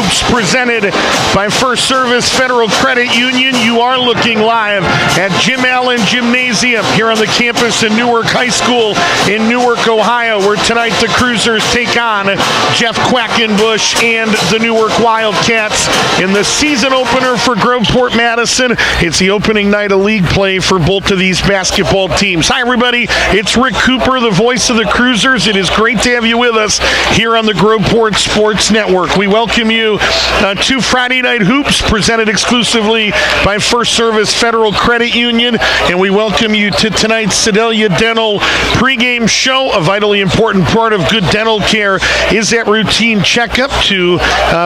Hoops presented by First Service Federal Credit Union. You are looking live at Jim Allen Gymnasium here on the campus in Newark High School in Newark, Ohio, where tonight the Cruisers take on Jeff Quackenbush and the Newark Wildcats in the season opener for Groveport, Madison. It's the opening night of league play for both of these basketball teams. Hi, everybody. It's Rick Cooper, the voice of the Cruisers. It is great to have you with us here on the Groveport Sports Network. We welcome you to Friday Night Hoops, presented exclusively by First Service Federal Credit Union, and we welcome you to tonight's Sedalia Dental pregame show. A vitally important part of good dental care is that routine checkup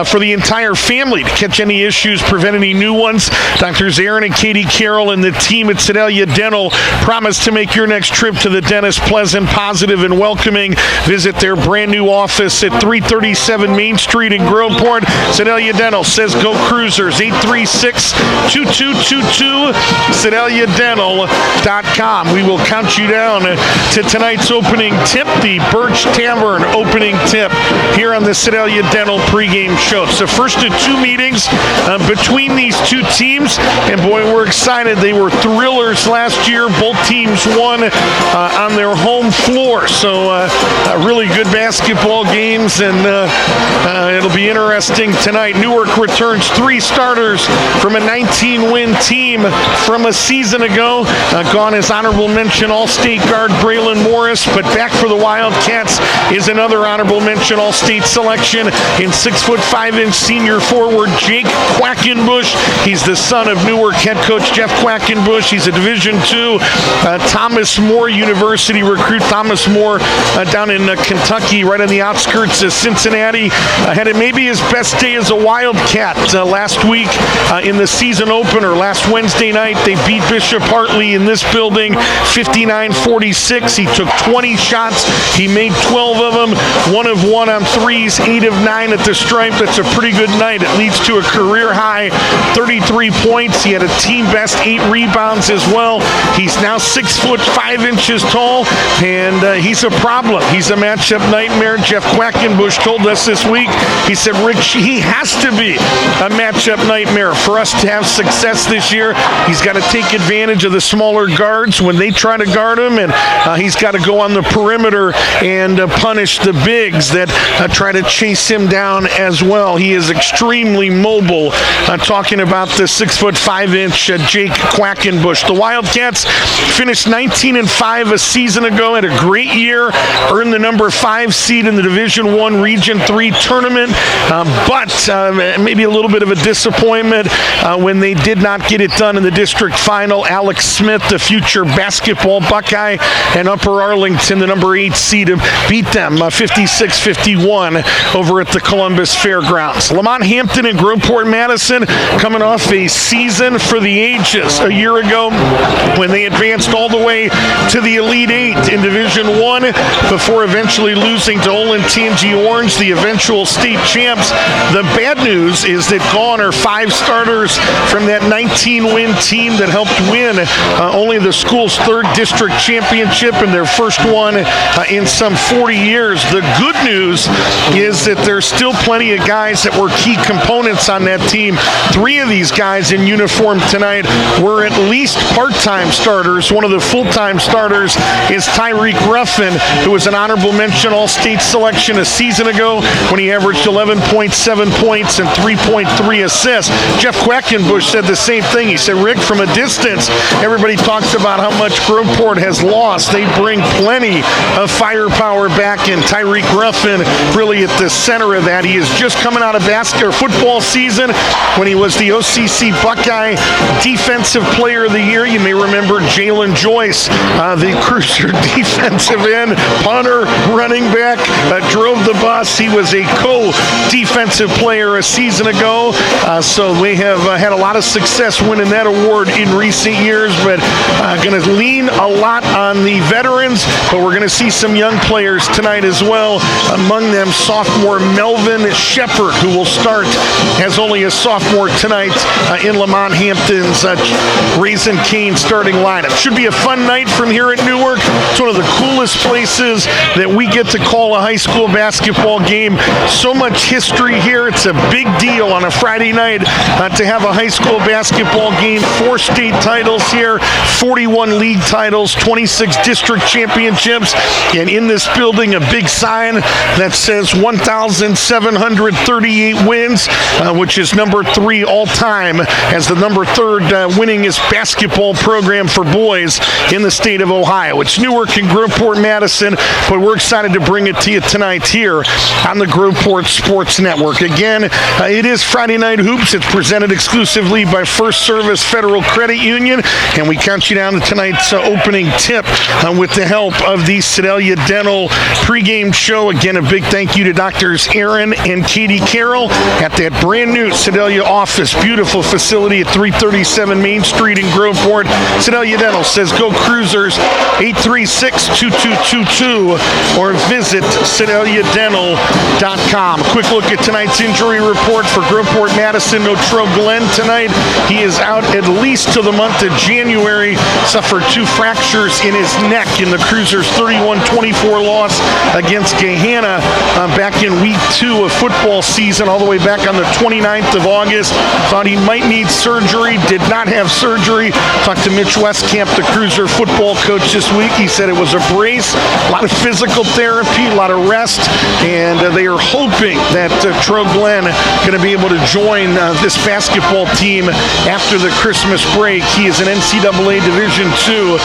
for the entire family to catch any issues, prevent any new ones. Drs. Aaron and Katie Carroll and the team at Sedalia Dental promise to make your next trip to the dentist pleasant, positive, and welcoming. Visit their brand new office at 337 Main Street in Groveport. Sedalia Dental says go Cruisers. 836-2222, SedaliaDental.com. We will count you down to tonight's opening tip, the Birch Tavern opening tip here on the Sedalia Dental pregame show. It's the first of two meetings between these two teams, and boy, we're excited. They were thrillers last year. Both teams won on their home floor, so really good basketball games, and it'll be interesting tonight. Newark returns three starters from a 19-win team from a season ago. Gone as honorable mention All-State guard Braylon Morris, but back for the Wildcats is another honorable mention All-State selection in 6'5" senior forward Jake Quackenbush. He's the son of Newark head coach Jeff Quackenbush. He's a Division II Thomas More University recruit. Thomas More down in Kentucky, right on the outskirts of Cincinnati. Had it maybe his best day as a Wildcat last week in the season opener. Last Wednesday night, they beat Bishop Hartley in this building 59-46. He took 20 shots. He made 12 of them. 1 of 1 on threes, 8 of 9 at the stripe. That's a pretty good night. It leads to a career high 33 points. He had a team best 8 rebounds as well. He's now 6'5" tall, and he's a problem. He's a matchup nightmare. Jeff Quackenbush told us this week, he said, Rick, he has to be a matchup nightmare for us to have success this year. He's got to take advantage of the smaller guards when they try to guard him, and he's got to go on the perimeter and punish the bigs that try to chase him down as well. He is extremely mobile. Talking about the 6'5" Jake Quackenbush. The Wildcats finished 19-5 a season ago, had a great year, earned the number 5 seed in the Division I Region 3 tournament, but maybe a little bit of a disappointment when they did not get it done in the district final. Alex Smith, the future basketball Buckeye, and Upper Arlington, the number 8 seed, beat them 56-51 over at the Columbus Fairgrounds. Lamont Hampton and Groveport Madison coming off a season for the ages a year ago when they advanced all the way to the Elite 8 in Division I before eventually losing to Olentangy Orange, the eventual state champs. The bad news is that gone are 5 starters from that 19-win team that helped win only the school's 3rd district championship and their first one in some 40 years. The good news is that there's still plenty of guys that were key components on that team. 3 of these guys in uniform tonight were at least part-time starters. One of the full-time starters is Tyreek Ruffin, who was an honorable mention All-State selection a season ago when he averaged 11.7 points and 3.3 assists. Jeff Quackenbush said the same thing. He said, Rick, from a distance, everybody talks about how much Groveport has lost. They bring plenty of firepower back, and Tyreek Ruffin really at the center of that. He is just coming out of football season when he was the OCC Buckeye Defensive Player of the Year. You may remember Jalen Joyce, the Cruiser defensive end, punter, running back, drove the bus. He was a co-defensive player a season ago. So we have had a lot of success winning winning that award in recent years, but going to lean a lot on the veterans, but we're going to see some young players tonight as well. Among them, sophomore Melvin Shepard, who will start as only a sophomore tonight in Lamont Hampton's Raising Cane starting lineup. Should be a fun night from here at Newark. It's one of the coolest places that we get to call a high school basketball game. So much history here. It's a big deal on a Friday night to have a high school basketball game. 4 state titles here, 41 league titles, 26 district championships, and in this building a big sign that says 1,738 wins, which is number 3 all time as the number 3rd winningest basketball program for boys in the state of Ohio. It's Newark and Groveport, Madison, but we're excited to bring it to you tonight here on the Groveport Sports Network. Again, it is Friday Night Hoops. It's presented exclusively by First Service Federal Credit Union, and we count you down to tonight's opening tip with the help of the Sedalia Dental pregame show. Again, a big thank you to Doctors Aaron and Katie Carroll at that brand new Sedalia office. Beautiful facility at 337 Main Street in Groveport. Sedalia Dental says go Cruisers, 836-2222, or visit SedaliaDental.com. Quick look at tonight's injury report for Groveport Madison. No Tro Glenn tonight. He is out at least till the month of January. Suffered 2 fractures in his neck in the Cruisers' 31-24 loss against Gahanna back in week 2 of football season, all the way back on the 29th of August. Thought he might need surgery, did not have surgery. Talked to Mitch Westcamp, the Cruiser football coach, this week. He said it was a brace, a lot of physical therapy, a lot of rest, and they are hoping that Tro Glenn going to be able to join this basketball team after the Christmas break. He is an NCAA Division II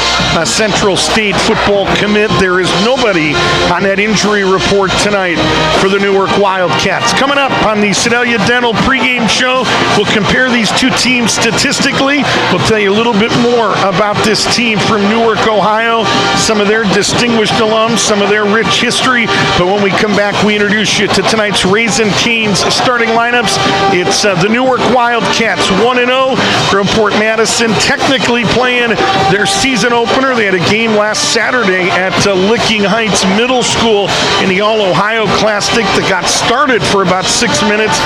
Central State football commit. There is nobody on that injury report tonight for the Newark Wildcats. Coming up on the Sedalia Dental pregame show, we'll compare these two teams statistically. We'll tell you a little bit more about this team from Newark, Ohio, some of their distinguished alums, some of their rich history. But when we come back, we introduce you to tonight's Raising Cane's starting lineups. It's the Newark Wildcats 1-0. Groveport Madison technically playing their season opener. They had a game last Saturday at Licking Heights Middle School in the All-Ohio Classic that got started for about 6 minutes,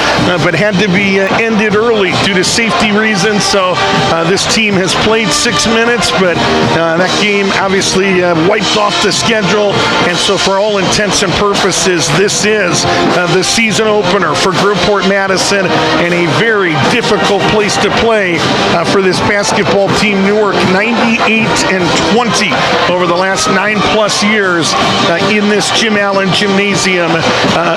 but had to be ended early due to safety reasons. So this team has played 6 minutes, but that game obviously wiped off the schedule. And so for all intents and purposes, this is the season opener for Groveport Madison, and a very difficult place to play for this basketball team. Newark 98-20 over the last 9+ years in this Jim Allen Gymnasium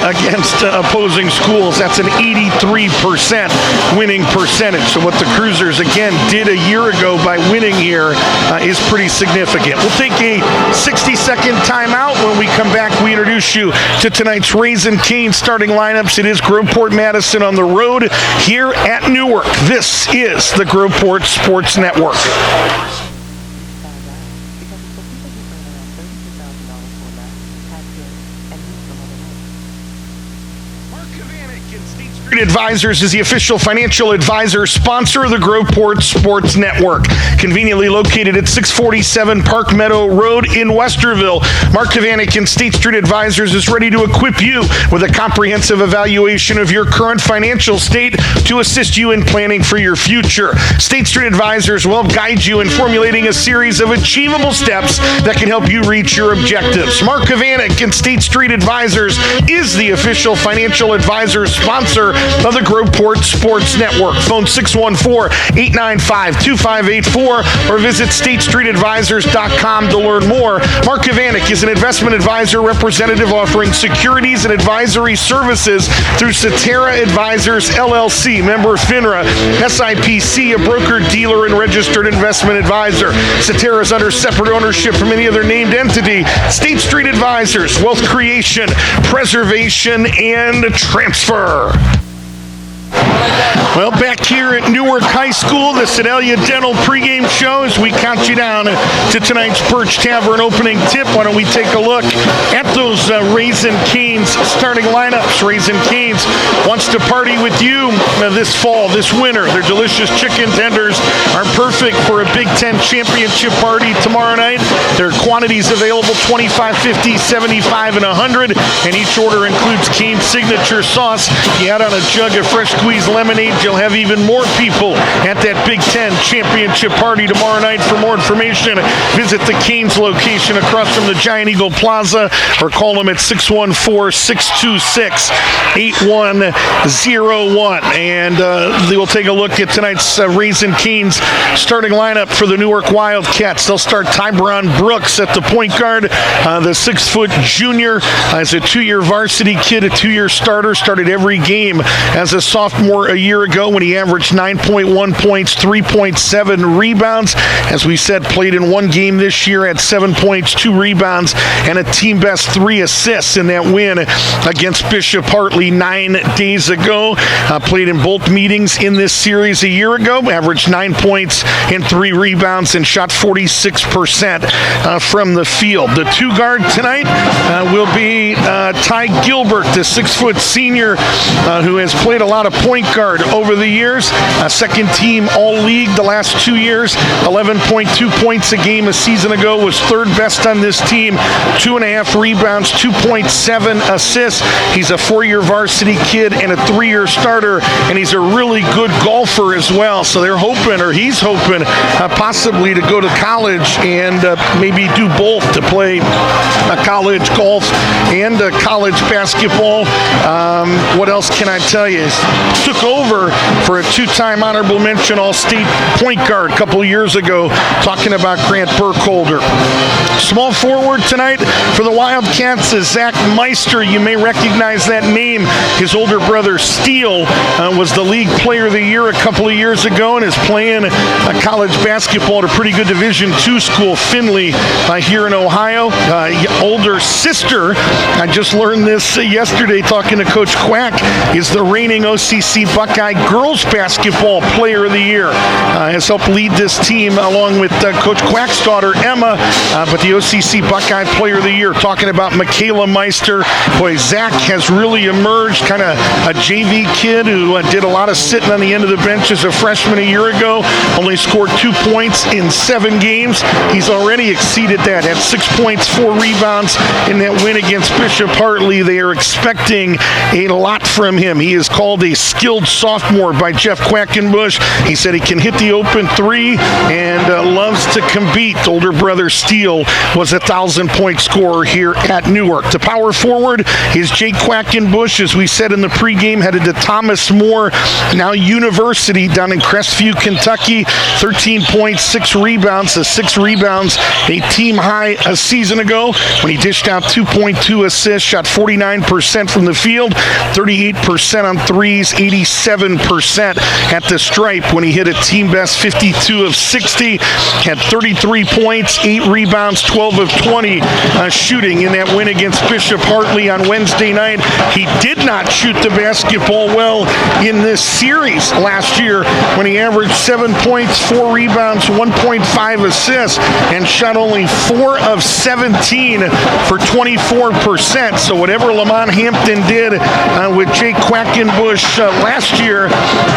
against opposing schools. That's an 83% winning percentage. So what the Cruisers again did a year ago by winning here is pretty significant. We'll take a 60-second timeout. When we come back, we introduce you to tonight's Raising Cane starting lineups. It is Groveport Madison on the road here at Newark. This is the Groveport Sports Network. Advisors is the official financial advisor sponsor of the Groveport Sports Network. Conveniently located at 647 Park Meadow Road in Westerville, Mark Kavanik and State Street Advisors is ready to equip you with a comprehensive evaluation of your current financial state to assist you in planning for your future. State Street Advisors will guide you in formulating a series of achievable steps that can help you reach your objectives. Mark Kavanik and State Street Advisors is the official financial advisor sponsor of the Groveport Sports Network. Phone 614-895-2584 or visit StateStreetAdvisors.com to learn more. Mark Kavanik is an investment advisor representative offering securities and advisory services through Cetera Advisors, LLC, member FINRA, SIPC, a broker, dealer, and registered investment advisor. Cetera is under separate ownership from any other named entity. State Street Advisors, wealth creation, preservation, and transfer. Well, back here at Newark High School, the Sedalia Dental pregame show as we count you down to tonight's Birch Tavern opening tip. Why don't we take a look at those Raising Cane's starting lineups. Raising Cane's wants to party with you this fall, this winter. Their delicious chicken tenders are perfect for a Big Ten championship party tomorrow night. There are quantities available, 25, 50, 75, and 100, and each order includes Cane's signature sauce. You add on a jug of fresh squeezed lemonade, you'll have even more people at that Big Ten championship party tomorrow night. For more information, visit the Cane's location across from the Giant Eagle Plaza or call them at 614-626-8101. And we'll take a look at tonight's Raising Cane's starting lineup for the Newark Wildcats. They'll start Tyron Brooks at the point guard, the 6-foot junior. As a 2-year varsity kid, a 2-year starter, started every game as a sophomore a year ago when he averaged 9.1 points, 3.7 rebounds. As we said, played in one game this year, had 7 points, 2 rebounds, and a team best 3 assists in that win against Bishop Hartley 9 days ago. Played in both meetings in this series a year ago, averaged 9 points and 3 rebounds, and shot 46% from the field. The 2 guard tonight will be Ty Gilbert, the 6-foot senior who has played a lot of point guard over the years. Second team All-League the last 2 years. 11.2 points a game a season ago, was third best on this team. 2.5 rebounds, 2.7 assists. He's a 4-year varsity kid and a 3-year starter, and he's a really good golfer as well. So they're hoping, or he's hoping, possibly to go to college and maybe do both, to play college golf and college basketball. What else can I tell you? Took over for a 2-time honorable mention All-State point guard a couple of years ago, talking about Grant Burkholder. Small forward tonight for the Wildcats is Zach Meister. You may recognize that name. His older brother Steele was the league player of the year a couple of years ago and is playing college basketball at a pretty good Division II school, Findlay, here in Ohio. Older sister, I just learned this yesterday talking to Coach Quack, is the reigning OCC Buckeye girls basketball player of the year. Has helped lead this team along with Coach Quack's daughter Emma, but the OCC Buckeye player of the year, talking about Michaela Meister. Boy, Zach has really emerged, kind of a JV kid who did a lot of sitting on the end of the bench as a freshman a year ago, only scored 2 points in 7 games. He's already exceeded that, had 6 points, 4 rebounds in that win against Bishop Hartley. They are expecting a lot from him. He is called a skilled sophomore by Jeff Quackenbush. He said he can hit the open 3 and loves to compete. Older brother Steele was a 1,000-point scorer here at Newark. The power forward is Jake Quackenbush, as we said in the pregame, headed to Thomas More, now University, down in Crestview, Kentucky. 13 points, 6 rebounds, 6 rebounds, a team high a season ago when he dished out 2.2 assists, shot 49% from the field, 38% on threes, 87% at the stripe when he hit a team best 52 of 60, had 33 points, 8 rebounds, 12 of 20 shooting in that win against Bishop Hartley on Wednesday night. He did not shoot the basketball well in this series last year when he averaged 7 points, 4 rebounds, 1.5 assists, and shot only 4 of 17 for 24%. So whatever Lamont Hampton did with Jake Quackenbush last year,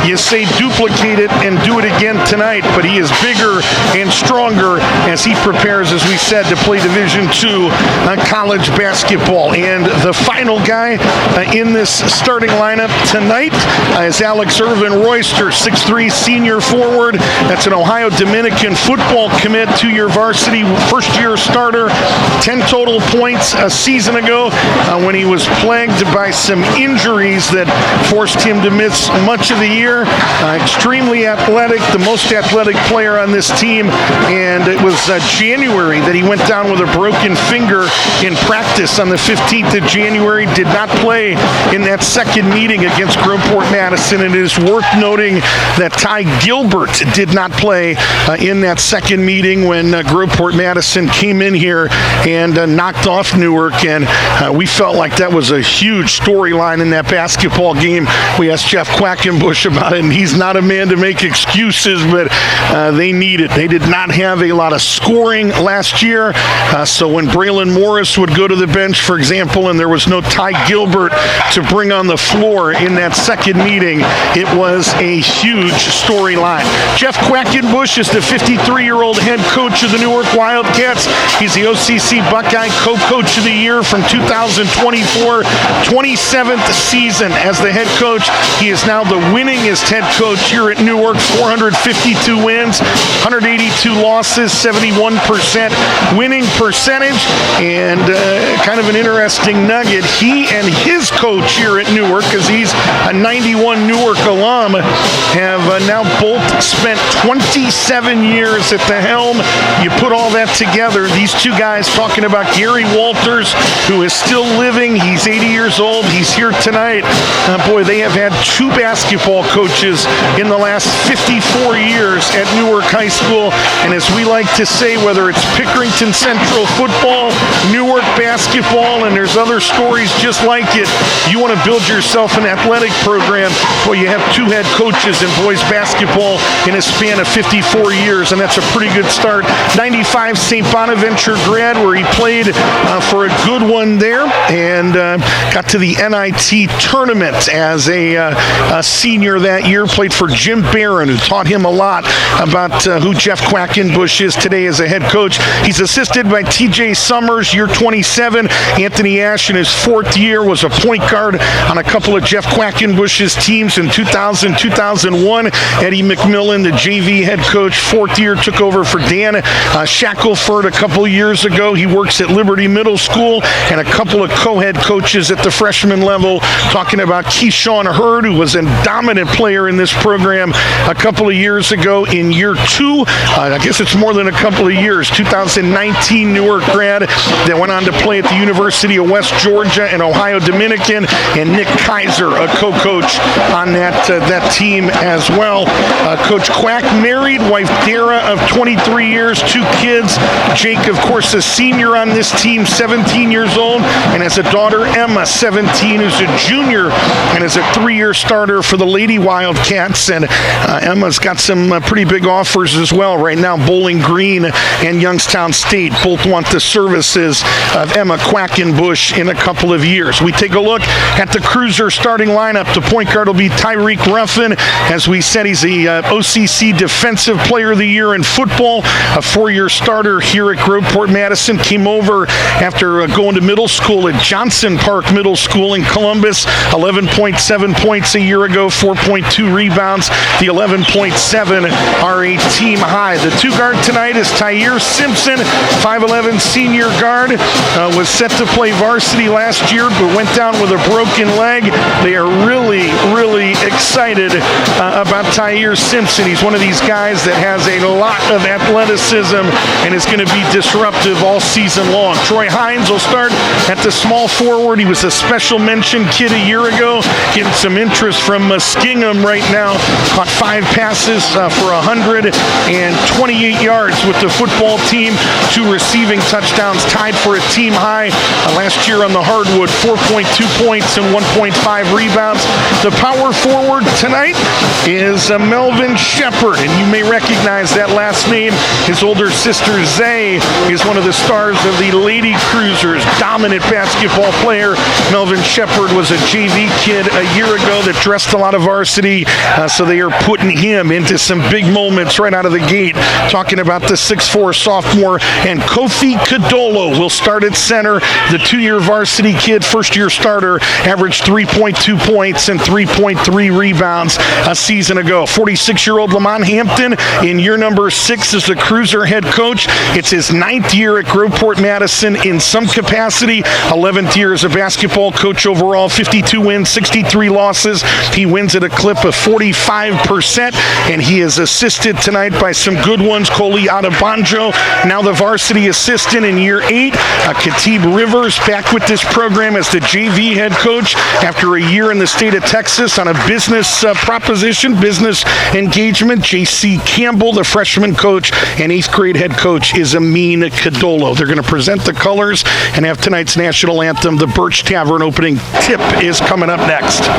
you say duplicate it and do it again tonight. But he is bigger and stronger as he prepares, as we said, to play Division II college basketball. And the final guy in this starting lineup tonight is Alex Irvin Royster, 6'3", senior forward. That's an Ohio Dominican football commit, 2-year varsity, first-year starter, 10 total points a season ago when he was plagued by some injuries that forced him to miss much of the year. Extremely athletic, the most athletic player on this team, and it was January that he went down with a broken finger in practice on the 15th of January, did not play in that second meeting against Groveport Madison, and it is worth noting that Ty Gilbert did not play in that second meeting when Groveport Madison came in here and knocked off Newark, and we felt like that was a huge storyline in that basketball game We asked Jeff Quackenbush about it, and he's not a man to make excuses, but they need it. They did not have a lot of scoring last year, so when Braylon Morris would go to the bench, for example, and there was no Ty Gilbert to bring on the floor in that second meeting, it was a huge storyline. Jeff Quackenbush is the 53-year-old head coach of the Newark Wildcats. He's the OCC Buckeye Co-Coach of the Year from 2024, 27th season as the head coach. He is now the winningest head coach here at Newark, 452 wins, 182 losses, 71% winning percentage, and kind of an interesting nugget, he and his coach here at Newark, because he's a 91 Newark alum, have now both spent 27 years at the helm. You put all that together, these two guys talking about Gary Walters, who is still living. He's 80 years old. He's here tonight. Boy, they have had two basketball coaches in the last 54 years at Newark High School. And as we like to say, whether it's Pickerington Central football, Newark basketball, and there's other stories just like it, you want to build yourself an athletic program, well, you have two head coaches in boys basketball in a span of 54 years, and that's a pretty good start. 95 St. Bonaventure grad, where he played for a good one there, and got to the NIT tournament as a senior that year. Played for Jim Barron, who taught him a lot about who Jeff Quackenbush is today as a head coach. He's assisted by TJ Summers, year 27. Anthony Ash in his fourth year was a point guard on a couple of Jeff Quackenbush's teams in 2000, 2001. Eddie McMillan, the JV head coach, fourth year, took over for Dan Shackelford a couple years ago. He works at Liberty Middle School, and a couple of co-head coaches at the freshman level, talking about Keyshawn Hurd, who was a dominant player in this program a couple of years ago in year two. I guess it's more than a couple of years. 2019 Newark grad that went on to play at the University of West Georgia and Ohio Dominican, and Nick Kaiser, a co-coach on that team as well. Coach Quack married, wife Dara of 23 years, two kids. Jake, of course, a senior on this team, 17 years old, and has a daughter, Emma, 17, who's a junior and is a 3-year starter for the Lady Wildcats. And Emma's got some pretty big offers as well right now. Bowling Green and Youngstown State both want the services of Emma Quackenbush in a couple of years. We take a look at the Cruiser starting lineup. The point guard will be Tyreek Ruffin. As we said, he's the OCC Defensive Player of the Year in football, a 4-year starter here at Groveport, Madison. Came over after going to middle school at Johnson Park Middle School in Columbus. 11.7 points a year ago, 4.2 rebounds. The 11.7 are a team high. The two guard tonight is Tyre Simpson, 5'11 senior guard. Was set to play varsity last year, but went down with a broken leg. They are really, really excited about Tyre Simpson. He's one of these guys that has a lot of athleticism and is going to be disruptive all season long. Troy Hines will start at the small forward. He was a special mention kid a year ago, getting some interest from Muskingum right now. Caught 5 passes for 128 yards with the football team, 2 receiving touchdowns, tied for a team high last year on the hardwood, 4.2 points and 1.5 rebounds. The power forward tonight is Melvin Shepard, and you may recognize that last name. His older sister Zay is one of the stars of the Lady Cruisers, dominant basketball player. Melvin Shepard was a JV kid a year ago that dressed a lot of varsity, so they are putting him into some big moments right out of the gate. Talking about the 6'4 sophomore, and Kofi Kadolo will start at center. The 2-year varsity kid, first-year starter, averaged 3.2 points and 3.3 rebounds a season ago. 46-year-old Lamont Hampton in year number 6 as the Cruiser head coach. It's his 9th year at Groveport Madison in some capacity. 11th year as a basketball coach overall. 52 wins, 63 losses. He wins at a clip of 45%, and he is assisted tonight by some good ones. Coley Adebanjo, now the varsity assistant in year 8. Khatib Rivers back with this program as the JV head coach after a year in the state of Texas on a business proposition, business engagement. J.C. Campbell, the freshman coach, and 8th grade head coach is Amin Kadolo. They're going to present the colors and have tonight's national anthem. The Birch Tavern opening tip is coming up next.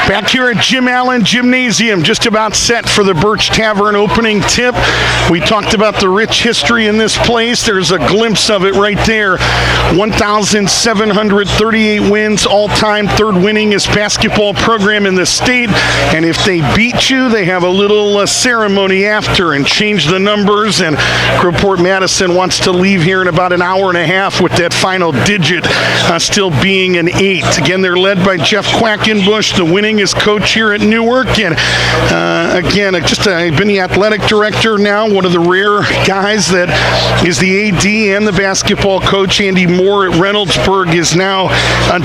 Back here at Jim Allen Gymnasium, just about set for the Birch Tavern opening tip. We talked about the rich history in this place. There's a glimpse of it right there. 1,738 wins, all-time third winningest basketball program in the state. And if they beat you, they have a little ceremony after and change the numbers. And Groveport Madison wants to leave here in about an hour and a half with that final digit still being an 8. Again, they're led by Jeff Quackenbush, the winningest coach here at Newark. And again, I've been the athletic director now, one of the rare guys that is the AD and the basketball coach. Andy Moore at Reynoldsburg is now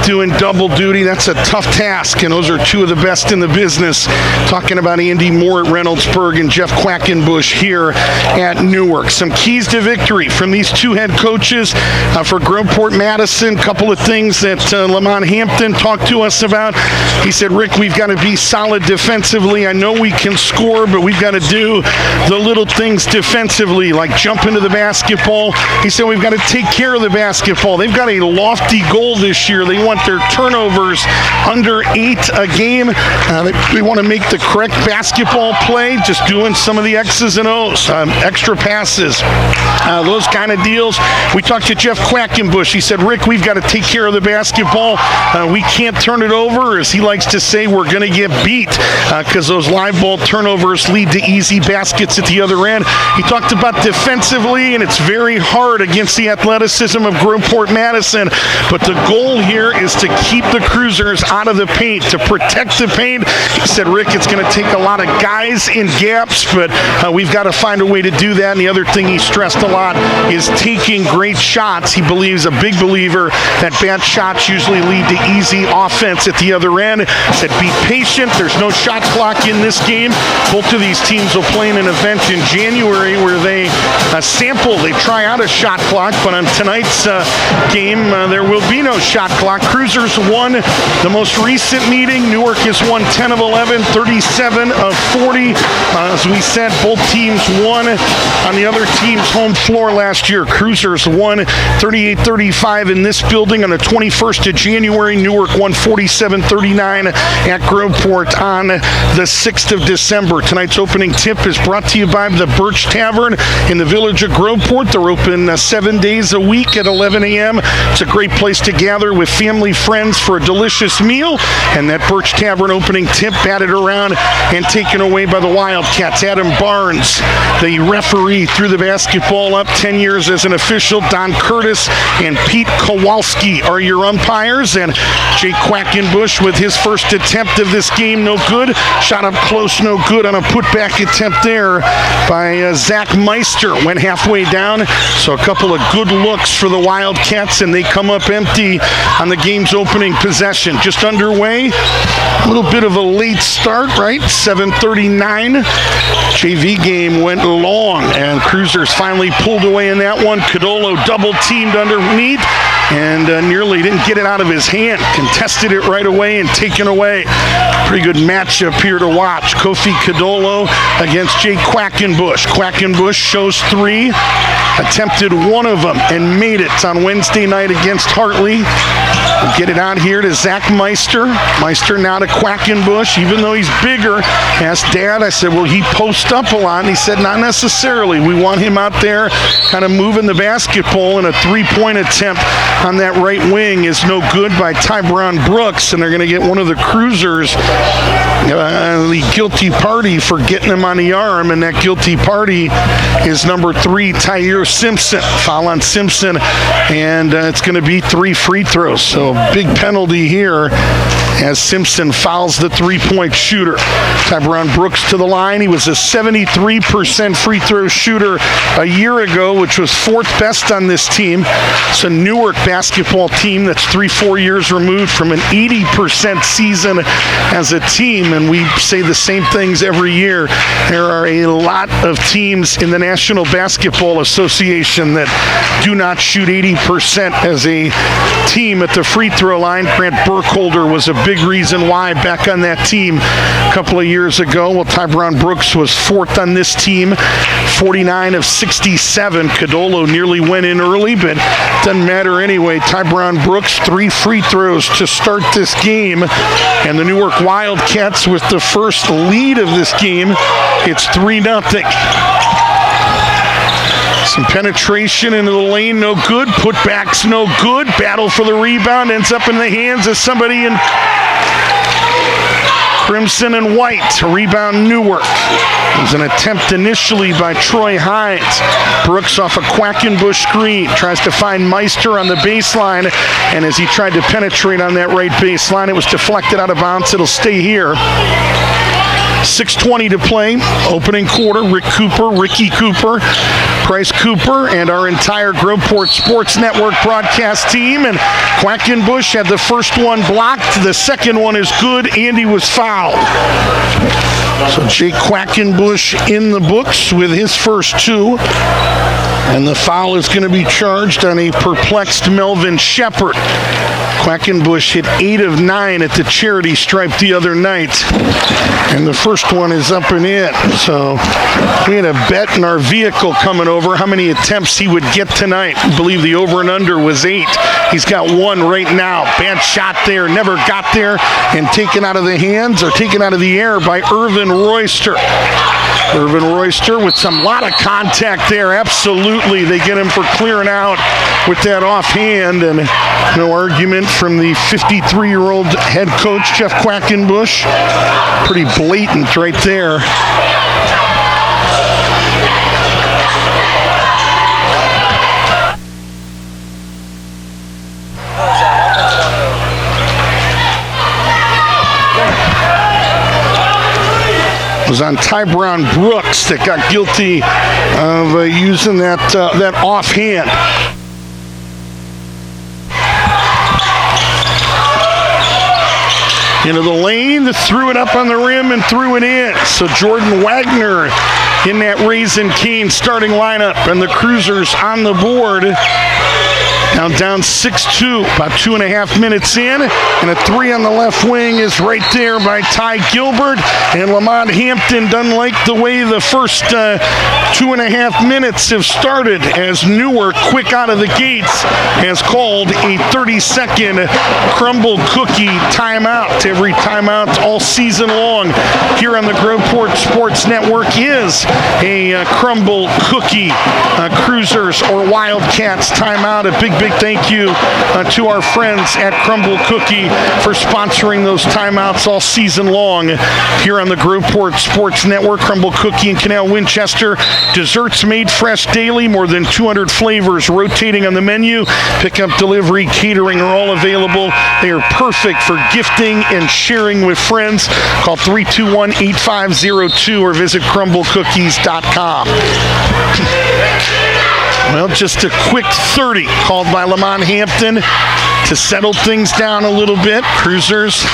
doing double duty. That's a tough task, and those are two of the best in the business. Talking about Andy Moore at Reynoldsburg and Jeff Quackenbush here at Newark. Some keys to victory from these two head coaches for Groveport Madison. Couple of things that Lamont Hampton talked to us about. He said, Rick, we've got to be solid defensively. I know we can score, but we've got to do the little things defensively, like jump into the basketball. He said we've got to take care of the basketball. They've got a lofty goal this year. They want their turnovers under 8 a game. They want to make the correct basketball play, just doing some of the X's and O's, extra passes, those kind of deals. We talked to Jeff Quackenbush. He said, Rick, we've got to take care of the basketball. We can't turn it over. As he likes to say, we're going to get beat because those live ball turnovers lead to easy baskets at the other end. He talked about defensively, and it's very hard against the athleticism of Groveport Madison, but the goal here is to keep the Cruisers out of the paint, to protect the paint. He said, Rick, it's going to take a lot of guys in gaps, but we've got to find a way to do that. And the other thing he stressed a lot is taking great shots. He believes, a big believer, that bad shots usually lead to easy offense at the other end. He said, be patient. There's no shot clock in this game. Both of these teams will play in an event in January where they they try out a shot clock, but on tonight's game, there will be no shot clock. Cruisers won the most recent meeting. Newark has won 10 of 11, 37 of 40. As we said, both teams won on the other team's home floor last year. Cruisers won 38-35 in this building on the 21st of January. Newark won 47-39 at Groveport on the 6th of December. Tonight's opening tip is brought to you by the Birch Tavern in the village of Groveport. They're open 7 days a week at 11 a.m. It's a great place to gather with family, friends for a delicious meal. And that Birch Tavern opening tip batted around and taken away by the Wildcats. Adam Barnes, the referee, threw the basketball up. 10 years as an official. Don Curtis and Pete Kowalski are your umpires. And Jake Quackenbush with his first attempt of this game, no good. Shot up close, no good on a putback attempt there by Zach Meister. Went halfway down, so a couple of good looks for the Wildcats, and they come up empty on the game's opening possession. Just underway, a little bit of a late start, right? 7:39. JV game went long, and Cruisers finally pulled away in that one. Cadolo double-teamed underneath, and nearly didn't get it out of his hand. Contested it right away and taken away. Pretty good matchup here to watch. Kofi Cadolo against Jake Quackenbush. Quackenbush shows 3, attempted one of them and made it on Wednesday night against Hartley. Get it out here to Zach Meister. Meister now to Quackenbush. Even though he's bigger, asked Dad, I said, will he post up a lot? And he said, not necessarily. We want him out there kind of moving the basketball, and a three-point attempt on that right wing is no good by Tyron Brooks, and they're going to get one of the cruisers the guilty party for getting him on the arm, and that guilty party is number 3, Tyre Simpson. Foul on Simpson, and it's going to be 3 free throws. So big penalty here as Simpson fouls the three-point shooter. Tyron Brooks to the line. He was a 73% free throw shooter a year ago, which was 4th best on this team. It's a Newark basketball team that's 3-4 years removed from an 80% season as a team, and we say the same things every year. There are a lot of teams in the National Basketball Association that do not shoot 80% as a team at the free throw line. Grant Burkholder was a big reason why back on that team a couple of years ago. Well, Tyron Brooks was 4th on this team, 49 of 67. Cadolo nearly went in early, but doesn't matter anyway. Tyron Brooks, 3 free throws to start this game, and the Newark Wildcats with the first lead of this game. It's 3-0. Some penetration into the lane, no good. Putbacks, no good. Battle for the rebound, ends up in the hands of somebody in crimson and white. Rebound Newark. It was an attempt initially by Troy Hines. Brooks off a Quackenbush screen. Tries to find Meister on the baseline, and as he tried to penetrate on that right baseline, it was deflected out of bounds. It'll stay here. 6:20 to play, opening quarter. Ricky Cooper, Price Cooper, and our entire Groveport Sports Network broadcast team. And Quackenbush had the first one blocked. The second one is good, and he was fouled. So Jake Quackenbush in the books with his first 2. And the foul is going to be charged on a perplexed Melvin Shepard. Quackenbush hit 8 of 9 at the charity stripe the other night, and the first one is up and in. So we had a bet in our vehicle coming over how many attempts he would get tonight. I believe the over and under was 8. He's got 1 right now. Bad shot there, never got there, and taken out of the hands or taken out of the air by Irvin Royster. Irvin Royster with some lot of contact there. Absolutely, they get him for clearing out with that offhand, and no argument from the 53-year-old head coach, Jeff Quackenbush. Pretty blatant right there. Was on Tyron Brooks that got guilty of using that offhand. Into the lane, threw it up on the rim and threw it in. So Jordan Wagner in that Raisin Cane starting lineup, and the Cruisers on the board. Now down 6-2, about 2.5 minutes in, and a 3 on the left wing is right there by Ty Gilbert, and Lamont Hampton doesn't like the way the first 2.5 minutes have started, as Newark, quick out of the gates, has called a 30-second crumble cookie timeout. Every timeout all season long here on the Groveport Sports Network is a crumble cookie Cruisers or Wildcats timeout. A big thank you to our friends at Crumble Cookie for sponsoring those timeouts all season long here on the Groveport Sports Network. Crumble Cookie in Canal Winchester. Desserts made fresh daily, more than 200 flavors rotating on the menu. Pickup, delivery, catering are all available. They are perfect for gifting and sharing with friends. Call 321-8502 or visit crumblecookies.com. Well, just a quick 30 called by Lamont Hampton to settle things down a little bit. Cruisers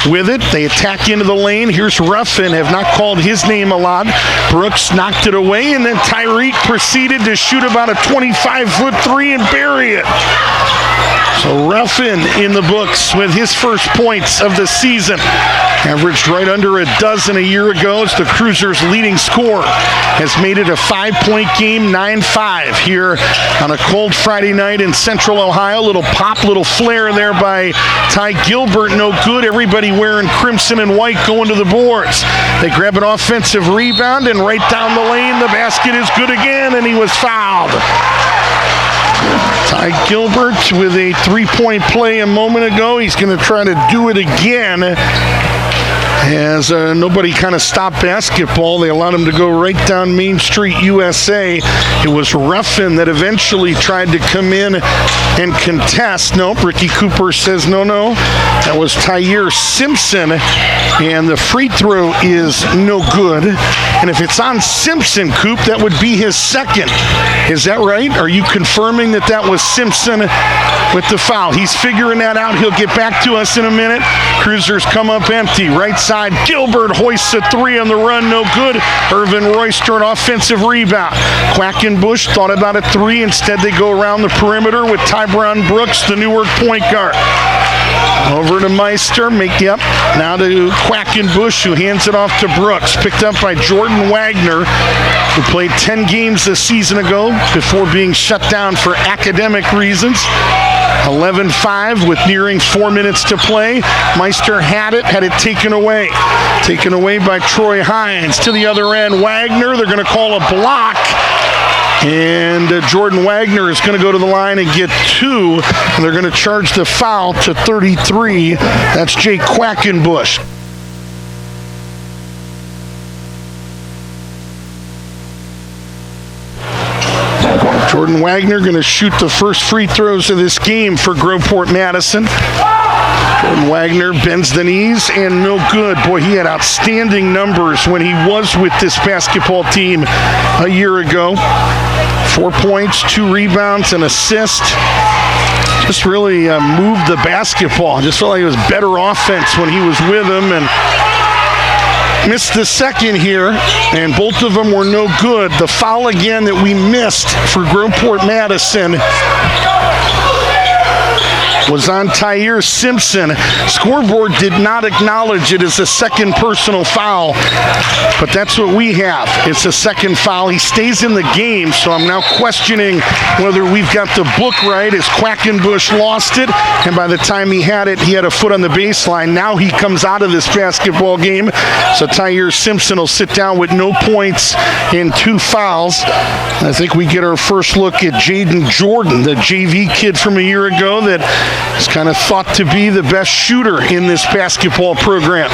with it. They attack into the lane. Here's Ruffin. Have not called his name a lot. Brooks knocked it away, and then Tyreek proceeded to shoot about a 25-foot 3 and bury it. So Ruffin in the books with his first points of the season. Averaged right under a dozen a year ago as the Cruisers' leading scorer has made it a 5-point game, 9-5 here on a cold Friday night in Central Ohio. Little pop, little flare there by Ty Gilbert, no good. Everybody wearing crimson and white going to the boards. They grab an offensive rebound, and right down the lane, the basket is good again, and he was fouled. Ty Gilbert with a 3-point play a moment ago. He's going to try to do it again. As nobody kind of stopped basketball, they allowed him to go right down Main Street, USA. It was Ruffin that eventually tried to come in and contest. Nope, Ricky Cooper says no. That was Tyre Simpson, and the free throw is no good. And if it's on Simpson, Coop, that would be his second. Is that right? Are you confirming that that was Simpson with the foul? He's figuring that out. He'll get back to us in a minute. Cruisers come up empty. Right side, Gilbert hoists a three on the run, no good. Irvin Royster, an offensive rebound. Quackenbush thought about a three. Instead, they go around the perimeter with Tyron Brooks, the Newark point guard. Over to Meister, now to Quackenbush, who hands it off to Brooks. Picked up by Jordan Wagner, who played 10 games this season ago before being shut down for academic reasons. 11-5 with nearing 4 minutes to play. Meister had it taken away. Taken away by Troy Hines. To the other end, Wagner, they're going to call a block. And Jordan Wagner is going to go to the line and get 2. And they're going to charge the foul to 33. That's Jake Quackenbush. Jordan Wagner going to shoot the first free throws of this game for Groveport Madison. Jordan Wagner bends the knees and no good. Boy, he had outstanding numbers when he was with this basketball team a year ago. 4 points, 2 rebounds, an assist. Just really moved the basketball. Just felt like it was better offense when he was with them, and missed the second here, and both of them were no good. The foul again that we missed for Groveport Madison was on Tyre Simpson. Scoreboard did not acknowledge it as a second personal foul, but that's what we have. It's a second foul. He stays in the game, so I'm now questioning whether we've got the book right, as Quackenbush lost it, and by the time he had it, he had a foot on the baseline. Now he comes out of this basketball game, so Tyre Simpson will sit down with no points and 2 fouls. I think we get our first look at Jaden Jordan, the JV kid from a year ago that is kind of thought to be the best shooter in this basketball program.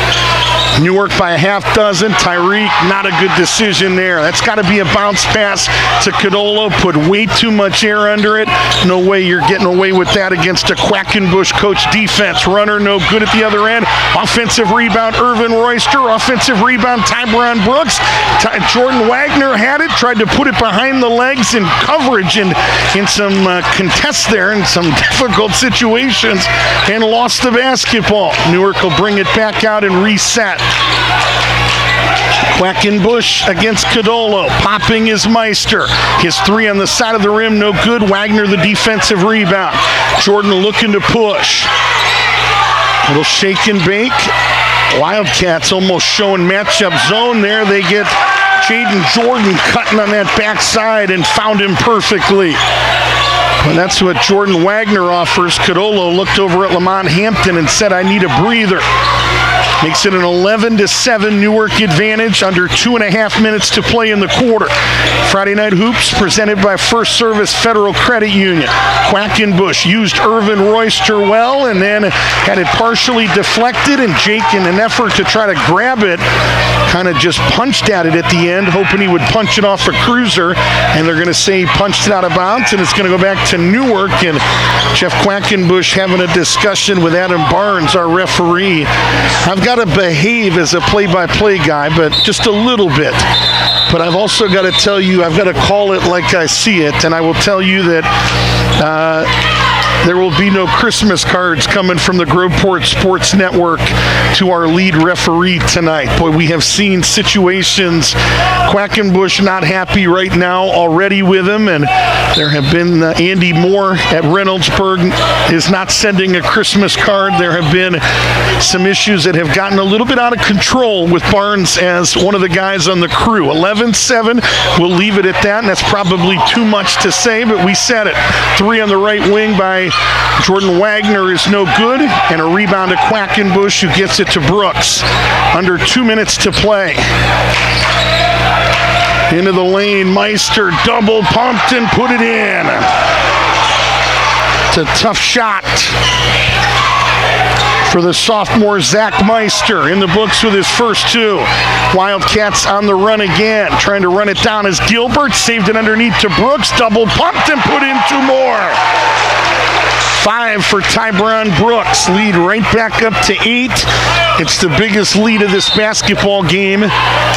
Newark by a half dozen. Tyreek, not a good decision there. That's got to be a bounce pass to Cadolo. Put way too much air under it. No way you're getting away with that against a Quackenbush coach defense. Runner, no good at the other end. Offensive rebound, Irvin Royster. Offensive rebound, Tyron Brooks. Jordan Wagner had it, tried to put it behind the legs in coverage and in some contests there in some difficult situations, and lost the basketball. Newark will bring it back out and reset. Quackenbush against Cadolo. Popping is Meister. His 3 on the side of the rim, no good. Wagner the defensive rebound. Jordan looking to push. Little shake and bake. Wildcats almost showing matchup zone there. They get Jaden Jordan cutting on that backside and found him perfectly. And that's what Jordan Wagner offers. Cadolo looked over at Lamont Hampton and said, I need a breather. Makes it an 11-7 Newark advantage, under 2.5 minutes to play in the quarter. Friday Night Hoops presented by First Service Federal Credit Union. Quackenbush used Irvin Royster well and then had it partially deflected, and Jake, in an effort to try to grab it, kind of just punched at it at the end, hoping he would punch it off a cruiser, and they're going to say he punched it out of bounds, and it's going to go back to Newark, and Jeff Quackenbush having a discussion with Adam Barnes, our referee. I've got to behave as a play-by-play guy, but just a little bit. But I've also got to tell you, I've got to call it like I see it, and I will tell you that there will be no Christmas cards coming from the Groveport Sports Network to our lead referee tonight. Boy, we have seen situations. Quackenbush not happy right now already with him, and there have been Andy Moore at Reynoldsburg is not sending a Christmas card. There have been some issues that have gotten a little bit out of control with Barnes as one of the guys on the crew. 11-7, we'll leave it at that, and that's probably too much to say, but we said it. 3 on the right wing by Jordan Wagner is no good, and a rebound to Quackenbush, who gets it to Brooks. Under 2 minutes to play. Into the lane, Meister double pumped and put it in. It's a tough shot for the sophomore Zach Meister, in the books with his first 2. Wildcats on the run again, trying to run it down as Gilbert saved it underneath to Brooks, double pumped and put in 2 more. 5 for Tyron Brooks, lead right back up to 8. It's the biggest lead of this basketball game,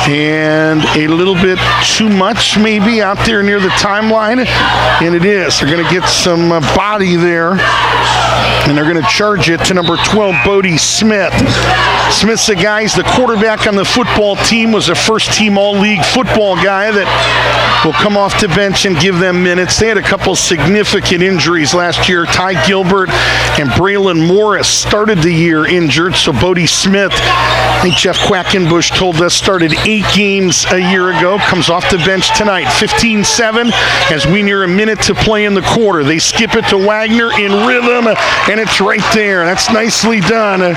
and a little bit too much maybe out there near the timeline, and it is. They're going to get some body there, and they're going to charge it to number 12, Bodie Smith. Smith's the guy, he's the quarterback on the football team, was a first-team all-league football guy that will come off the bench and give them minutes. They had a couple significant injuries last year. Ty Gilbert and Braylon Morris started the year injured, so Bodie Smith, I think Jeff Quackenbush told us, started 8 games a year ago, comes off the bench tonight. 15-7 as we near a minute to play in the quarter. They skip it to Wagner in rhythm, and it's right there. That's nicely done.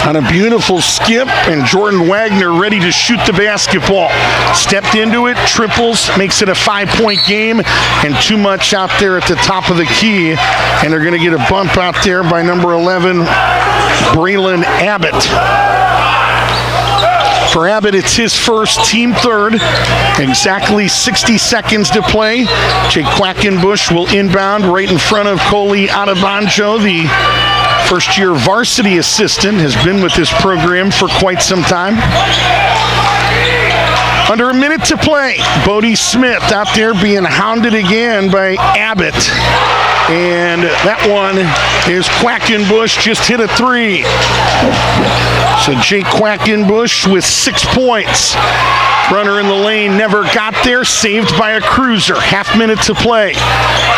On a beautiful skip, and Jordan Wagner ready to shoot the basketball. Stepped into it, triples, makes it a 5-point game, and too much out there at the top of the key. And they're going to get a bump out there by number 11, Braylon Abbott. For Abbott, it's his first, team third. Exactly 60 seconds to play. Jake Quackenbush will inbound right in front of Coley Adebanjo, the first-year varsity assistant, has been with this program for quite some time. Under a minute to play, Bodie Smith out there being hounded again by Abbott. And that one is Quackenbush, just hit a 3. So Jake Quackenbush with 6 points. Runner in the lane never got there, saved by a cruiser. Half minute to play.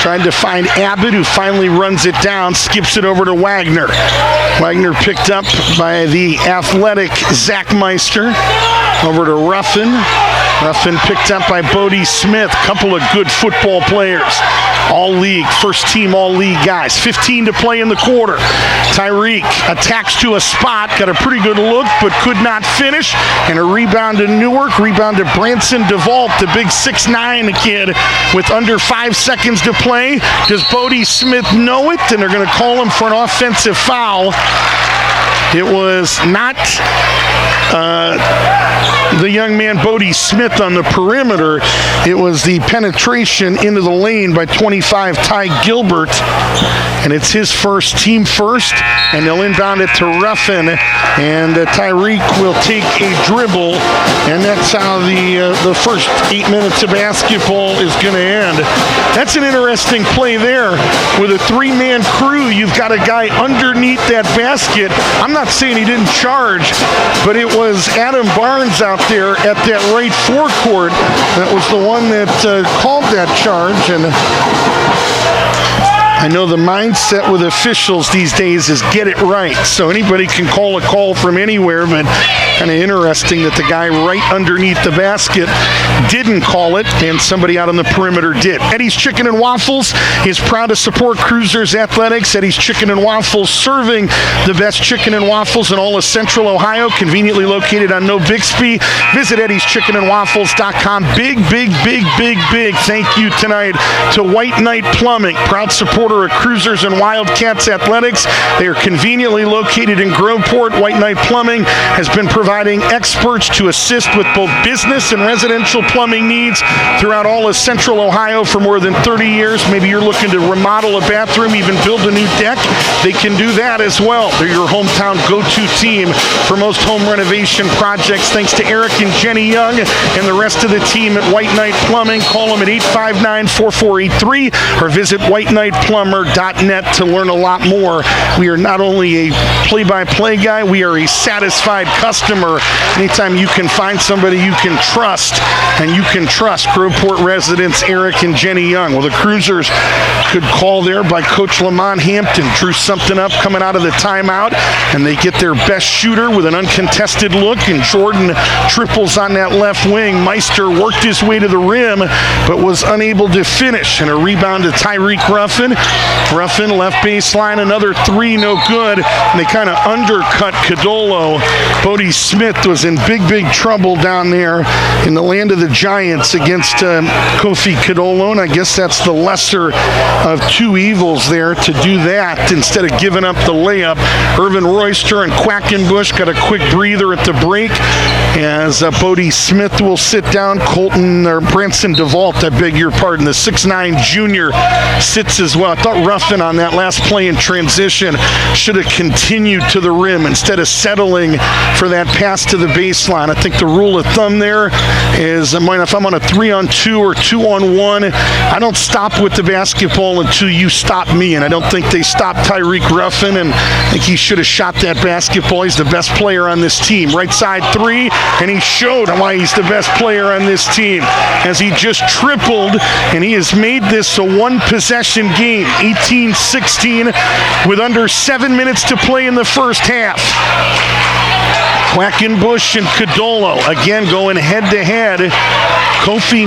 Trying to find Abbott, who finally runs it down, skips it over to Wagner. Wagner picked up by the athletic Zach Meister. Over to Ruffin. Ruffin picked up by Bodie Smith. Couple of good football players. All-league, first-team all-league guys. 15 to play in the quarter. Tyreek attacks to a spot, got a pretty good look, but could not finish. And a rebound to Newark, rebound to Branson DeVault, the big 6'9" kid, with under 5 seconds to play. Does Bodie Smith know it? And they're going to call him for an offensive foul. It was not the young man Bodie Smith on the perimeter. It was the penetration into the lane by 25 Ty Gilbert, and it's his first, team first, and they'll inbound it to Ruffin, and Tyreek will take a dribble, and that's how the first 8 minutes of basketball is going to end. That's an interesting play there. With a 3-man crew, you've got a guy underneath that basket. I'm not saying he didn't charge, but it was Adam Barnes out there at that right forecourt that was the one that called that charge. And I know the mindset with officials these days is get it right. So anybody can call a call from anywhere, but kind of interesting that the guy right underneath the basket didn't call it, and somebody out on the perimeter did. Eddie's Chicken and Waffles is proud to support Cruisers Athletics. Eddie's Chicken and Waffles, serving the best chicken and waffles in all of Central Ohio, conveniently located on No Bixby. Visit Eddie'sChickenandWaffles.com. Big thank you tonight to White Knight Plumbing, proud supporter of Cruisers and Wildcats Athletics. They are conveniently located in Groveport. White Knight Plumbing has been providing providing experts to assist with both business and residential plumbing needs throughout all of Central Ohio for more than 30 years. Maybe you're looking to remodel a bathroom, even build a new deck. They can do that as well. They're your hometown go-to team for most home renovation projects. Thanks to Eric and Jenny Young and the rest of the team at White Knight Plumbing. Call them at 859-4483 or visit whiteknightplumber.net to learn a lot more. We are not only a play-by-play guy, we are a satisfied customer. Anytime you can find somebody you can trust, and you can trust Groveport residents Eric and Jenny Young. Well, the Cruisers could call there by Coach Lamont Hampton, drew something up coming out of the timeout, and they get their best shooter with an uncontested look, and Jordan triples on that left wing. Meister worked his way to the rim, but was unable to finish, and a rebound to Tyreek Ruffin. Ruffin left baseline, another three, no good, and they kind of undercut Codolo. Bodie Smith was in big trouble down there in the land of the Giants against Kofi Codolo, and I guess that's the lesser of two evils there to do that instead of giving up the layup. Irvin Royster and Quackenbush got a quick breather at the break as Bodie Smith will sit down. Branson DeVault, I beg your pardon, the 6'9 junior sits as well. I thought Ruffin on that last play in transition should have continued to the rim instead of settling for that pass to the baseline. I think the rule of thumb there is, if I'm on a 3-on-2 or 2-on-1, I don't stop with the basketball until you stop me, and I don't think they stopped Tyreek Ruffin, and I think he should have shot that basketball. He's the best player on this team. Right side three, and he showed why he's the best player on this team as he just tripled, and he has made this a one-possession game, 18-16, with under 7 minutes to play in the first half. Quackenbush and Codolo again going head-to-head. Kofi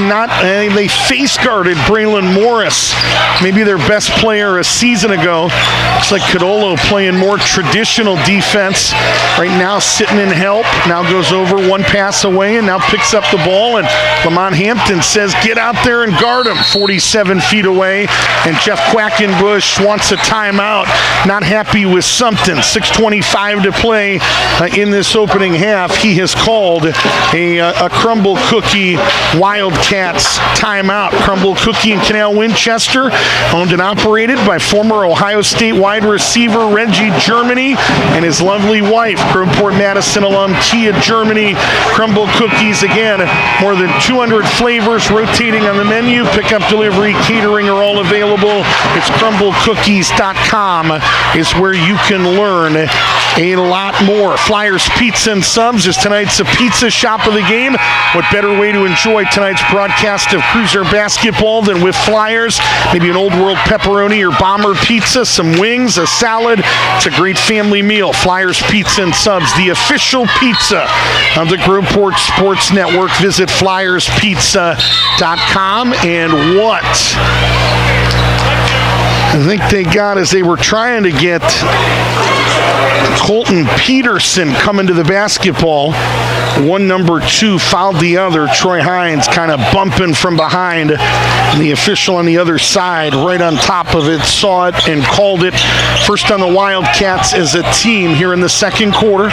they face-guarded Braylon Morris, maybe their best player a season ago. Looks like Codolo playing more traditional defense. Right now sitting in help, now goes over one pass away and now picks up the ball, and Lamont Hampton says get out there and guard him 47 feet away, and Jeff Quackenbush wants a timeout, not happy with something. 6:25 to play in this opening half. He has called a Crumble Cookie Wildcats timeout. Crumble Cookie in Canal Winchester, owned and operated by former Ohio State wide receiver Reggie Germany and his lovely wife, Groveport Madison alum Tia Germany. Crumble Cookies, again, more than 200 flavors rotating on the menu. Pickup, delivery, catering are all available. It's crumblecookies.com is where you can learn a lot more. Flyers Pizza and Subs is tonight's pizza shop of the game. What better way to enjoy tonight's broadcast of Cruiser basketball than with Flyers? Maybe an Old World pepperoni or bomber pizza, some wings, a salad. It's a great family meal. Flyers Pizza and Subs, the official pizza of the Groveport Sports Network. Visit flyerspizza.com. And what I think they got as they were trying to get Colton Peterson coming to the basketball. One number two fouled the other. Troy Hines kind of bumping from behind. And the official on the other side, right on top of it, saw it and called it. First on the Wildcats as a team here in the second quarter.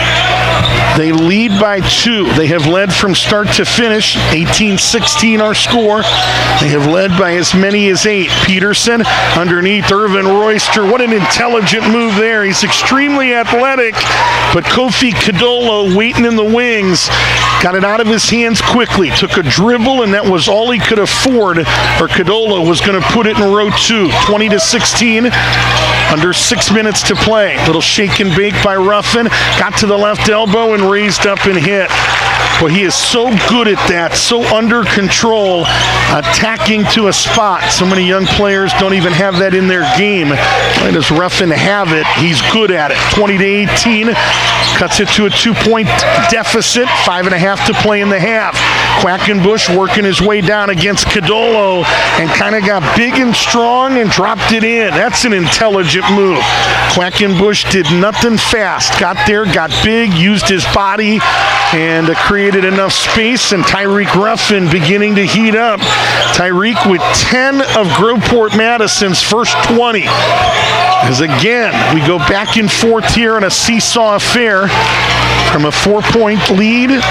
They lead by 2. They have led from start to finish. 18-16 our score. They have led by as many as 8. Peterson underneath Irvin Royster. What an intelligent move there. He's extremely athletic, but Kofi Codolo waiting in the wings. Got it out of his hands quickly. Took a dribble, and that was all he could afford, or Codolo was going to put it in row 2. 20-16. Under 6 minutes to play. Little shake and bake by Ruffin. Got to the left elbow and raised up and hit. Well, he is so good at that, so under control, attacking to a spot. So many young players don't even have that in their game. Why does Ruffin have it? He's good at it. 20-18, cuts it to a 2-point deficit. 5.5 to play in the half. Quackenbush working his way down against Codolo and kind of got big and strong and dropped it in. That's an intelligent move. Quackenbush did nothing fast. Got there, got big, used his body, and created enough space, and Tyreek Ruffin beginning to heat up. Tyreek with 10 of Groveport Madison's first 20. As again, we go back and forth here in a seesaw affair. From a 4-point lead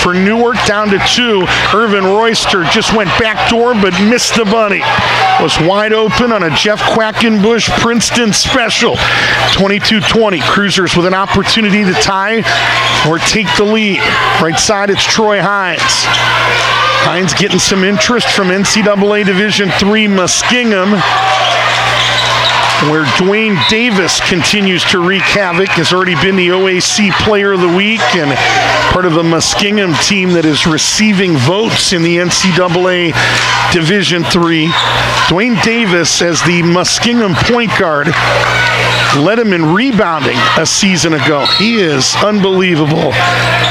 for Newark down to 2. Irvin Royster just went backdoor but missed the bunny. Was wide open on a Jeff Quackenbush Princeton special. 22-20. Cruisers with an opportunity to tie or take the lead. Right side, it's Troy Hines. Hines getting some interest from NCAA Division III Muskingum, where Dwayne Davis continues to wreak havoc. Has already been the OAC Player of the Week and part of the Muskingum team that is receiving votes in the NCAA Division III. Dwayne Davis, as the Muskingum point guard, led him in rebounding a season ago. He is unbelievable.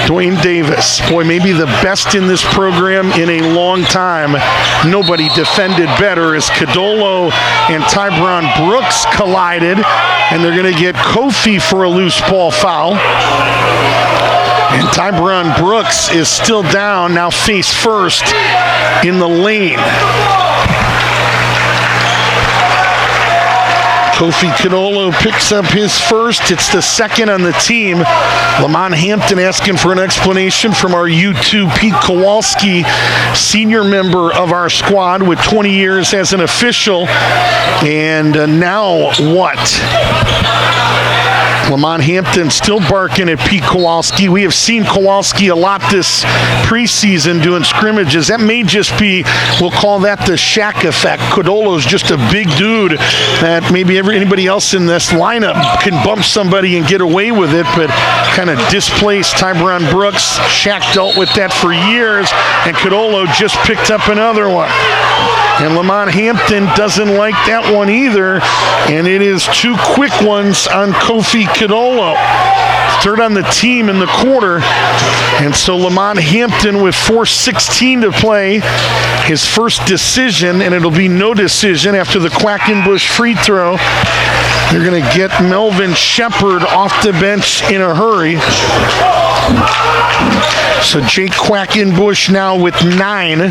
Dwayne Davis, boy, maybe the best in this program in a long time. Nobody defended better as Codolo and Tybron Brooks collided, and they're going to get Kofi for a loose ball foul. And Tybron Brooks is still down, now face first in the lane. Kofi Codolo picks up his first. It's the second on the team. Lamont Hampton asking for an explanation from our U2 Pete Kowalski, senior member of our squad with 20 years as an official. And now what? Lamont Hampton still barking at Pete Kowalski. We have seen Kowalski a lot this preseason doing scrimmages. That may just be, we'll call that the Shaq effect. Codolo's just a big dude that maybe anybody else in this lineup can bump somebody and get away with it, but kind of displaced Tybron Brooks. Shaq dealt with that for years, and Codolo just picked up another one. And Lamont Hampton doesn't like that one either, and it is 2 quick ones on Kofi Codolo. Third on the team in the quarter, and so Lamont Hampton with 4:16 to play, his first decision, and it'll be no decision after the Quackenbush free throw. They're going to get Melvin Shepard off the bench in a hurry. So Jake Quackenbush now with 9.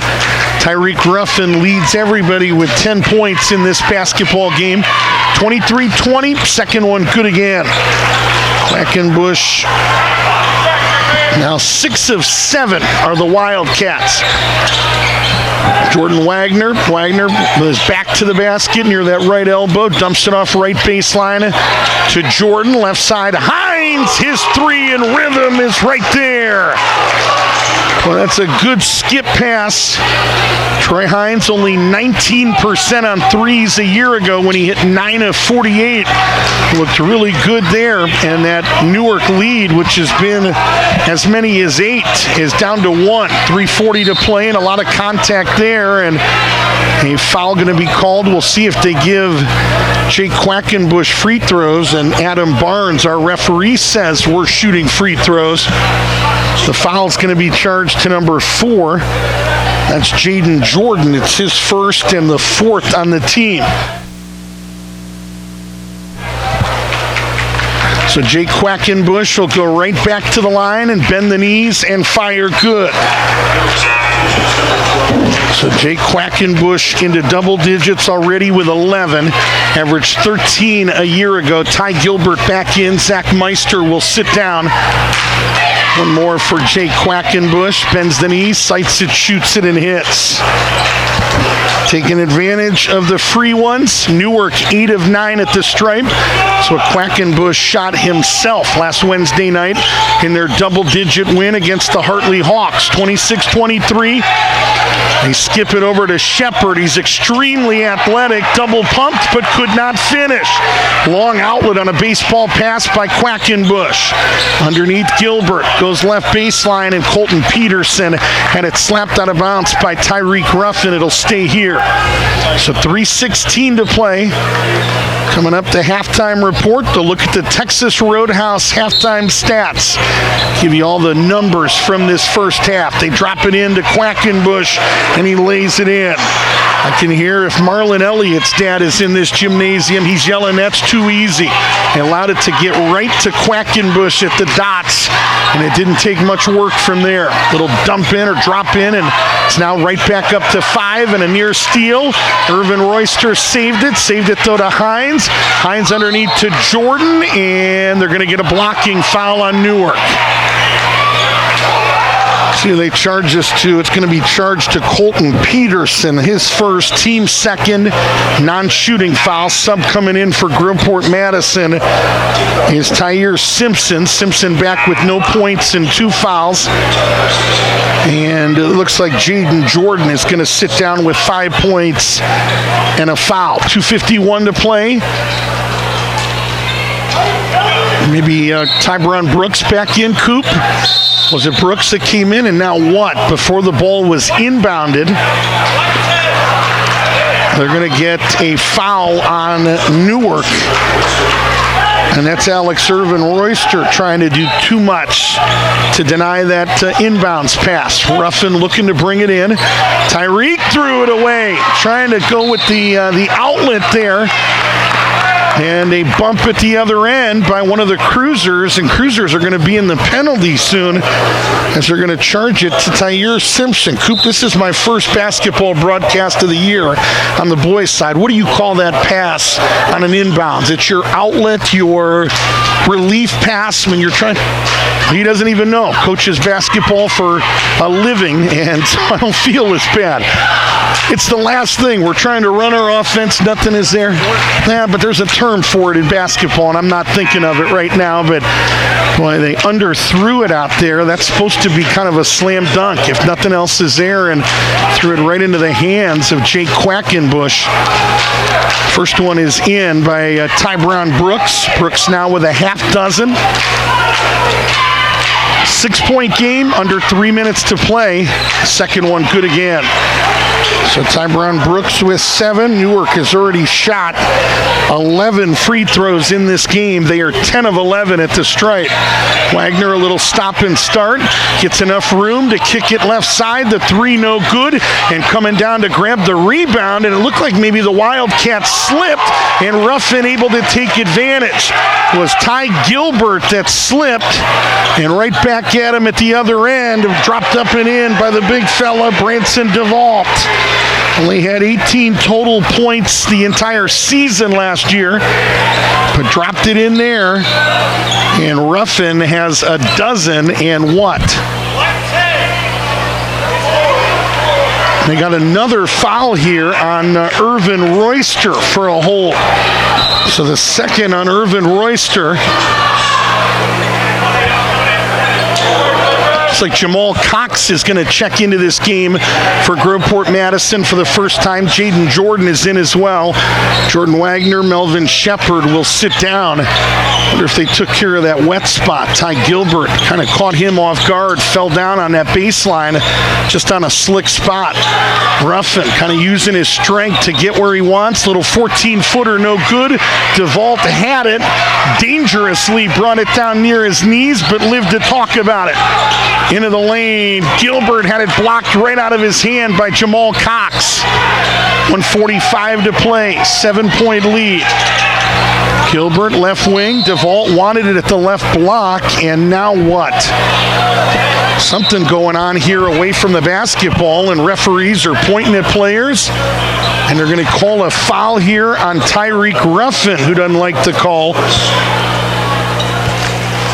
Tyreek Ruffin leads everybody with 10 points in this basketball game. 23-20, second one good again. Quackenbush, now 6 of 7 are the Wildcats. Jordan Wagner was back to the basket near that right elbow, dumps it off right baseline to Jordan, left side. Hines, his 3 in rhythm is right there. Well, that's a good skip pass. Troy Hines only 19% on threes a year ago when he hit 9 of 48. Looked really good there. And that Newark lead, which has been as many as 8, is down to 1. 3:40 to play and a lot of contact there. And a foul going to be called. We'll see if they give Jake Quackenbush free throws. And Adam Barnes, our referee, says we're shooting free throws. The foul's going to be charged to number 4. That's Jaden Jordan. It's his first and the 4th on the team. So Jake Quackenbush will go right back to the line and bend the knees and fire good. So Jake Quackenbush into double digits already with 11. Averaged 13 a year ago. Ty Gilbert back in. Zach Meister will sit down. One more for Jake Quackenbush. Bends the knees, sights it, shoots it, and hits. Taking advantage of the free ones. Newark 8 of 9 at the stripe. So Quackenbush shot himself last Wednesday night in their double-digit win against the Hartley Hawks, 26-23. They skip it over to Shepard. He's extremely athletic, double pumped, but could not finish. Long outlet on a baseball pass by Quackenbush. Underneath Gilbert, goes left baseline, and Colton Peterson had it slapped out of bounds by Tyreek Ruffin. It'll stay here. So 3:16 to play. Coming up the halftime report, to look at the Texas Roadhouse halftime stats. Give you all the numbers from this first half. They drop it in to Quackenbush, and he lays it in. I can hear if Marlon Elliott's dad is in this gymnasium, he's yelling, that's too easy. They allowed it to get right to Quackenbush at the dots, and it didn't take much work from there. Little dump in or drop in, and it's now right back up to 5 and a near steal. Irvin Royster saved it though to Hines. Hines underneath to Jordan, and they're going to get a blocking foul on Newark. See who they charge this to. It's going to be charged to Colton Peterson, his first, team second, non-shooting foul. Sub coming in for Groveport Madison is Tyre Simpson. Simpson back with no points and 2 fouls. And it looks like Jaden Jordan is going to sit down with 5 points and a foul. 2:51 to play. Maybe Tyron Brooks back in, Coop. Was it Brooks that came in? And now what? Before the ball was inbounded, they're going to get a foul on Newark. And that's Alex Irvin Royster trying to do too much to deny that inbounds pass. Ruffin looking to bring it in. Tyreek threw it away, trying to go with the outlet there. And a bump at the other end by one of the Cruisers, and Cruisers are going to be in the penalty soon as they're going to charge it to Tyre Simpson. Coop, this is my first basketball broadcast of the year on the boys' side. What do you call that pass on an inbounds? It's your outlet, your relief pass when you're trying. He doesn't even know. Coaches basketball for a living, and so I don't feel as bad. It's the last thing. We're trying to run our offense. Nothing is there. Yeah, but there's a term for it in basketball, and I'm not thinking of it right now, but boy, they underthrew it out there. That's supposed to be kind of a slam dunk if nothing else is there, and threw it right into the hands of Jake Quackenbush. First one is in by Ty Brown Brooks. Brooks now with a half dozen. 6-point game, under 3 minutes to play. Second one good again. So Ty Brown Brooks with 7. Newark has already shot 11 free throws in this game. They are 10 of 11 at the stripe. Wagner a little stop and start. Gets enough room to kick it left side. The 3 no good. And coming down to grab the rebound. And it looked like maybe the Wildcats slipped. And Ruffin able to take advantage. It was Ty Gilbert that slipped. And right back at him at the other end. Dropped up and in by the big fella, Branson DeVault. Only had 18 total points the entire season last year, but dropped it in there. And Ruffin has a dozen and what? They got another foul here on Irvin Royster for a hold. So the second on Irvin Royster. Like Jamal Cox is going to check into this game for Groveport Madison for the first time. Jaden Jordan is in as well. Jordan Wagner, Melvin Shepard will sit down. Wonder if they took care of that wet spot. Ty Gilbert kind of caught him off guard, fell down on that baseline just on a slick spot. Ruffin kind of using his strength to get where he wants. Little 14-footer, no good. DeVault had it, dangerously brought it down near his knees, but lived to talk about it. Into the lane. Gilbert had it blocked right out of his hand by Jamal Cox. 1:45 to play. 7-point lead. Gilbert, left wing. DeVault wanted it at the left block. And now what? Something going on here away from the basketball, and referees are pointing at players. And they're going to call a foul here on Tyreek Ruffin, who doesn't like the call.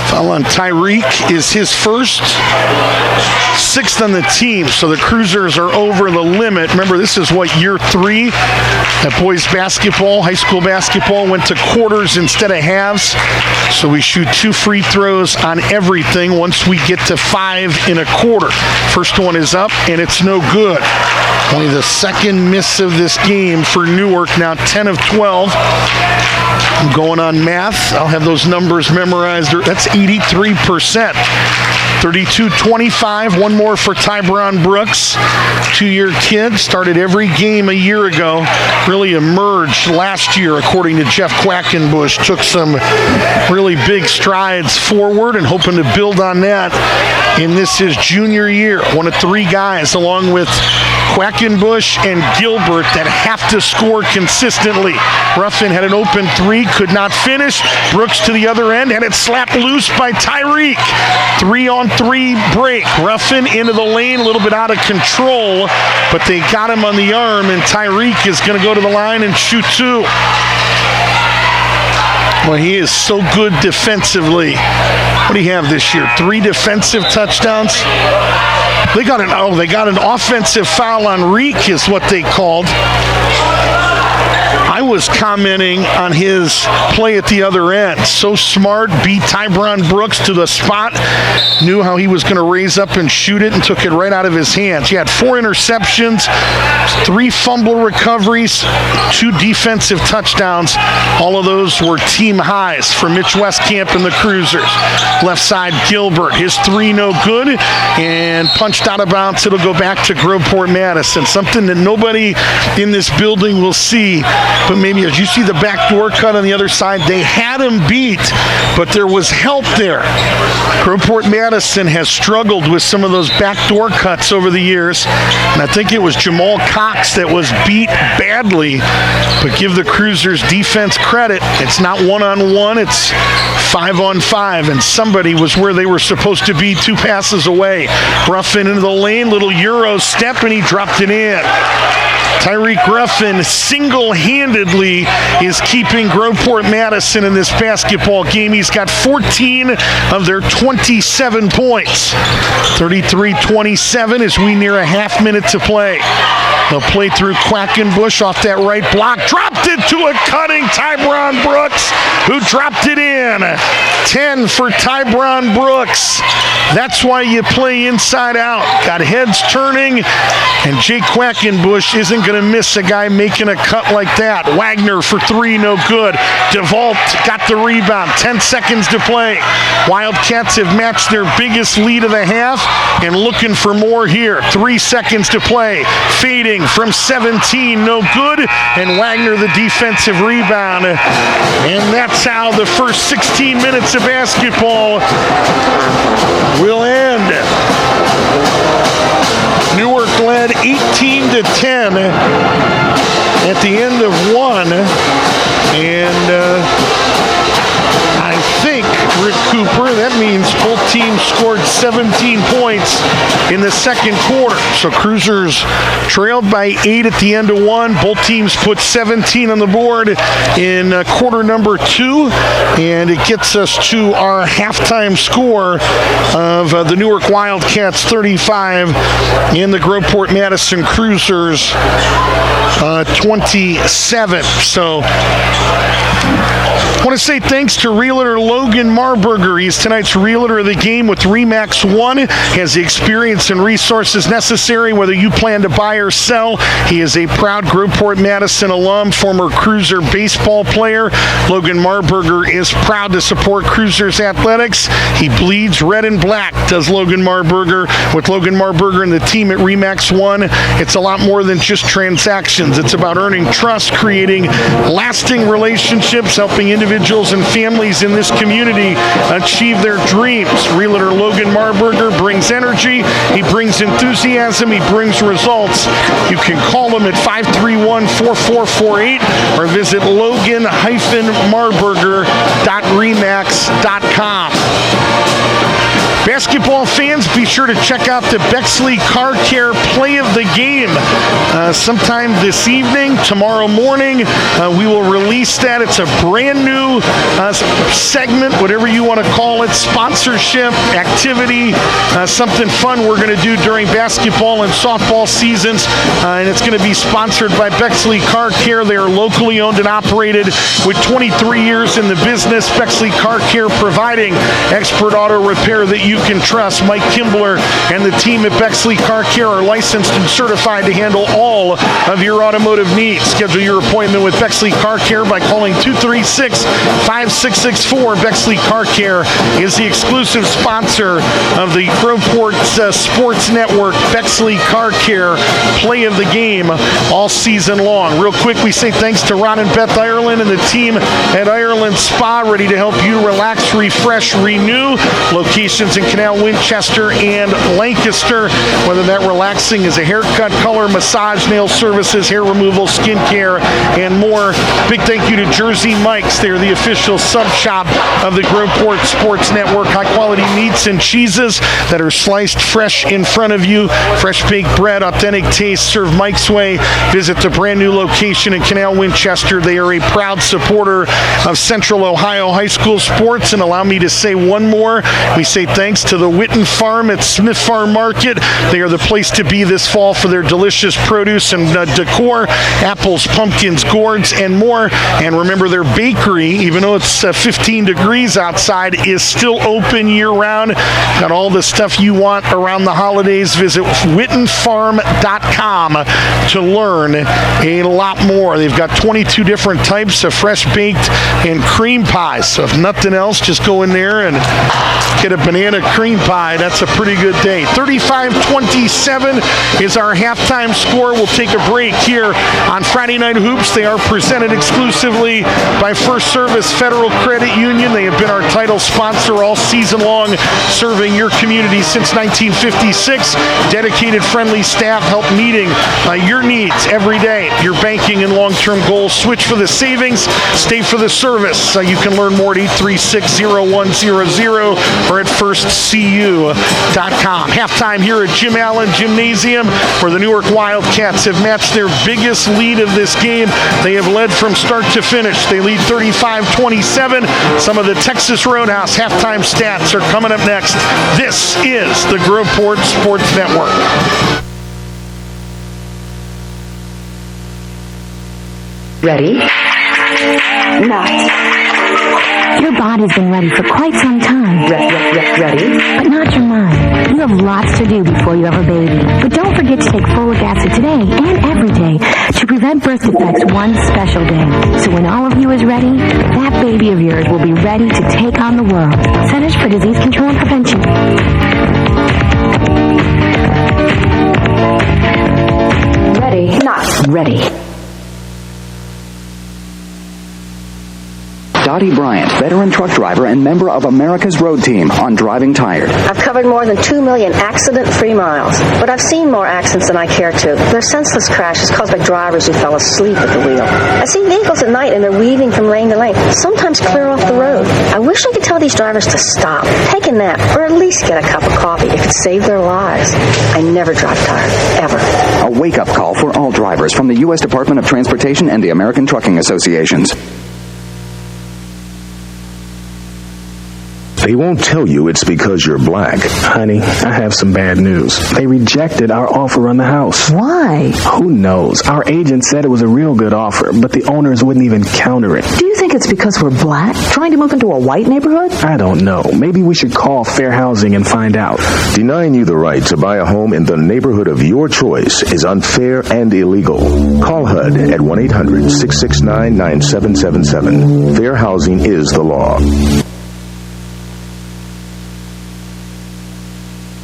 Foul on Tyreek is his first, 6th on the team, so the Cruisers are over the limit. Remember, this is what, year 3 that boys basketball, high school basketball, went to quarters instead of halves. So we shoot 2 free throws on everything once we get to 5 1/4. First one is up, and it's no good. Only the second miss of this game for Newark, now 10 of 12. I'm going on math. I'll have those numbers memorized. That's 83%. 32-25. One more for Ty Brown Brooks. 2-year kid. Started every game a year ago. Really emerged last year, according to Jeff Quackenbush. Took some really big strides forward and hoping to build on that in this his junior year. One of 3 guys, along with Quackenbush and Gilbert, that have to score consistently. Ruffin had an open 3, could not finish. Brooks to the other end, had it slapped loose by Tyreek. 3-on-3 break. Ruffin into the lane, a little bit out of control, but they got him on the arm, and Tyreek is going to go to the line and shoot 2. Well, he is so good defensively. What do you have this year? 3 defensive touchdowns? They got an offensive foul on Reek is what they called. I was commenting on his play at the other end. So smart, beat Tyron Brooks to the spot, knew how he was going to raise up and shoot it, and took it right out of his hands. He had 4 interceptions, 3 fumble recoveries, 2 defensive touchdowns. All of those were team highs for Mitch Westcamp and the Cruisers. Left side, Gilbert, his 3 no good, and punched out of bounds. It'll go back to Groveport Madison. Something that nobody in this building will see. But maybe as you see the backdoor cut on the other side, they had him beat, but there was help there. Groveport Madison has struggled with some of those backdoor cuts over the years, and I think it was Jamal Cox that was beat badly. But give the Cruisers defense credit. It's not 1-on-1, it's 5-on-5, and somebody was where they were supposed to be 2 passes away. Ruffin into the lane, little Euro step, and he dropped it in. Tyreek Ruffin single-handedly is keeping Groveport Madison in this basketball game. He's got 14 of their 27 points. 33-27 as we near a half minute to play. They'll play through Quackenbush off that right block. Dropped it to a cutting Tyron Brooks, who dropped it in. 10 for Tyron Brooks. That's why you play inside out. Got heads turning, and Jake Quackenbush isn't going to miss a guy making a cut like that. Wagner for 3, no good. DeVault got the rebound. 10 seconds to play. Wildcats have matched their biggest lead of the half and looking for more here. 3 seconds to play. Fading from 17, no good. And Wagner the defensive rebound. And that's how the first 16 minutes of basketball will end. Newark led 18-10 at the end of 1, and I think, Rick Cooper, that means both teams scored 17 points in the second quarter. So Cruisers trailed by 8 at the end of 1. Both teams put 17 on the board in quarter number 2, and it gets us to our halftime score of the Newark Wildcats 35 and the Groveport Madison Cruisers 27. So I want to say thanks to Realtor Logan Marburger. He's tonight's Realtor of the game with RE/MAX 1. He has the experience and resources necessary whether you plan to buy or sell. He is a proud Groveport Madison alum, former Cruiser baseball player. Logan Marburger is proud to support Cruisers athletics. He bleeds red and black, does Logan Marburger. With Logan Marburger and the team at RE/MAX 1, it's a lot more than just transactions. It's about earning trust, creating lasting relationships, helping individuals and families in this community achieve their dreams. Realtor Logan Marburger brings energy, he brings enthusiasm, he brings results. You can call him at 531-4448 or visit logan-marburger.remax.com. Basketball fans, be sure to check out the Bexley Car Care Play of the Game sometime this evening. Tomorrow morning, we will release that. It's a brand new segment, whatever you want to call it, sponsorship, activity, something fun we're going to do during basketball and softball seasons, and it's going to be sponsored by Bexley Car Care. They are locally owned and operated with 23 years in the business. Bexley Car Care providing expert auto repair that you can trust. Mike Kimbler and the team at Bexley Car Care are licensed and certified to handle all of your automotive needs. Schedule your appointment with Bexley Car Care by calling 236-5664. Bexley Car Care is the exclusive sponsor of the Groveport Sports Network. Bexley Car Care Play of the Game all season long. Real quick, we say thanks to Ron and Beth Ireland and the team at Ireland Spa, ready to help you relax, refresh, renew. Locations in Canal, Winchester, and Lancaster. Whether that relaxing is a haircut, color, massage, nail services, hair removal, skincare, and more. Big thank you to Jersey Mike's. They're the official sub shop of the Groveport Sports Network. High quality meats and cheeses that are sliced fresh in front of you. Fresh baked bread, authentic taste, served Mike's way. Visit the brand new location in Canal, Winchester. They are a proud supporter of Central Ohio high school sports. And allow me to say one more. We say thanks thanks to the Witten Farm at Smith Farm Market. They are the place to be this fall for their delicious produce and decor, apples, pumpkins, gourds, and more. And remember, their bakery, even though it's 15 degrees outside, is still open year-round. Got all the stuff you want around the holidays. Visit WittenFarm.com to learn a lot more. They've got 22 different types of fresh baked and cream pies. So if nothing else, just go in there and get a banana cream pie. That's a pretty good day. 35-27 is our halftime score. We'll take a break here on Friday Night Hoops. They are presented exclusively by First Service Federal Credit Union. They have been our title sponsor all season long, serving your community since 1956. Dedicated, friendly staff help meeting your needs every day. Your banking and long-term goals. Switch for the savings, stay for the service. You can learn more at 836-0100 or at firstcu.com. Halftime here at Jim Allen Gymnasium, where the Newark Wildcats have matched their biggest lead of this game. They have led from start to finish. They lead 35-27. Some of the Texas Roadhouse halftime stats are coming up next. This is the Groveport Sports Network. Ready? Not. Your body's been ready for quite some time. Ready? But not your mind. You have lots to do before you have a baby. But don't forget to take folic acid today and every day to prevent birth defects one special day. So when all of you is ready, that baby of yours will be ready to take on the world. Centers for Disease Control and Prevention. Ready? Not ready. Dottie Bryant, veteran truck driver and member of America's Road Team on Driving Tired. I've covered more than 2 million accident-free miles, but I've seen more accidents than I care to. They're senseless crashes caused by drivers who fell asleep at the wheel. I see vehicles at night and they're weaving from lane to lane, sometimes clear off the road. I wish I could tell these drivers to stop, take a nap, or at least get a cup of coffee. It could save their lives. I never drive tired, ever. A wake-up call for all drivers from the U.S. Department of Transportation and the American Trucking Associations. They won't tell you it's because you're black. Honey, I have some bad news. They rejected our offer on the house. Why? Who knows? Our agent said it was a real good offer, but the owners wouldn't even counter it. Do you think it's because we're black? Trying to move into a white neighborhood? I don't know. Maybe we should call Fair Housing and find out. Denying you the right to buy a home in the neighborhood of your choice is unfair and illegal. Call HUD at 1-800-669-9777. Fair housing is the law.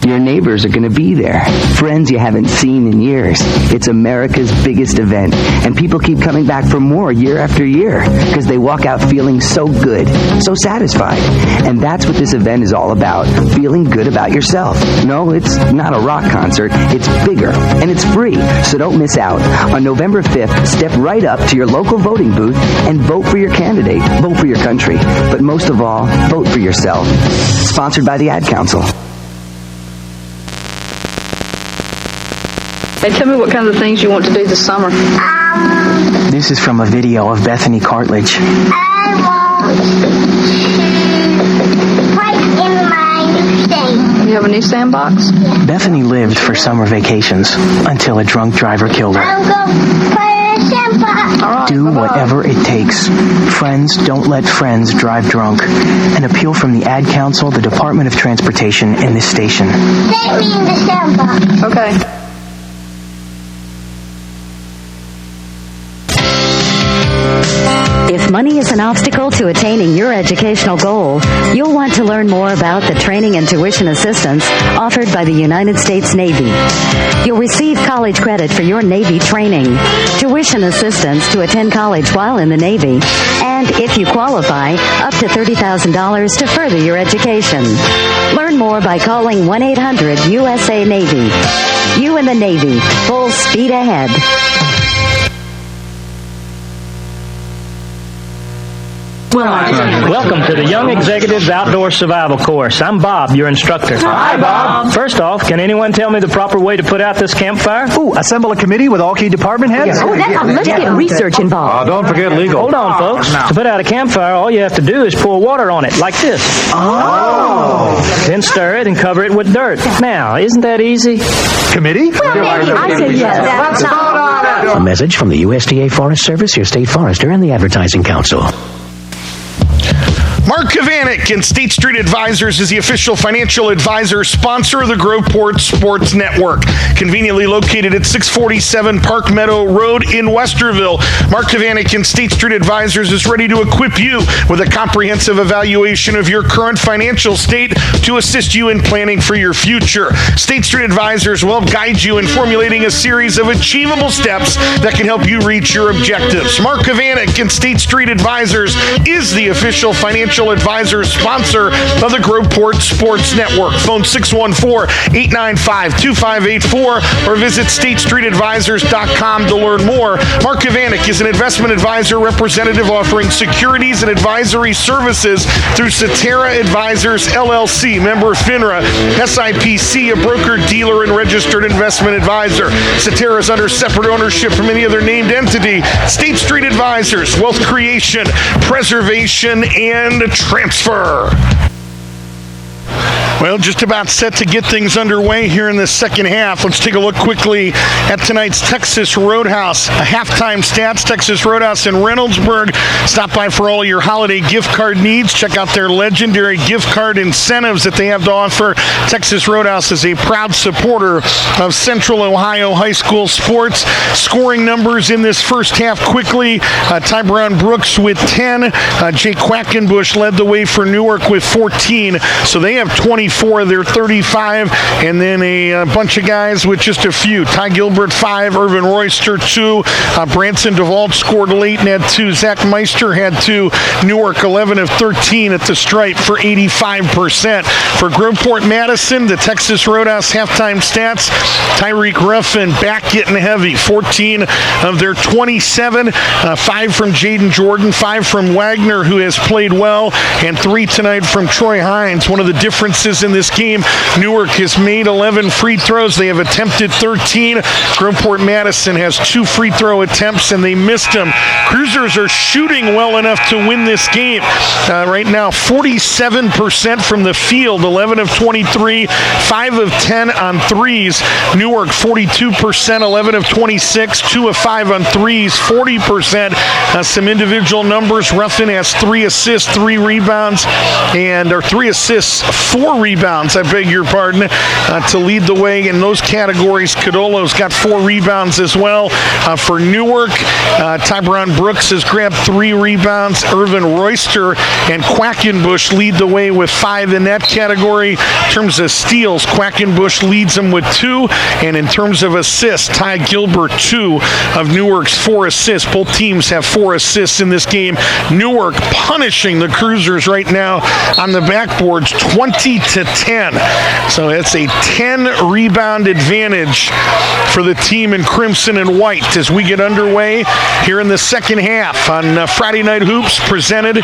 Your neighbors are going to be there. Friends you haven't seen in years. It's America's biggest event, and people keep coming back for more year after year because they walk out feeling so good, so satisfied. And that's what this event is all about, feeling good about yourself. No, it's not a rock concert. It's bigger, and it's free, so don't miss out. On November 5th, step right up to your local voting booth and vote for your candidate, vote for your country, but most of all, vote for yourself. Sponsored by the Ad Council. Hey, tell me what kinds of things you want to do this summer. This is from a video of Bethany Cartledge. I want to play in my thing. You have a new sandbox? Bethany lived for summer vacations until a drunk driver killed her. I'll go play in a sandbox. All right, Do bye-bye. whatever it takes. Friends don't let friends drive drunk. An appeal from the Ad Council, the Department of Transportation, and this station. Take me in the sandbox. Okay. If money is an obstacle to attaining your educational goal, you'll want to learn more about the training and tuition assistance offered by the United States Navy. You'll receive college credit for your Navy training, tuition assistance to attend college while in the Navy, and if you qualify, up to $30,000 to further your education. Learn more by calling 1-800-USA-NAVY. You and the Navy, full speed ahead. Welcome to the Young Executives Outdoor Survival Course. I'm Bob, your instructor. Hi, Bob. First off, can anyone tell me the proper way to put out this campfire? Assemble a committee with all key department heads? Let's get research involved. Don't forget legal. Hold on, folks. To put out a campfire, all you have to do is pour water on it, like this. Then stir it and cover it with dirt. Now, isn't that easy? Committee? I say yes. A message from the USDA Forest Service, your state forester, and the Advertising Council. Mark Kavanik and State Street Advisors is the official financial advisor sponsor of the Groveport Sports Network. Conveniently located at 647 Park Meadow Road in Westerville, Mark Kavanik and State Street Advisors is ready to equip you with a comprehensive evaluation of your current financial state to assist you in planning for your future. State Street Advisors will guide you in formulating a series of achievable steps that can help you reach your objectives. Mark Kavanik and State Street Advisors is the official financial advisor sponsor of the Groveport Sports Network. Phone 614-895-2584 or visit statestreetadvisors.com to learn more. Mark Kavanik is an investment advisor representative offering securities and advisory services through Cetera Advisors, LLC, member FINRA, SIPC, a broker, dealer, and registered investment advisor. Cetera is under separate ownership from any other named entity. State Street Advisors, wealth creation, preservation, and transfer. Well, just about set to get things underway here in the second half. Let's take a look quickly at tonight's Texas Roadhouse. Halftime stats, Texas Roadhouse in Reynoldsburg. Stop by for all your holiday gift card needs. Check out their legendary gift card incentives that they have to offer. Texas Roadhouse is a proud supporter of Central Ohio high school sports. Scoring numbers in this first half quickly. Ty Brown Brooks with 10. Jay Quackenbush led the way for Newark with 14. So they have 24 of their 35, and then a bunch of guys with just a few. Ty Gilbert 5, Irvin Royster 2, Branson DeVault scored late and had 2. Zach Meister had 2. Newark 11 of 13 at the stripe for 85%. For Groveport Madison, the Texas Roadhouse halftime stats, Tyreek Ruffin back getting heavy, 14 of their 27, 5 from Jaden Jordan, 5 from Wagner, who has played well, and 3 tonight from Troy Hines. One of the differences in this game, Newark has made 11 free throws. They have attempted 13. Groveport Madison has 2 free throw attempts, and they missed them. Cruisers are shooting well enough to win this game. Right now, 47% from the field, 11 of 23, 5 of 10 on threes. Newark, 42%, 11 of 26, 2 of 5 on threes, 40%. Some individual numbers. Ruffin has 3 assists, 3 rebounds, or 3 assists, 4 rebounds, I beg your pardon, to lead the way in those categories. Cadolo's got 4 rebounds as well. For Newark, Ty Brown Brooks has grabbed 3 rebounds. Irvin Royster and Quackenbush lead the way with 5 in that category. In terms of steals, Quackenbush leads them with 2. And in terms of assists, Ty Gilbert 2 of Newark's 4 assists. Both teams have 4 assists in this game. Newark punishing the Cruisers right now on the backboards, 20-10. So it's a 10 rebound advantage for the team in crimson and white as we get underway here in the second half on Friday Night Hoops, presented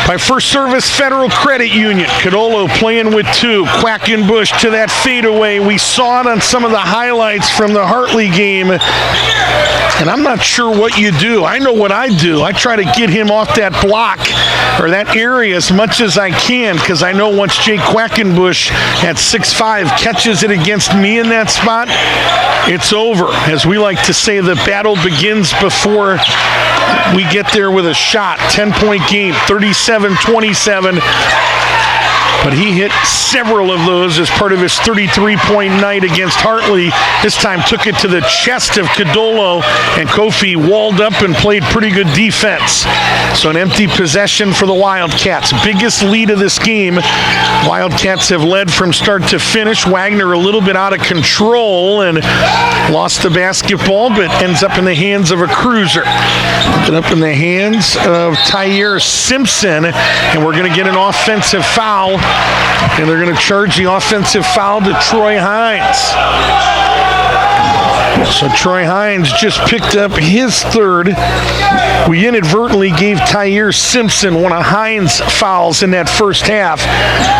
by First Service Federal Credit Union. Cadolo playing with 2. Quackenbush to that fadeaway. We saw it on some of the highlights from the Hartley game. And I'm not sure what you do. I know what I do. I try to get him off that block or that area as much as I can, because I know once Jay Quackenbush at 6'5" catches it against me in that spot, it's over. As we like to say, the battle begins before we get there with a shot. 10-point game, 37-27. But he hit several of those as part of his 33-point night against Hartley. This time took it to the chest of Cadolo, and Kofi walled up and played pretty good defense. So an empty possession for the Wildcats. Biggest lead of this game. Wildcats have led from start to finish. Wagner a little bit out of control and lost the basketball, but ends up in the hands of a Cruiser. Ended up in the hands of Tyre Simpson, and we're going to get an offensive foul. And they're going to charge the offensive foul to Troy Hines. So Troy Hines just picked up his 3rd. We inadvertently gave Tyre Simpson one of Hines' fouls in that first half.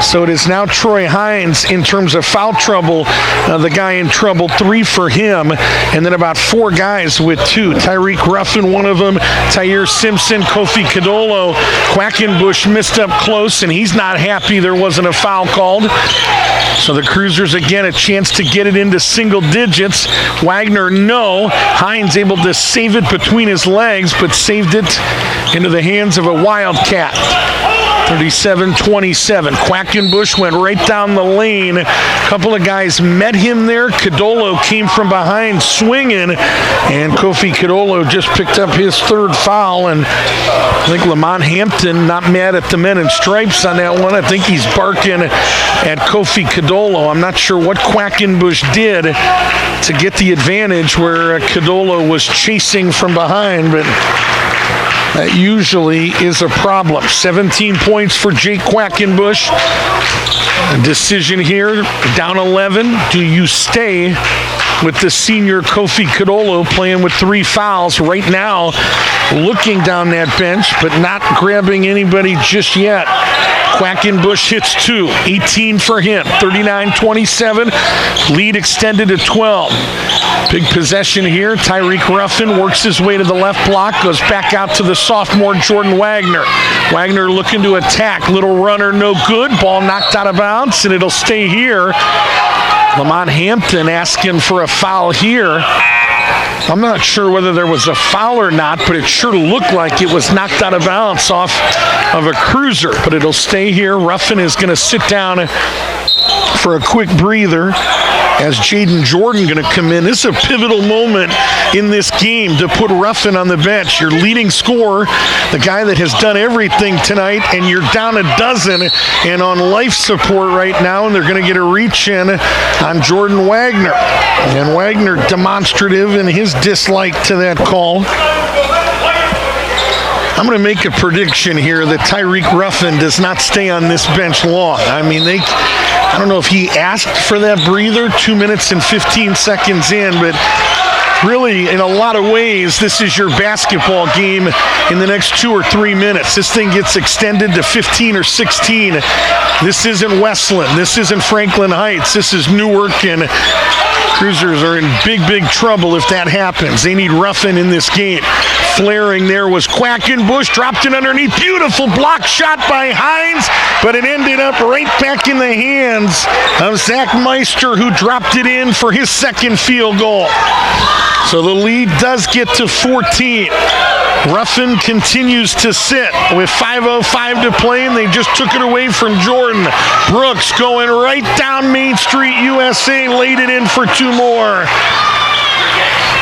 So it is now Troy Hines in terms of foul trouble. The guy in trouble, 3 for him. And then about 4 guys with 2. Tyreek Ruffin, one of them. Tyre Simpson, Kofi Kadolo. Quackenbush missed up close, and he's not happy there wasn't a foul called. So the Cruisers again a chance to get it into single digits. Wagner, no. Hines able to save it between his legs, but saved it into the hands of a Wildcat. 37-27. Quackenbush went right down the lane. A couple of guys met him there. Kadolo came from behind swinging, and Kofi Kadolo just picked up his 3rd foul. And I think Lamont Hampton not mad at the men in stripes on that one. I think he's barking at Kofi Kadolo. I'm not sure what Quackenbush did to get the advantage where Kadolo was chasing from behind, but that usually is a problem. 17 points for Jake Quackenbush. A decision here, down 11. Do you stay with the senior Kofi Kadolo playing with 3 fouls right now, looking down that bench, but not grabbing anybody just yet? Quackenbush hits 2, 18 for him, 39-27. Lead extended to 12. Big possession here. Tyreek Ruffin works his way to the left block, goes back out to the sophomore Jordan Wagner. Wagner looking to attack. Little runner, no good. Ball knocked out of bounds, and it'll stay here. Lamont Hampton asking for a foul here. I'm not sure whether there was a foul or not, but it sure looked like it was knocked out of bounds off of a Cruiser. But it'll stay here. Ruffin is going to sit down for a quick breather as Jaden Jordan going to come in. This is a pivotal moment in this game to put Ruffin on the bench. Your leading scorer, the guy that has done everything tonight, and you're down a dozen and on life support right now, and they're going to get a reach in on Jordan Wagner. And Wagner demonstrative in his dislike to that call. I'm going to make a prediction here that Tyreek Ruffin does not stay on this bench long. I mean, I don't know if he asked for that breather 2 minutes and 15 seconds in, but really, in a lot of ways, this is your basketball game in the next 2 or 3 minutes. This thing gets extended to 15 or 16. This isn't Westland. This isn't Franklin Heights. This is Newark, and Cruisers are in big, big trouble if that happens. They need Ruffin in this game. Flaring there was Quackenbush, dropped it underneath. Beautiful block shot by Hines, but it ended up right back in the hands of Zach Meister, who dropped it in for his 2nd field goal. So the lead does get to 14. Ruffin continues to sit with 5:05 to play, and they just took it away from Jordan. Brooks going right down Main Street, USA, laid it in for 2 more.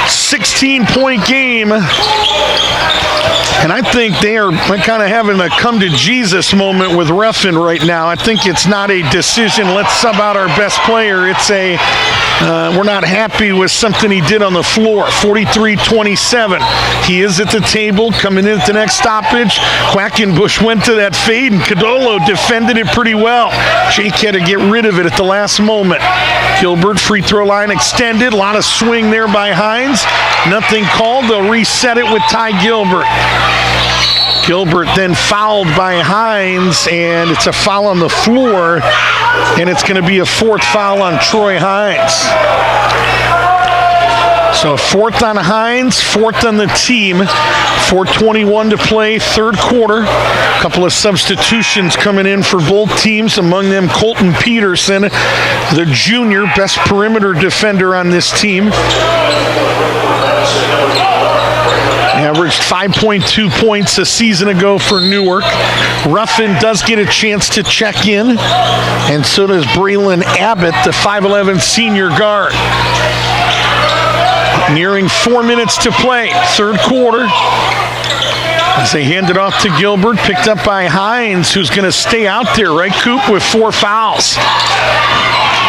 16-point game. And I think they are kind of having a come-to-Jesus moment with Ruffin right now. I think it's not a decision, let's sub out our best player. It's a, we're not happy with something he did on the floor. 43-27. He is at the table, coming in at the next stoppage. Quackenbush went to that fade, and Kadolo defended it pretty well. Jake had to get rid of it at the last moment. Gilbert, free throw line extended. A lot of swing there by Hines. Nothing called. They'll reset it with Ty Gilbert. Gilbert then fouled by Hines, and it's a foul on the floor, and it's going to be a 4th foul on Troy Hines. So 4th on Hines, 4th on the team. 4:21 to play, 3rd quarter. A couple of substitutions coming in for both teams, among them Colton Peterson, the junior, best perimeter defender on this team. Averaged 5.2 points a season ago for Newark. Ruffin does get a chance to check in, and so does Braylon Abbott, the 5'11 senior guard. Nearing 4 minutes to play, 3rd quarter. As they hand it off to Gilbert, picked up by Hines, who's going to stay out there, right, Coop, with 4 fouls.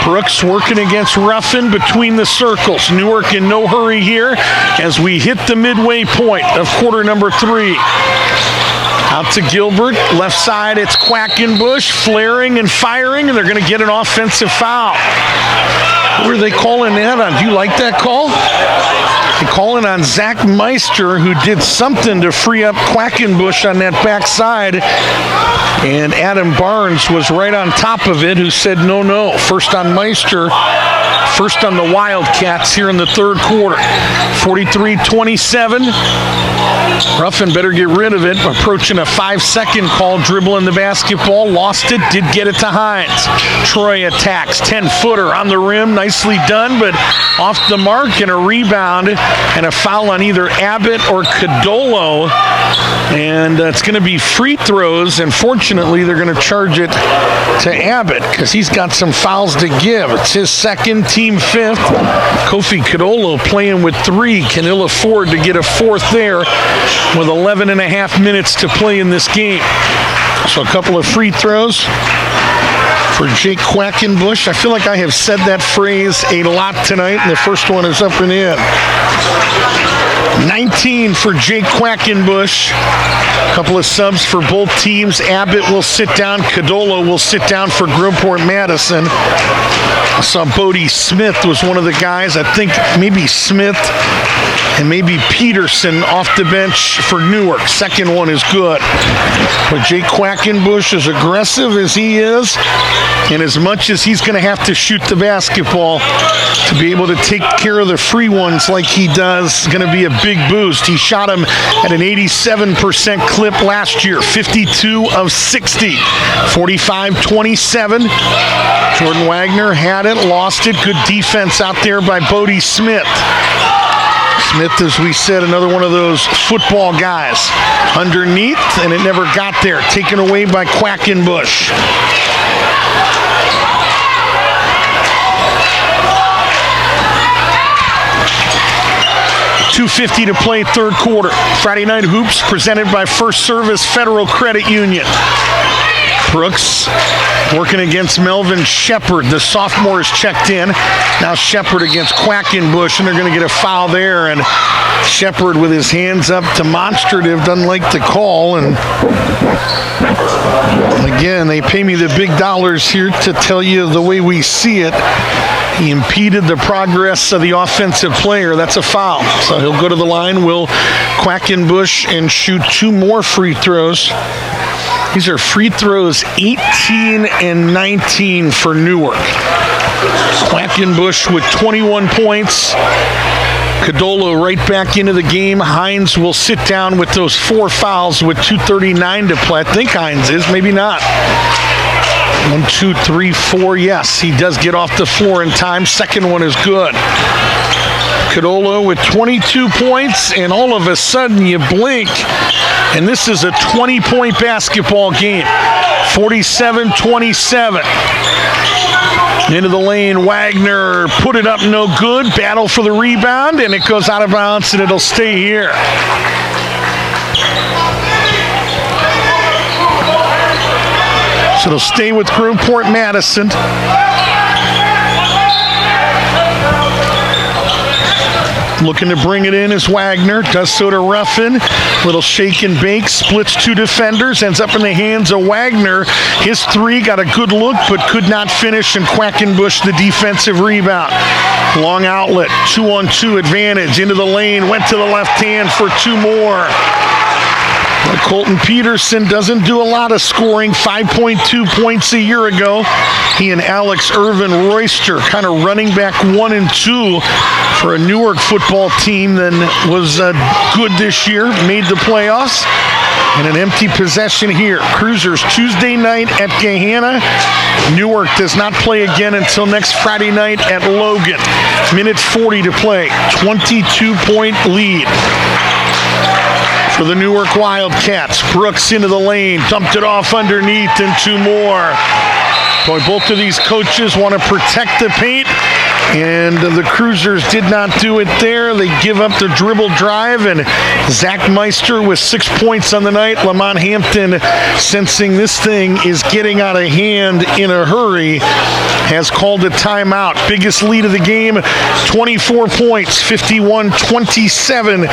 Brooks working against Ruffin between the circles. Newark in no hurry here as we hit the midway point of quarter number 3. Out to Gilbert, left side, it's Quackenbush, flaring and firing, and they're going to get an offensive foul. Who are they calling that on? Do you like that call? They call it on Zach Meister, who did something to free up Quackenbush on that backside. And Adam Barnes was right on top of it, who said no. First on Meister, first on the Wildcats here in the third quarter. 43-27. Ruffin better get rid of it. Approaching a 5-second call, dribbling the basketball. Lost it, did get it to Hines. Troy attacks, 10-footer on the rim. Nicely done, but off the mark, and a rebound and a foul on either Abbott or Codolo. And it's going to be free throws, and fortunately they're going to charge it to Abbott because he's got some fouls to give. It's his second, team fifth. Kofi Codolo playing with 3. Can ill afford to get a fourth there with 11 and a half minutes to play in this game. So a couple of free throws for Jake Quackenbush. I feel like I have said that phrase a lot tonight, and the first one is up and in. 19 for Jake Quackenbush. A couple of subs for both teams. Abbott will sit down. Codolo will sit down for Groveport Madison. I saw Bodie Smith was one of the guys. I think maybe Smith and maybe Peterson off the bench for Newark. Second one is good. But Jake Quackenbush, as aggressive as he is, and as much as he's going to have to shoot the basketball to be able to take care of the free ones like he does, is going to be a big boost. He shot him at an 87% clip last year, 52 of 60, 45-27. Jordan Wagner had it, lost it. Good defense out there by Bodie Smith. Smith, as we said, another one of those football guys. Underneath, and it never got there. Taken away by Quackenbush. .250 to play third quarter. Friday Night Hoops presented by First Service Federal Credit Union. Brooks working against Melvin Shepard. The sophomore is checked in. Now Shepard against Quackenbush, and they're going to get a foul there. And Shepard with his hands up, demonstrative, doesn't like the call. And again, they pay me the big dollars here to tell you the way we see it. He impeded the progress of the offensive player. That's a foul. So he'll go to the line, will Quackenbush, and shoot 2 more free throws. These are free throws 18 and 19 for Newark. Quackenbush with 21 points. Codolo right back into the game. Hines will sit down with those 4 fouls with 2:39 to play. I think Hines is, maybe not. 1, 2, 3, 4. Yes, he does get off the floor in time. Second one is good. Codolo with 22 points, and all of a sudden you blink, and this is a 20-point basketball game. 47-27. Into the lane, Wagner put it up, no good. Battle for the rebound, and it goes out of bounds, and it'll stay here. So it'll stay with Groveport Madison. Looking to bring it in is Wagner. Does so to Ruffin. Little shake and bake. Splits 2 defenders. Ends up in the hands of Wagner. His 3 got a good look but could not finish, and Quackenbush the defensive rebound. Long outlet. 2-on-2 advantage. Into the lane. Went to the left hand for 2 more. Colton Peterson doesn't do a lot of scoring. 5.2 points a year ago. He and Alex Irvin Royster kind of running back 1 and 2 for a Newark football team that was good this year, made the playoffs. And an empty possession here. Cruisers Tuesday night at Gahanna. Newark does not play again until next Friday night at Logan. Minute 40 to play. 22-point lead for the Newark Wildcats. Brooks into the lane, dumped it off underneath, and 2 more. Boy, both of these coaches want to protect the paint, and the Cruisers did not do it there. They give up the dribble drive, and Zach Meister with 6 points on the night. Lamont Hampton, sensing this thing is getting out of hand in a hurry, has called a timeout. Biggest lead of the game, 24 points, 51-27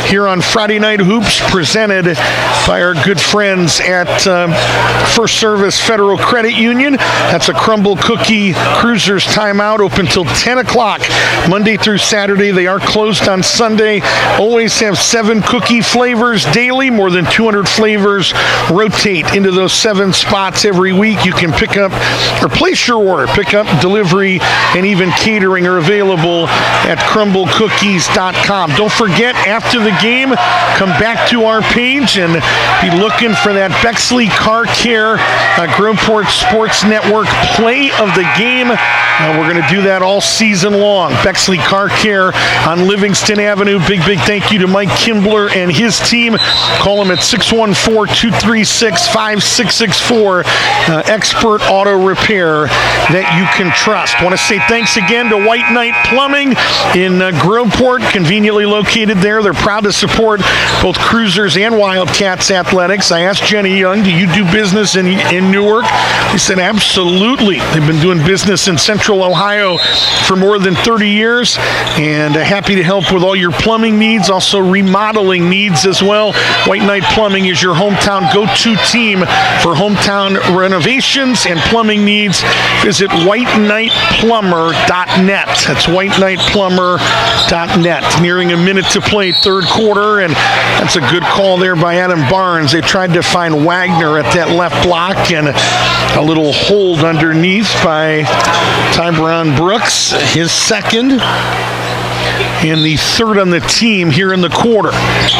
here on Friday Night Hoops, presented by our good friends at First Service Federal Credit Union. That's a Crumble Cookie Cruisers timeout, open till 10 o'clock, Monday through Saturday. They are closed on Sunday. Always have 7 cookie flavors daily. More than 200 flavors rotate into those 7 spots every week. You can pick up or place your order. Pick up, delivery, and even catering are available at crumblecookies.com. Don't forget, after the game, come back to our page and be looking for that Bexley Car Care Groveport Sports Network play of the game. We're going to do that all season long. Bexley Car Care on Livingston Avenue. Big thank you to Mike Kimbler and his team. Call them at 614-236-5664. Expert auto repair that you can trust. Want to say thanks again to White Knight Plumbing in Groveport, conveniently located there. They're proud to support both Cruisers and Wildcats athletics. I asked Jenny Young, do you do business in Newark? He said, absolutely. They've been doing business in Central Ohio for more than 30 years, and happy to help with all your plumbing needs, also remodeling needs as well. White Knight Plumbing is your hometown go-to team for hometown renovations and plumbing needs. Visit whiteknightplumber.net. That's whiteknightplumber.net. Nearing a minute to play, third quarter, and that's a good call there by Adam Barnes. They tried to find Wagner at that left block, and a little hold underneath by Tyron Brooks, his second. And the third on the team here in the quarter.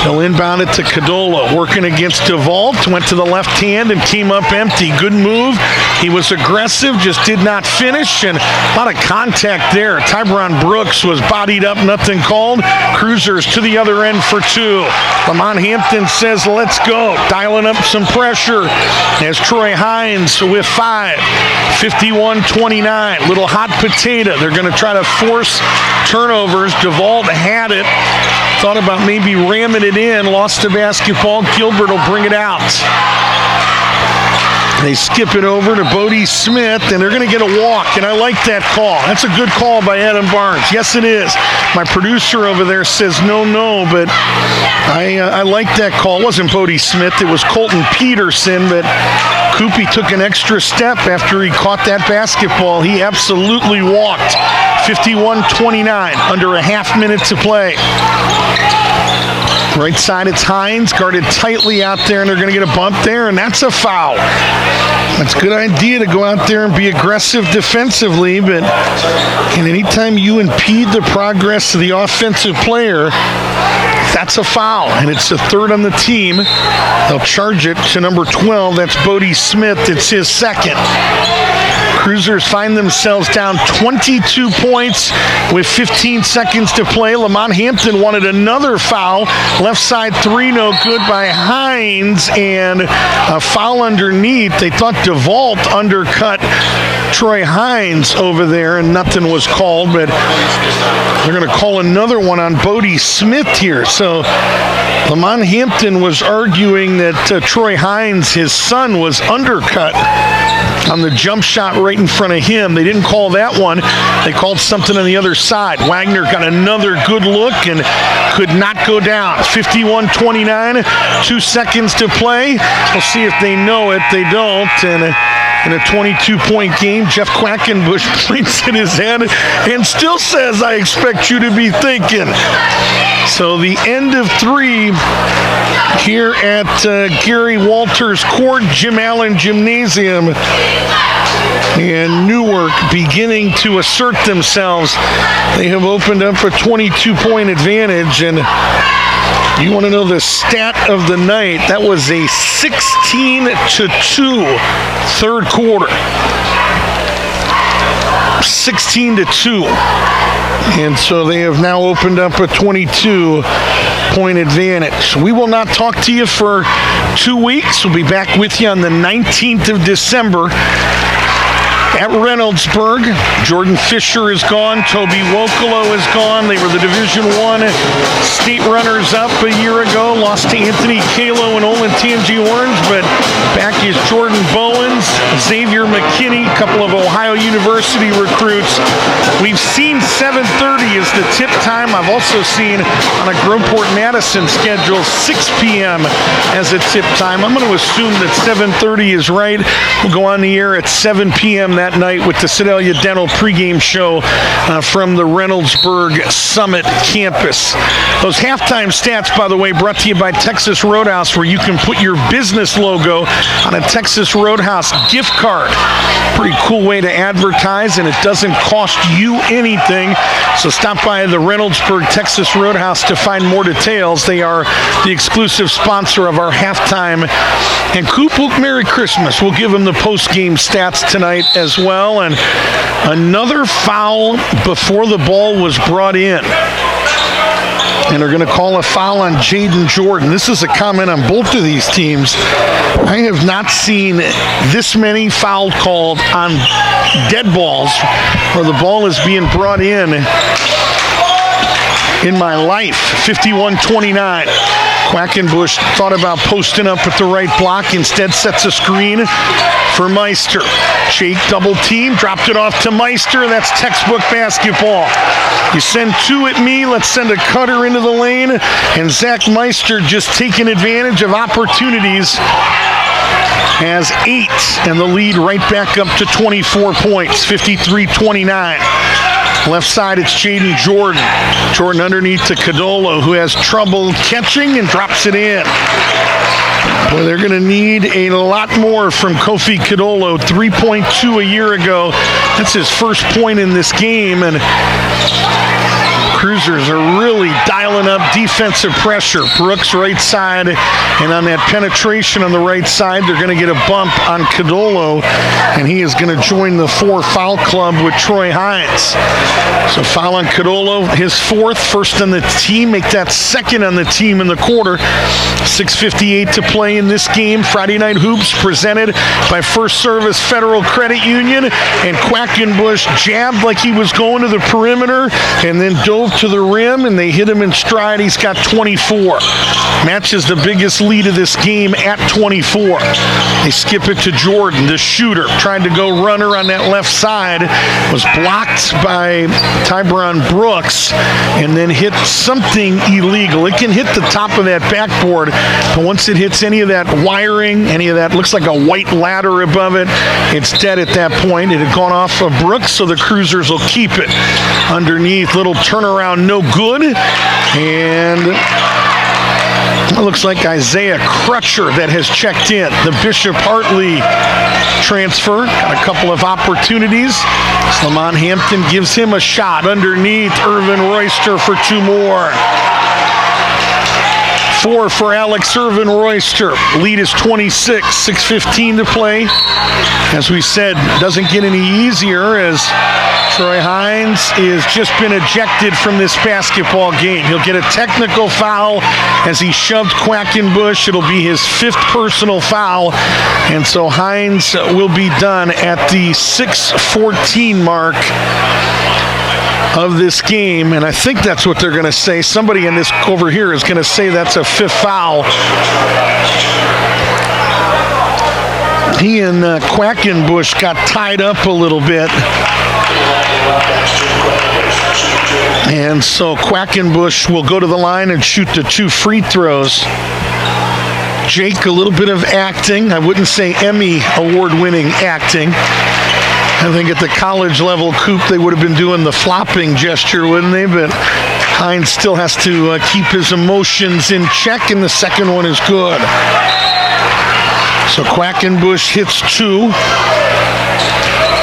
They'll inbound it to Cadola, working against DeVault, went to the left hand and came up empty. Good move. He was aggressive, just did not finish, and a lot of contact there. Tyron Brooks was bodied up, nothing called. Cruisers to the other end for 2. Lamont Hampton says, let's go. Dialing up some pressure as Troy Hines with 5. 51-29. Little hot potato. They're going to try to force turnovers. DeVault had it, thought about maybe ramming it in, lost the basketball. Gilbert will bring it out. They skip it over to Bodie Smith, and they're going to get a walk, and I like that call. That's a good call by Adam Barnes. Yes, it is. My producer over there says no, but I like that call. It wasn't Bodie Smith. It was Colton Peterson, but Koopy took an extra step after he caught that basketball. He absolutely walked. 51-29, under a half minute to play. Right side, it's Hines, guarded tightly out there, and they're going to get a bump there, and that's a foul. That's a good idea to go out there and be aggressive defensively, but anytime you impede the progress of the offensive player, that's a foul, and it's the third on the team. They'll charge it to number 12. That's Bodie Smith. It's his second. Cruisers find themselves down 22 points with 15 seconds to play. Lamont Hampton wanted another foul. Left side 3, no good by Hines, and a foul underneath. They thought DeVault undercut Troy Hines over there, and nothing was called, but they're going to call another one on Bodie Smith here. So Lamont Hampton was arguing that Troy Hines, his son, was undercut on the jump shot right in front of him. They didn't call that one. They called something on the other side. Wagner got another good look and could not go down. 51-29, 2 seconds to play. We'll see if they know it. They don't. And in a 22-point game, Jeff Quackenbush points at his head and still says, I expect you to be thinking. So the end of 3 here at Gary Walters Court, Jim Allen Gymnasium, and Newark beginning to assert themselves. They have opened up a 22-point advantage, and you want to know the stat of the night? That was a 16-2 third quarter. 16-2. And so they have now opened up a 22-point advantage. We will not talk to you for 2 weeks. We'll be back with you on the 19th of December at Reynoldsburg. Jordan Fisher is gone. Toby Wokolo is gone. They were the Division I state runners-up a year ago. Lost to Anthony Kalo and Olentangy Orange, but back is Jordan Bowens, Xavier McKinney, a couple of Ohio University recruits. We've seen 7:30 as the tip time. I've also seen on a Groveport Madison schedule 6 p.m. as a tip time. I'm going to assume that 7:30 is right. We'll go on the air at 7 p.m. that night with the Sedalia Dental pregame show from the Reynoldsburg Summit campus. Those halftime stats, by the way, brought to you by Texas Roadhouse, where you can put your business logo on a Texas Roadhouse gift card. Pretty cool way to advertise, and it doesn't cost you anything. So stop by the Reynoldsburg Texas Roadhouse to find more details. They are the exclusive sponsor of our halftime. And Coop, Merry Christmas. We'll give them the post-game stats tonight as well. And another foul before the ball was brought in. And they're going to call a foul on Jaden Jordan. This is a comment on both of these teams. I have not seen this many fouls called on dead balls where the ball is being brought in my life. 51-29. Quackenbush thought about posting up with the right block, instead sets a screen for Meister. Jake double team, dropped it off to Meister. That's textbook basketball. You send two at me, let's send a cutter into the lane, and Zach Meister just taking advantage of opportunities. Has 8, and the lead right back up to 24 points, 53-29. Left side, it's Jaden Jordan. Jordan underneath to Cadolo, who has trouble catching and drops it in. Boy, they're going to need a lot more from Kofi Cadolo. 3.2 a year ago. That's his first point in this game, and Cruisers are really dialing up defensive pressure. Brooks right side, and on that penetration on the right side, they're going to get a bump on Cadolo, and he is going to join the 4-foul club with Troy Hines. So foul on Cadolo, his first on the team, make that second on the team in the quarter. 6:58 to play in this game. Friday Night Hoops presented by First Service Federal Credit Union, and Quackenbush jabbed like he was going to the perimeter and then dove to the rim, and they hit him in stride. He's got 24. Matches the biggest lead of this game at 24. They skip it to Jordan, the shooter. Tried to go runner on that left side. Was blocked by Tyron Brooks and then hit something illegal. It can hit the top of that backboard, but once it hits any of that wiring, any of that looks like a white ladder above it, it's dead at that point. It had gone off of Brooks, so the Cruisers will keep it. Underneath, little turnaround, no good. And it looks like Isaiah Crutcher that has checked in. The Bishop Hartley transfer. Got a couple of opportunities. Lamont Hampton gives him a shot underneath. Irvin Royster for 2 more. 4 for Alex Irvin Royster. Lead is 26, 6:15 to play. As we said, doesn't get any easier as Troy Hines has just been ejected from this basketball game. He'll get a technical foul as he shoved Quackenbush. It'll be his 5th personal foul. And so Hines will be done at the 6:14 mark of this game, and I think that's what they're going to say. Somebody in this over here is going to say that's a 5th foul. He and Quackenbush got tied up a little bit. And so Quackenbush will go to the line and shoot the 2 free throws. Jake, a little bit of acting. I wouldn't say Emmy award-winning acting. I think at the college level, Coop, they would have been doing the flopping gesture, wouldn't they? But Hines still has to keep his emotions in check, and the second one is good. So Quackenbush hits 2.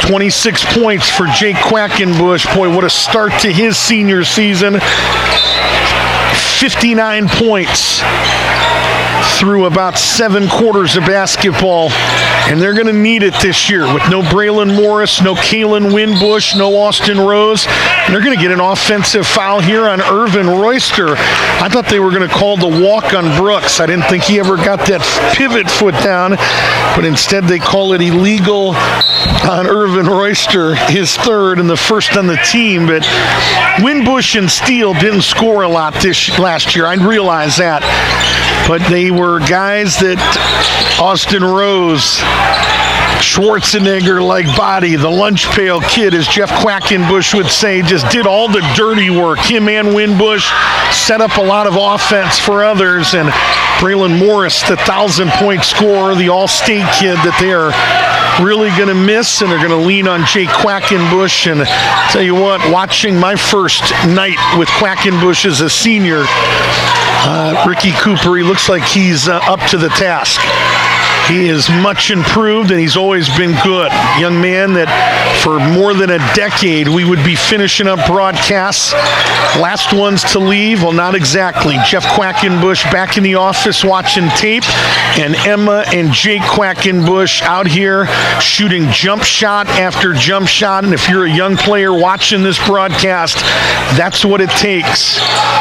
26 points for Jake Quackenbush. Boy, what a start to his senior season. 59 points through about 7 quarters of basketball, and they're going to need it this year with no Braylon Morris, no Kalen Winbush, no Austin Rose. And they're going to get an offensive foul here on Irvin Royster. I thought they were going to call the walk on Brooks. I didn't think he ever got that pivot foot down, but instead they call it illegal on Irvin Royster, his 3rd and the 1st on the team. But Winbush and Steele didn't score a lot last year. I realize that. But they were guys that Austin Rose, Schwarzenegger-like body, the lunch pail kid, as Jeff Quackenbush would say, just did all the dirty work. Him and Winbush set up a lot of offense for others. And Braylon Morris, the 1,000-point scorer, the all-state kid that they are really going to miss, and they're going to lean on Jay Quackenbush. And tell you what, watching my first night with Quackenbush as a senior, Ricky Cooper, he looks like he's up to the task. He is much improved, and he's always been good. Young man that for more than a decade we would be finishing up broadcasts. Last ones to leave? Well, not exactly. Jeff Quackenbush back in the office watching tape, and Emma and Jake Quackenbush out here shooting jump shot after jump shot. And if you're a young player watching this broadcast, that's what it takes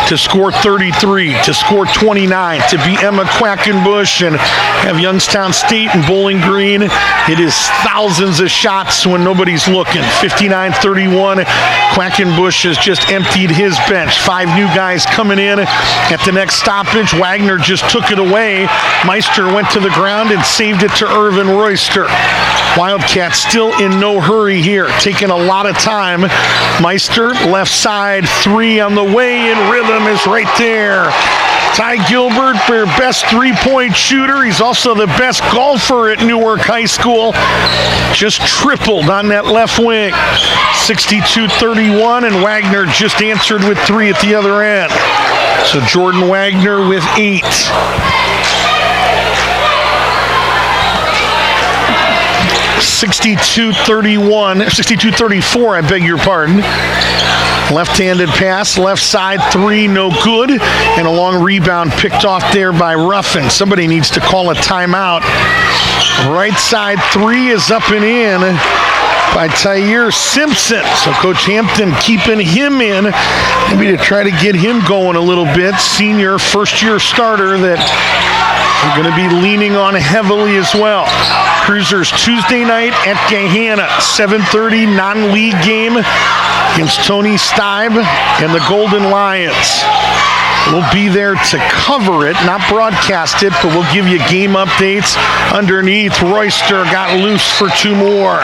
to score 33, to score 29, to be Emma Quackenbush and have Youngstown State and Bowling Green. It is thousands of shots when nobody's looking. 59-31. Quackenbush has just emptied his bench. 5 new guys coming in at the next stoppage. Wagner just took it away. Meister went to the ground and saved it to Irvin Royster. Wildcats still in no hurry here, taking a lot of time. Meister, left side, 3 on the way, and rhythm is right there. Ty Gilbert, their best three-point shooter. He's also the best golfer at Newark High School. Just tripled on that left wing. 62-31, and Wagner just answered with 3 at the other end. So Jordan Wagner with 8. 62-34, I beg your pardon. Left-handed pass, left side 3, no good. And a long rebound picked off there by Ruffin. Somebody needs to call a timeout. Right side 3 is up and in by Tyre Simpson. So Coach Hampton keeping him in, maybe to try to get him going a little bit. Senior, first-year starter that we're going to be leaning on heavily as well. Cruisers Tuesday night at Gahanna, 7:30 non-league game against Tony Stibe and the Golden Lions. We'll be there to cover it, not broadcast it, but we'll give you game updates underneath. Royster got loose for 2 more.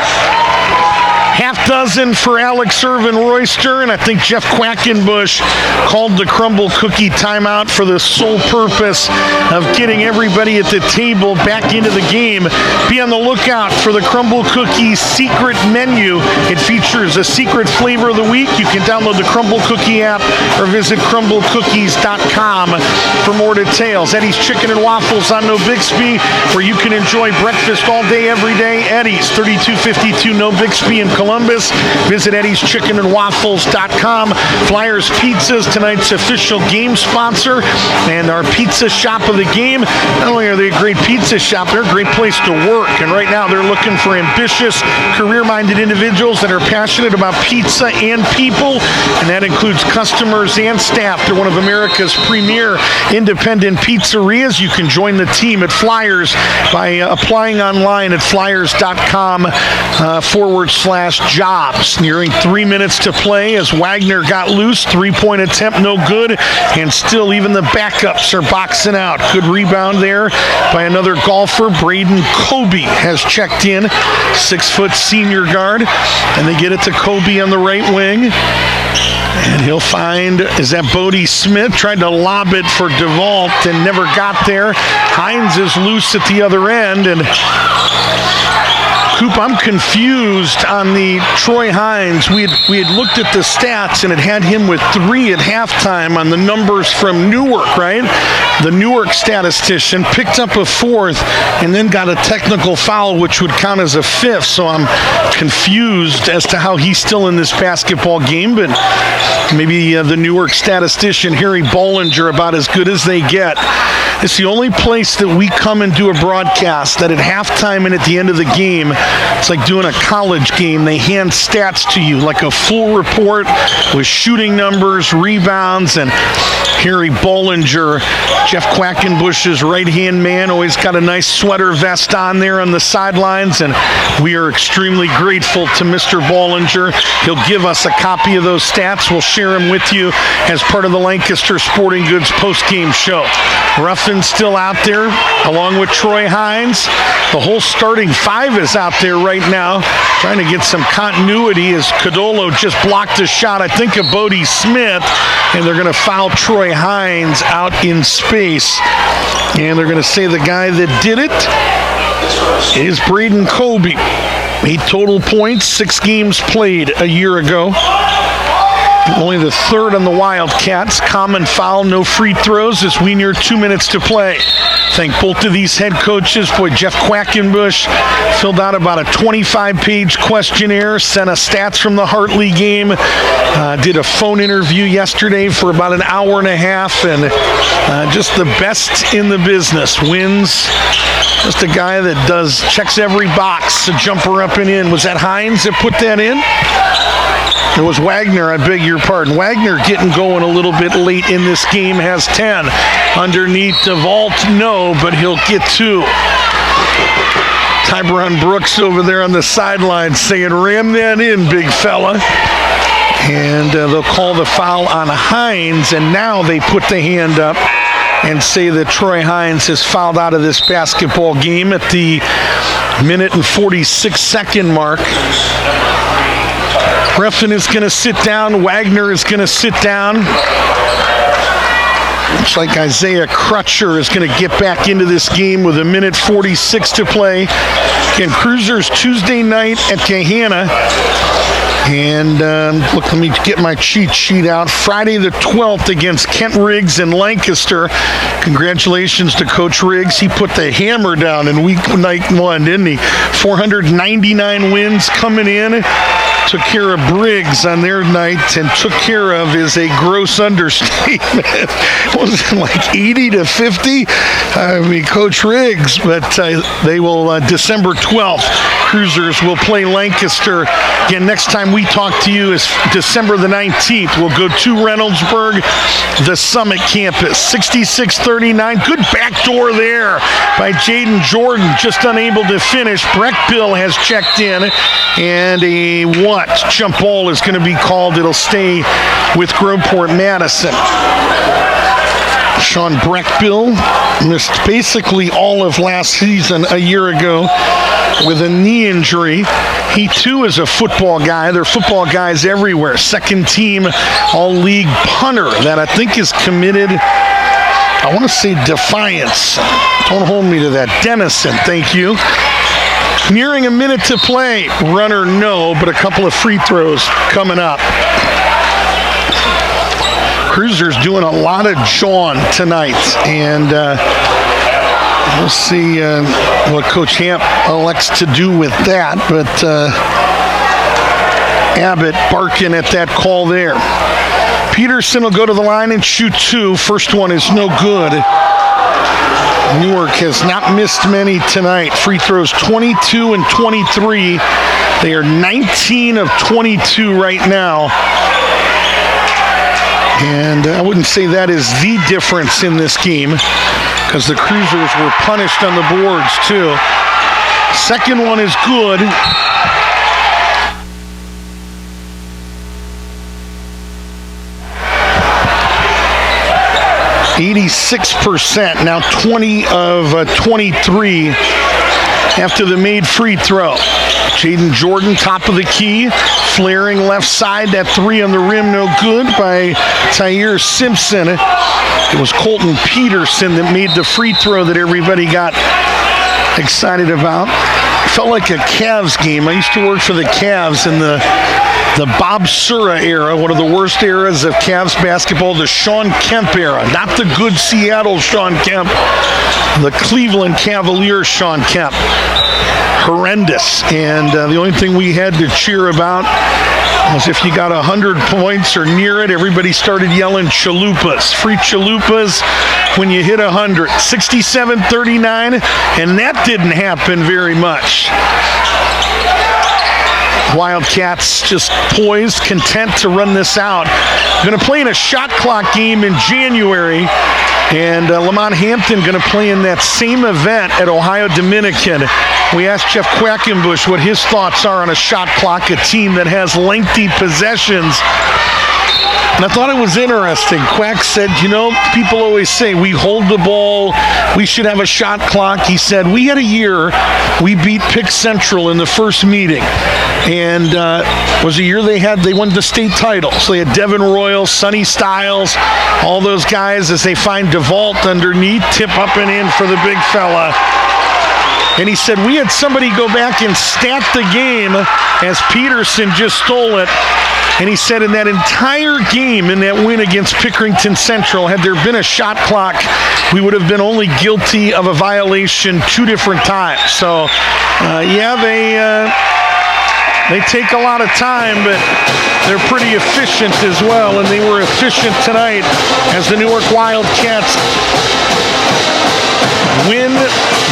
Half dozen for Alex Irvin Royster, and I think Jeff Quackenbush called the Crumble Cookie timeout for the sole purpose of getting everybody at the table back into the game. Be on the lookout for the Crumble Cookie secret menu. It features a secret flavor of the week. You can download the Crumble Cookie app or visit crumblecookies.com for more details. Eddie's Chicken and Waffles on No Bixby, where you can enjoy breakfast all day, every day. Eddie's, 3252 No Bixby in Columbus. Visit eddieschickenandwaffles.com. Flyers Pizzas, tonight's official game sponsor, and our pizza shop of the game. Not only are they a great pizza shop, they're a great place to work. And right now they're looking for ambitious, career-minded individuals that are passionate about pizza and people, and that includes customers and staff. They're one of America's premier independent pizzerias. You can join the team at Flyers by applying online at flyers.com/jobs. Nearing 3 minutes to play as Wagner got loose. 3-point attempt, no good. And still, even the backups are boxing out. Good rebound there by another golfer. Braden Kobe has checked in. 6-foot senior guard. And they get it to Kobe on the right wing. And he'll find, is that Bodie Smith? Tried to lob it for DeVault and never got there. Hines is loose at the other end. And Coop, I'm confused on the Troy Hines. We had looked at the stats, and it had him with 3 at halftime on the numbers from Newark, right? The Newark statistician picked up a 4th and then got a technical foul, which would count as a 5th. So I'm confused as to how he's still in this basketball game, but maybe the Newark statistician, Harry Bollinger, about as good as they get. It's the only place that we come and do a broadcast that at halftime and at the end of the game, it's like doing a college game. They hand stats to you, like a full report with shooting numbers, rebounds, and Harry Bollinger, Jeff Quackenbush's right-hand man, always got a nice sweater vest on there on the sidelines, and we are extremely grateful to Mr. Bollinger. He'll give us a copy of those stats. We'll share them with you as part of the Lancaster Sporting Goods post-game show. Ruffin's still out there, along with Troy Hines. The whole starting 5 is out there right now, trying to get some continuity as Codolo just blocked a shot, I think, of Bodie Smith, and they're going to foul Troy Hines out in space. And they're going to say the guy that did it is Braden Kobe. 8 total points, 6 games played a year ago. Only the third on the Wildcats. Common foul, no free throws as we near 2 minutes to play. Thank both of these head coaches. Boy, Jeff Quackenbush filled out about a 25-page questionnaire, sent us stats from the Hartley game, did a phone interview yesterday for about an hour and a half, and just the best in the business. Wins. Just a guy that checks every box. A jumper up and in. Was that Hines that put that in? It was Wagner, I beg your pardon. Wagner getting going a little bit late in this game, has 10. Underneath DeVault, no, but he'll get 2. Tyberon Brooks over there on the sideline saying, ram that in, big fella. And they'll call the foul on Hines, and now they put the hand up and say that Troy Hines is fouled out of this basketball game at the minute and 46-second mark. Refn is going to sit down. Wagner is going to sit down. Looks like Isaiah Crutcher is going to get back into this game with a minute 46 to play. Again, Cruisers Tuesday night at Gahanna. And look, let me get my cheat sheet out. Friday the 12th against Kent Riggs in Lancaster. Congratulations to Coach Riggs. He put the hammer down in night 1, didn't he? 499 wins coming in. Took care of Briggs on their night, and took care of is a gross understatement. Was it like 80 to 50? I mean, Coach Riggs, but they will, December 12th, Cruisers will play Lancaster. Again, next time we talk to you is December the 19th. We'll go to Reynoldsburg, the Summit campus, 66-39. Good backdoor there by Jaden Jordan, just unable to finish. Breck Bill has checked in, and a jump ball is going to be called. It'll stay with Groveport Madison. Sean Breckbill missed basically all of last season a year ago with a knee injury. He too is a football guy. There are football guys everywhere. Second team all-league punter that I think is committed, I want to say Defiance. Don't hold me to that. Denison, thank you. Nearing a minute to play. Runner, no, but a couple of free throws coming up. Cruisers doing a lot of jawing tonight, and we'll see what Coach Hamp elects to do with that, but Abbott barking at that call there. Peterson will go to the line and shoot 2. First one is no good. Newark has not missed many tonight. Free throws 22 and 23. They are 19 of 22 right now. And I wouldn't say that is the difference in this game, because the Cruisers were punished on the boards too. Second one is good. %, now 20 of 23 after the made free throw. Jaden Jordan, top of the key, flaring left side. That 3 on the rim, no good by Tyre Simpson. It was Colton Peterson that made the free throw that everybody got excited about. It felt like a Cavs game. I used to work for the Cavs in the Bob Sura era, one of the worst eras of Cavs basketball, the Sean Kemp era. Not the good Seattle Sean Kemp, the Cleveland Cavaliers Sean Kemp. Horrendous. And the only thing we had to cheer about was if you got 100 points or near it, everybody started yelling chalupas. Free chalupas when you hit 100. 67-39, and that didn't happen very much. Wildcats just poised, content to run this out. Going to play in a shot clock game in January, and Lamont Hampton going to play in that same event at Ohio Dominican. We asked Jeff Quackenbush what his thoughts are on a shot clock, a team that has lengthy possessions. And I thought it was interesting. Quack said, you know, people always say we hold the ball, we should have a shot clock. He said, we had a year, we beat Pick Central in the first meeting. And was a year they won the state title. So they had Devin Royal, Sonny Styles, all those guys as they find DeVault underneath, tip up and in for the big fella. And he said, we had somebody go back and stat the game as Peterson just stole it. And he said in that entire game, in that win against Pickerington Central, had there been a shot clock, we would have been only guilty of a violation 2 different times. So, they take a lot of time, but they're pretty efficient as well. And they were efficient tonight as the Newark Wildcats win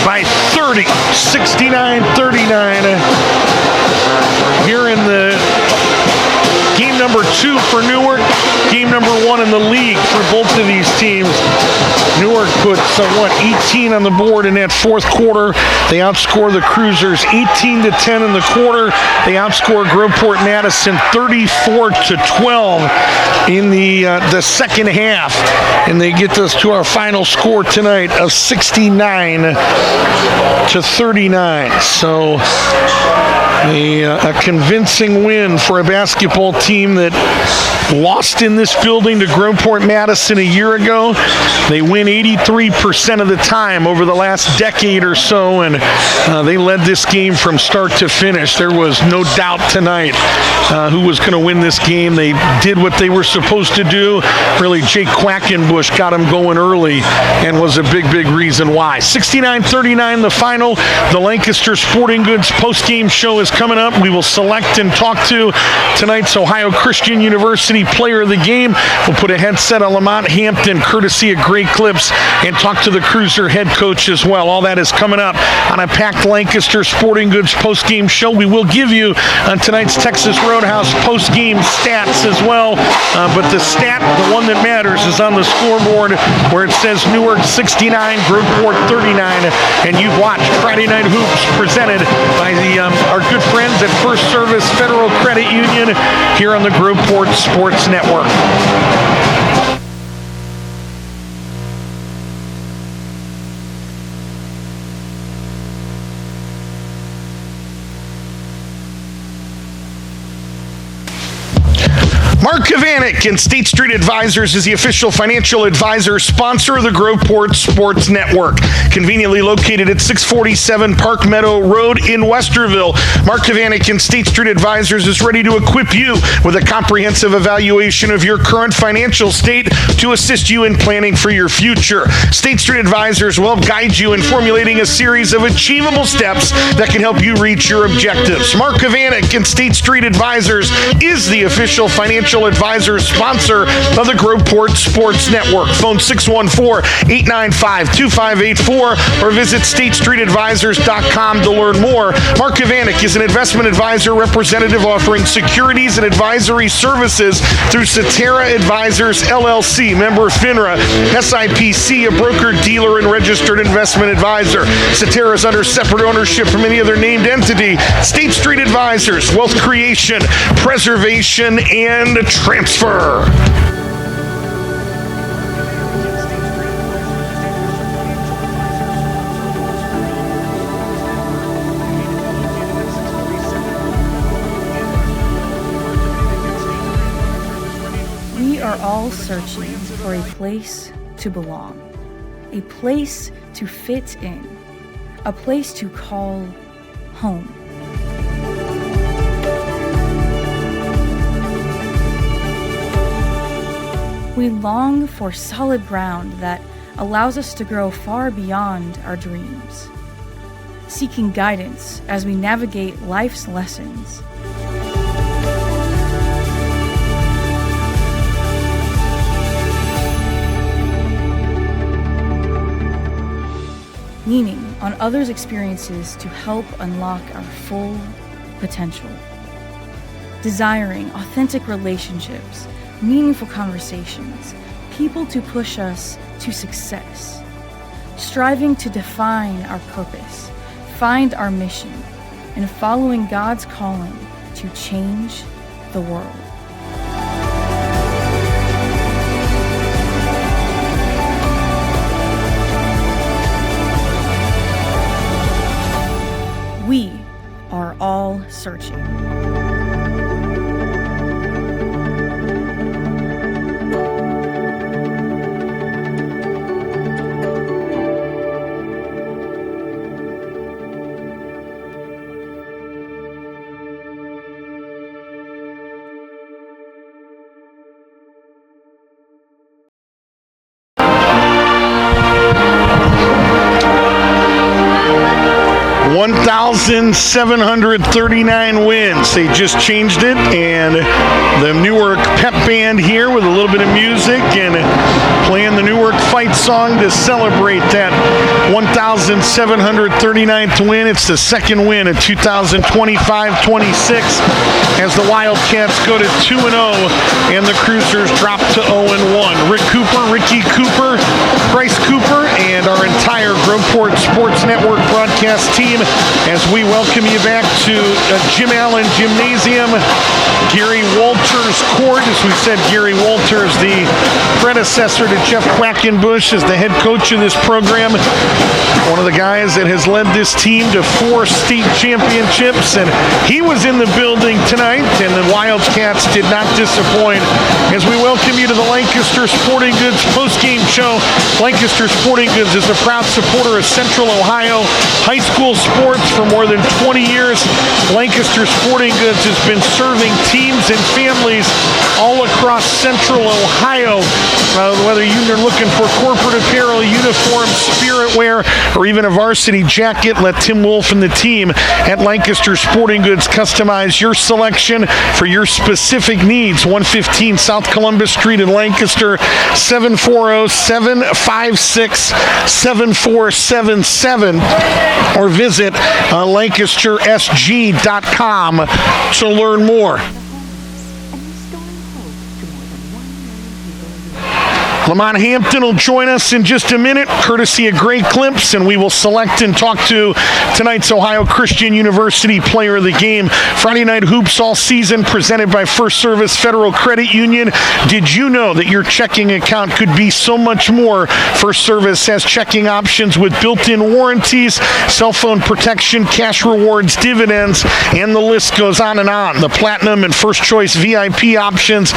by 30, 69-39. Here in the game number 2 for Newark, game number 1 in the league for both of these teams. Newark puts 18 on the board in that fourth quarter. They outscore the Cruisers 18-10 in the quarter. They outscore Groveport Madison 34-12 in the second half, and they get us to our final score tonight of 69-39. So a convincing win for a basketball team that lost in this building to Groveport Madison a year ago. They win 83% of the time over the last decade or so, and they led this game from start to finish. There was no doubt tonight who was going to win this game. They did what they were supposed to do. Really, Jake Quackenbush got them going early and was a big, big reason why. 69-39 the final. The Lancaster Sporting Goods post-game show is coming up. We will select and talk to tonight's Ohio Christian University player of the game. We'll put a headset on Lamont Hampton, courtesy of Great Clips, and talk to the Cruiser head coach as well. All that is coming up on a packed Lancaster Sporting Goods post-game show. We will give you on tonight's Texas Roadhouse post-game stats as well. But the stat, the one that matters, is on the scoreboard where it says Newark 69, Groveport 39. And you've watched Friday Night Hoops presented by our good friends at First Service Federal Credit Union here on the Groveport Sports Network. Mark Kavanik and State Street Advisors is the official financial advisor sponsor of the Groveport Sports Network. Conveniently located at 647 Park Meadow Road in Westerville, Mark Kavanik and State Street Advisors is ready to equip you with a comprehensive evaluation of your current financial state to assist you in planning for your future. State Street Advisors will guide you in formulating a series of achievable steps that can help you reach your objectives. Mark Kavanik and State Street Advisors is the official financial advisor sponsor of the Groveport Sports Network. Phone 614-895-2584 or visit statestreetadvisors.com to learn more. Mark Kavanik is an investment advisor representative offering securities and advisory services through Cetera Advisors LLC, member FINRA, SIPC, a broker, dealer, and registered investment advisor. Cetera is under separate ownership from any other named entity. State Street Advisors, wealth creation, preservation, and transfer. We are all searching for a place to belong, a place to fit in, a place to call home. We long for solid ground that allows us to grow far beyond our dreams, seeking guidance as we navigate life's lessons. Leaning on others' experiences to help unlock our full potential. Desiring authentic relationships, meaningful conversations, people to push us to success. Striving to define our purpose, find our mission, and following God's calling to change the world. We are all searching. 1,739 wins. They just changed it, and the Newark pep band here with a little bit of music and playing the Newark fight song to celebrate that 1,739th win. It's the second win of 2025-26 as the Wildcats go to 2-0 and the Cruisers drop to 0-1. Ricky Cooper, Bryce Cooper, and our entire Groveport Sports Network broadcast team as we welcome you back to Jim Allen Gymnasium, Gary Walters Court. As we said, Gary Walters, the predecessor to Jeff Quackenbush, is the head coach of this program. One of the guys that has led this team to 4 state championships, and he was in the building tonight, and the Wildcats did not disappoint. As we welcome you to the Lancaster Sporting Goods postgame show. Lancaster Sporting Goods is a proud supporter of Central Ohio high school sports for more than 20 years. Lancaster Sporting Goods has been serving teams and families all across Central Ohio. Whether you're looking for corporate apparel, uniforms, spirit wear, or even a varsity jacket, let Tim Wolf and the team at Lancaster Sporting Goods customize your selection for your specific needs. 115 South Columbus Street in Lancaster, 740-756-7477, or visit lancastersg.com to learn more. Lamont Hampton will join us in just a minute, courtesy of Grey Clips, and we will select and talk to tonight's Ohio Christian University Player of the Game. Friday Night Hoops all season, presented by First Service Federal Credit Union. Did you know that your checking account could be so much more? First Service has checking options with built-in warranties, cell phone protection, cash rewards, dividends, and the list goes on and on. The Platinum and First Choice VIP options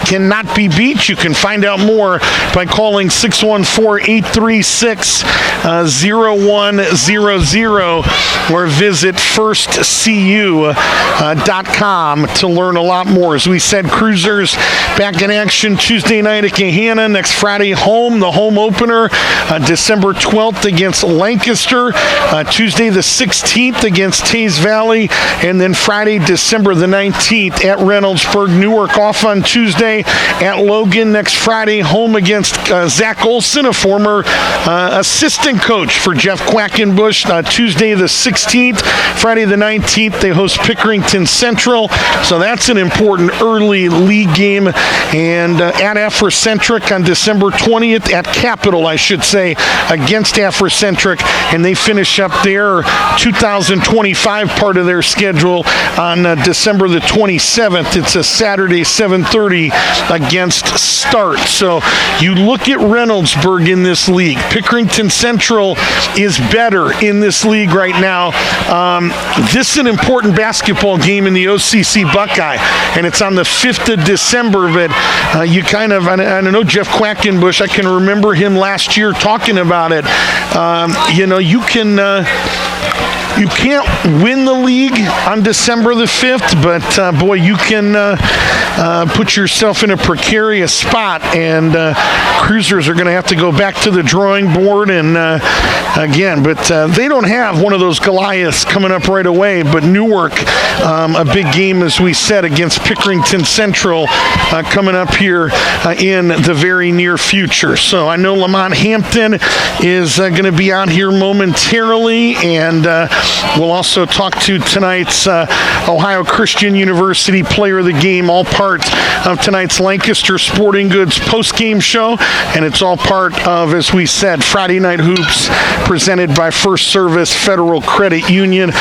cannot be beat. You can find out more by calling 614-836-0100 or visit firstcu.com to learn a lot more. As we said, Cruisers back in action Tuesday night at Gahanna. Next Friday home, the home opener, December 12th against Lancaster, Tuesday the 16th against Taze Valley, and then Friday, December the 19th at Reynoldsburg. Newark off on Tuesday, at Logan next Friday, home against Zach Olson, a former assistant coach for Jeff Quackenbush. Tuesday the 16th, Friday the 19th, they host Pickerington Central. So that's an important early league game. And at Afrocentric on December 20th, at Capitol, I should say, against Afrocentric. And they finish up their 2025 part of their schedule on December the 27th. It's a Saturday, 7:30 against Start. So you look at Reynoldsburg in this league. Pickerington Central is better in this league right now. This is an important basketball game in the OCC Buckeye, and it's on the 5th of December, but you kind of, I know Jeff Quackenbush, I can remember him last year talking about it. You can't win the league on December the 5th, but boy, you can put yourself in a precarious spot, and Cruisers are going to have to go back to the drawing board and again, but they don't have one of those Goliaths coming up right away, but Newark, a big game, as we said, against Pickerington Central coming up here in the very near future. So I know Lamont Hampton is going to be out here momentarily, and we'll also talk to tonight's Ohio Christian University Player of the Game, all part of tonight's Lancaster Sporting Goods post-game show, and it's all part of, as we said, Friday Night Hoops presented by First Service Federal Credit Union.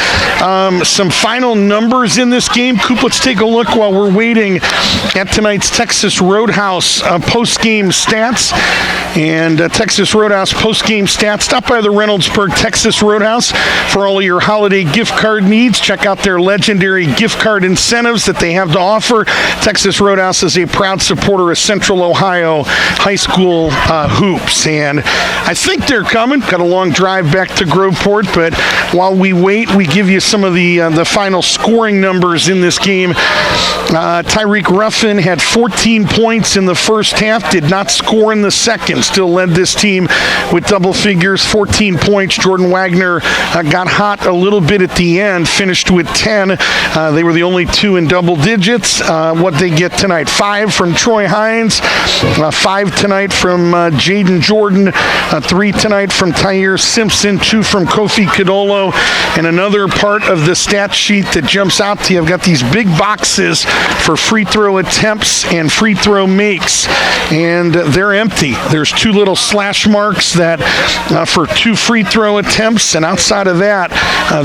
Some final numbers in this game. Coop, let's take a look while we're waiting at tonight's Texas Roadhouse post-game stats. And Texas Roadhouse post-game stats. Stop by the Reynoldsburg Texas Roadhouse for all of your holiday gift card needs. Check out their legendary gift card incentives that they have to offer. Texas Texas Roadhouse is a proud supporter of Central Ohio high school hoops, and I think they're coming. Got a long drive back to Groveport, but while we wait, we give you some of the final scoring numbers in this game. Tyreek Ruffin had 14 points in the first half, did not score in the second, still led this team with double figures, 14 points. Jordan Wagner got hot a little bit at the end, finished with 10. They were the only two in double digits. What they get tonight, 5 from Troy Hines, 5 tonight from Jaden Jordan, 3 tonight from Tyre Simpson, 2 from Kofi Kadolo, and another part of the stat sheet that jumps out to you, I've got these big boxes for free throw attempts and free throw makes, and they're empty. There's 2 little slash marks that for 2 free throw attempts, and outside of that,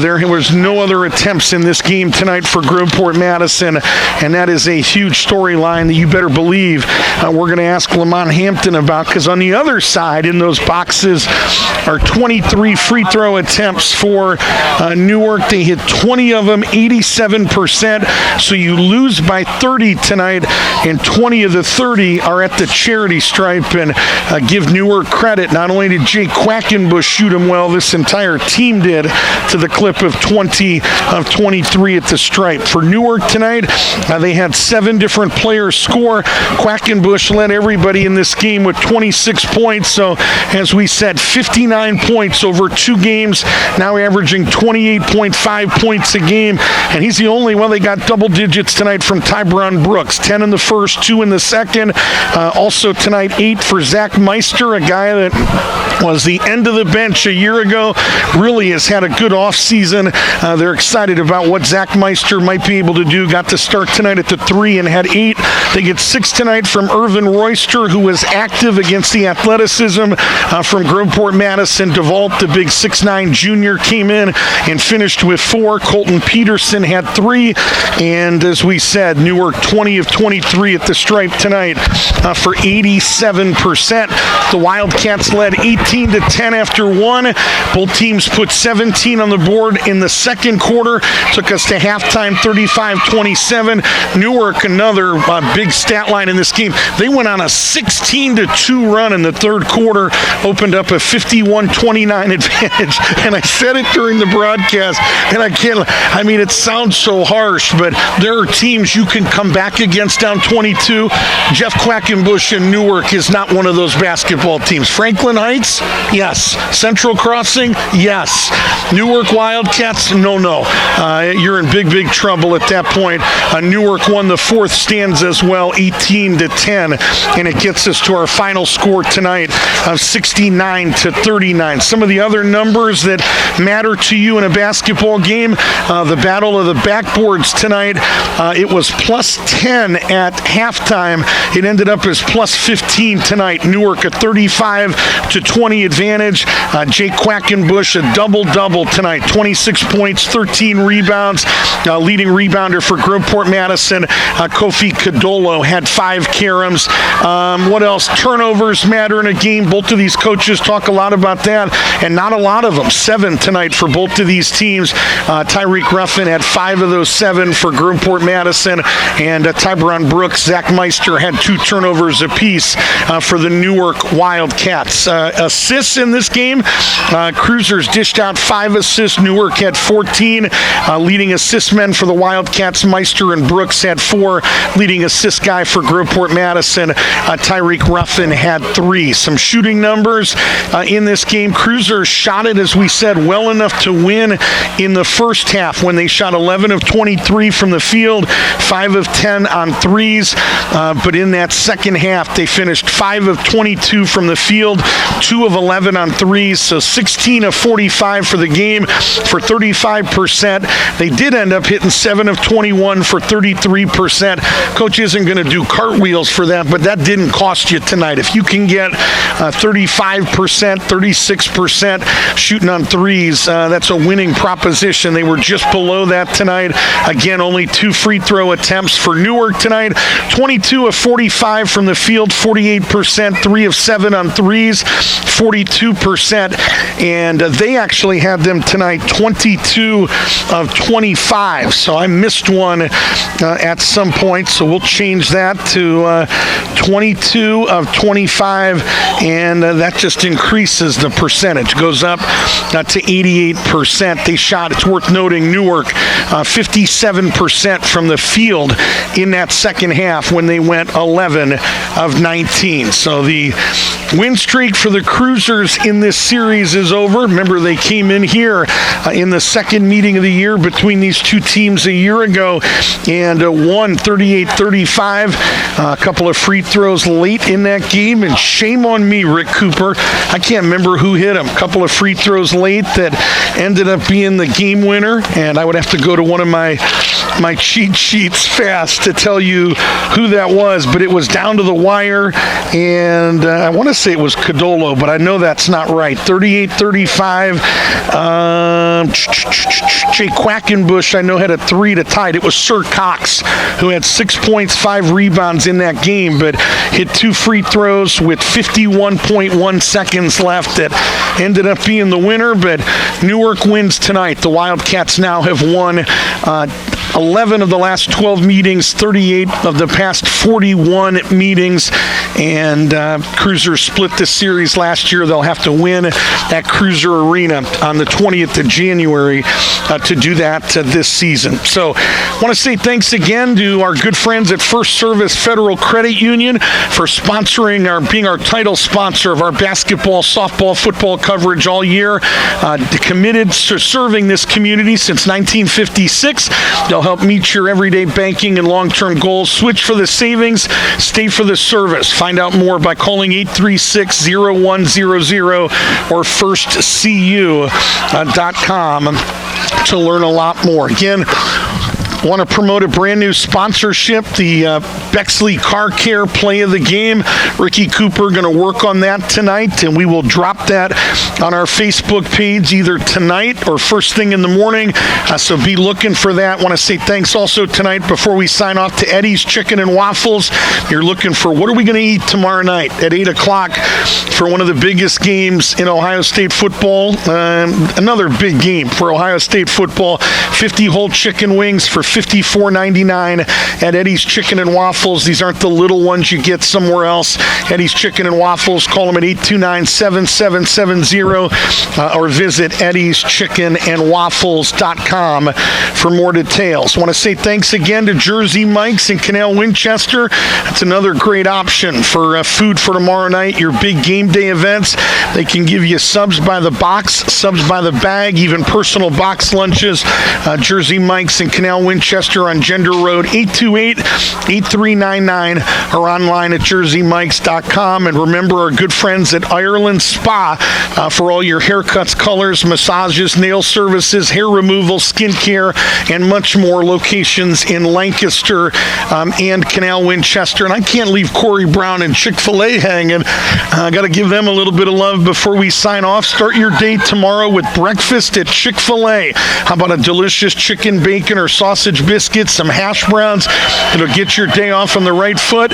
there was no other attempts in this game tonight for Groveport Madison, and that is a huge storyline that you better believe we're going to ask Lamont Hampton about, because on the other side in those boxes are 23 free throw attempts for Newark. They hit 20 of them, 87%, so you lose by 30 tonight, and 20 of the 30 are at the charity stripe, and give Newark credit. Not only did Jake Quackenbush shoot him well, this entire team did, to the clip of 20 of 23 at the stripe. For Newark tonight, they had 7 different players score. Quackenbush led everybody in this game with 26 points, so as we said, 59 points over 2 games, now averaging 28.5 points a game, and he's the only one. They got double digits tonight from Tyron Brooks, 10 in the first, 2 in the second. Also tonight, 8 for Zach Meister, a guy that was the end of the bench a year ago, really has had a good offseason. They're excited about what Zach Meister might be able to do. Got to start tonight at the 3 and had 8. They get 6 tonight from Irvin Royster, who was active against the athleticism from Groveport Madison. DeVault, the big 6'9 junior, came in and finished with 4. Colton Peterson had 3. And as we said, Newark 20 of 23 at the stripe tonight for 87%. The Wildcats led 18-10 after 1. Both teams put 17 on the board in the second quarter. Took us to halftime, 35-27. Newark, another big stat line in this game. They went on a 16-2 run in the third quarter, opened up a 51-29 advantage. And I said it during the broadcast, and it sounds so harsh, but there are teams you can come back against down 22. Jeff Quackenbush in Newark is not one of those basketball teams. Franklin Heights, yes. Central Crossing, yes. Newark Wildcats, no. You're in big trouble at that point. Newark won the fourth stanza as well, 18-10, and it gets us to our final score tonight of 69-39. Some of the other numbers that matter to you in a basketball game, the battle of the backboards tonight, it was plus 10 at halftime. It ended up as plus 15 tonight. Newark a 35-20 advantage. Jake Quackenbush a double-double tonight, 26 points, 13 rebounds. Leading rebounder for Groveport Madison, Kofi Kadolo, had 5 caroms. What else? Turnovers matter in a game. Both of these coaches talk a lot about that, and not a lot of them. 7 tonight for both of these teams. Tyreek Ruffin had 5 of those 7 for Groveport Madison, and Tyron Brooks, Zach Meister had 2 turnovers apiece for the Newark Wildcats. Assists in this game, Cruisers dished out 5 assists. Newark had 14. Leading assist men for the Wildcats, Meister and Brooks had 4. Leading assist guy for Groveport Madison, Tyreek Ruffin had 3. Some shooting numbers in this game. Cruisers shot it, as we said, well enough to win in the first half when they shot 11 of 23 from the field, 5 of 10 on threes. But in that second half, they finished 5 of 22 from the field, 2 of 11 on threes, so 16 of 45 for the game for 35%. They did end up hitting 7 of 21 for 33%. Coach isn't going to do cartwheels for that, but that didn't cost you tonight. If you can get 35%, 36% shooting on threes, that's a winning proposition. They were just below that tonight. Again, only 2 free throw attempts for Newark tonight. 22 of 45 from the field, 48%, 3 of 7 on threes, 42%. And they actually had them tonight 22 of 25. So I missed one at some points, so we'll change that to 22 of 25, and that just increases the percentage. Goes up to 88%. They shot, it's worth noting, Newark, 57% from the field in that second half when they went 11 of 19. So the win streak for the Cruisers in this series is over. Remember, they came in here in the second meeting of the year between these two teams a year ago and won 38-35. A couple of free throws late in that game, and shame on me, Rick Cooper. I can't remember who hit him. A couple of free throws late that ended up being the game winner, and I would have to go to one of my cheat sheets fast to tell you who that was, but it was down to the wire, and I want to say it was Codolo, but I know that's not right. 38-35. Jay Quackenbush, I know, had a 3 to tie it. It was Sir Cox who had 6 points, 5 rebounds in that game, but hit 2 free throws with 51.1 seconds left that ended up being the winner. But Newark wins tonight. The Wildcats now have won 11 of the last 12 meetings, 38 of the past 41 meetings, and Cruisers split the series last year. They'll have to win at Cruiser Arena on the 20th of January to do that this season. So I want to say thanks again to our good friends at First Service Federal Credit Union for sponsoring being our title sponsor of our basketball, softball, football coverage all year. Committed to serving this community since 1956. They'll help meet your everyday banking and long-term goals. Switch for the savings, stay for the service. Find out more by calling 836-0100 or firstcu.com to learn a lot more. Again, want to promote a brand new sponsorship, the Bexley Car Care Play of the Game. Ricky Cooper going to work on that tonight, and we will drop that on our Facebook page either tonight or first thing in the morning. So be looking for that. Want to say thanks also tonight before we sign off to Eddie's Chicken and Waffles. You're looking for what are we going to eat tomorrow night at 8 o'clock for one of the biggest games in Ohio State football. Another big game for Ohio State football. 50 whole chicken wings for $54.99 at Eddie's Chicken and Waffles. These aren't the little ones you get somewhere else. Eddie's Chicken and Waffles. Call them at 829-7770 or visit eddieschickenandwaffles.com for more details. I want to say thanks again to Jersey Mike's in Canal Winchester. That's another great option for food for tomorrow night, your big game day events. They can give you subs by the box, subs by the bag, even personal box lunches. Jersey Mike's in Canal Winchester on Gender Road, 828-8399, or online at jerseymikes.com. And remember our good friends at Ireland Spa for all your haircuts, colors, massages, nail services, hair removal, skincare, and much more. Locations in Lancaster and Canal Winchester. And I can't leave Corey Brown and Chick-fil-A hanging. I got to give them a little bit of love before we sign off. Start your day tomorrow with breakfast at Chick-fil-A. How about a delicious chicken, bacon, or sausage biscuits, some hash browns? It'll get your day off on the right foot.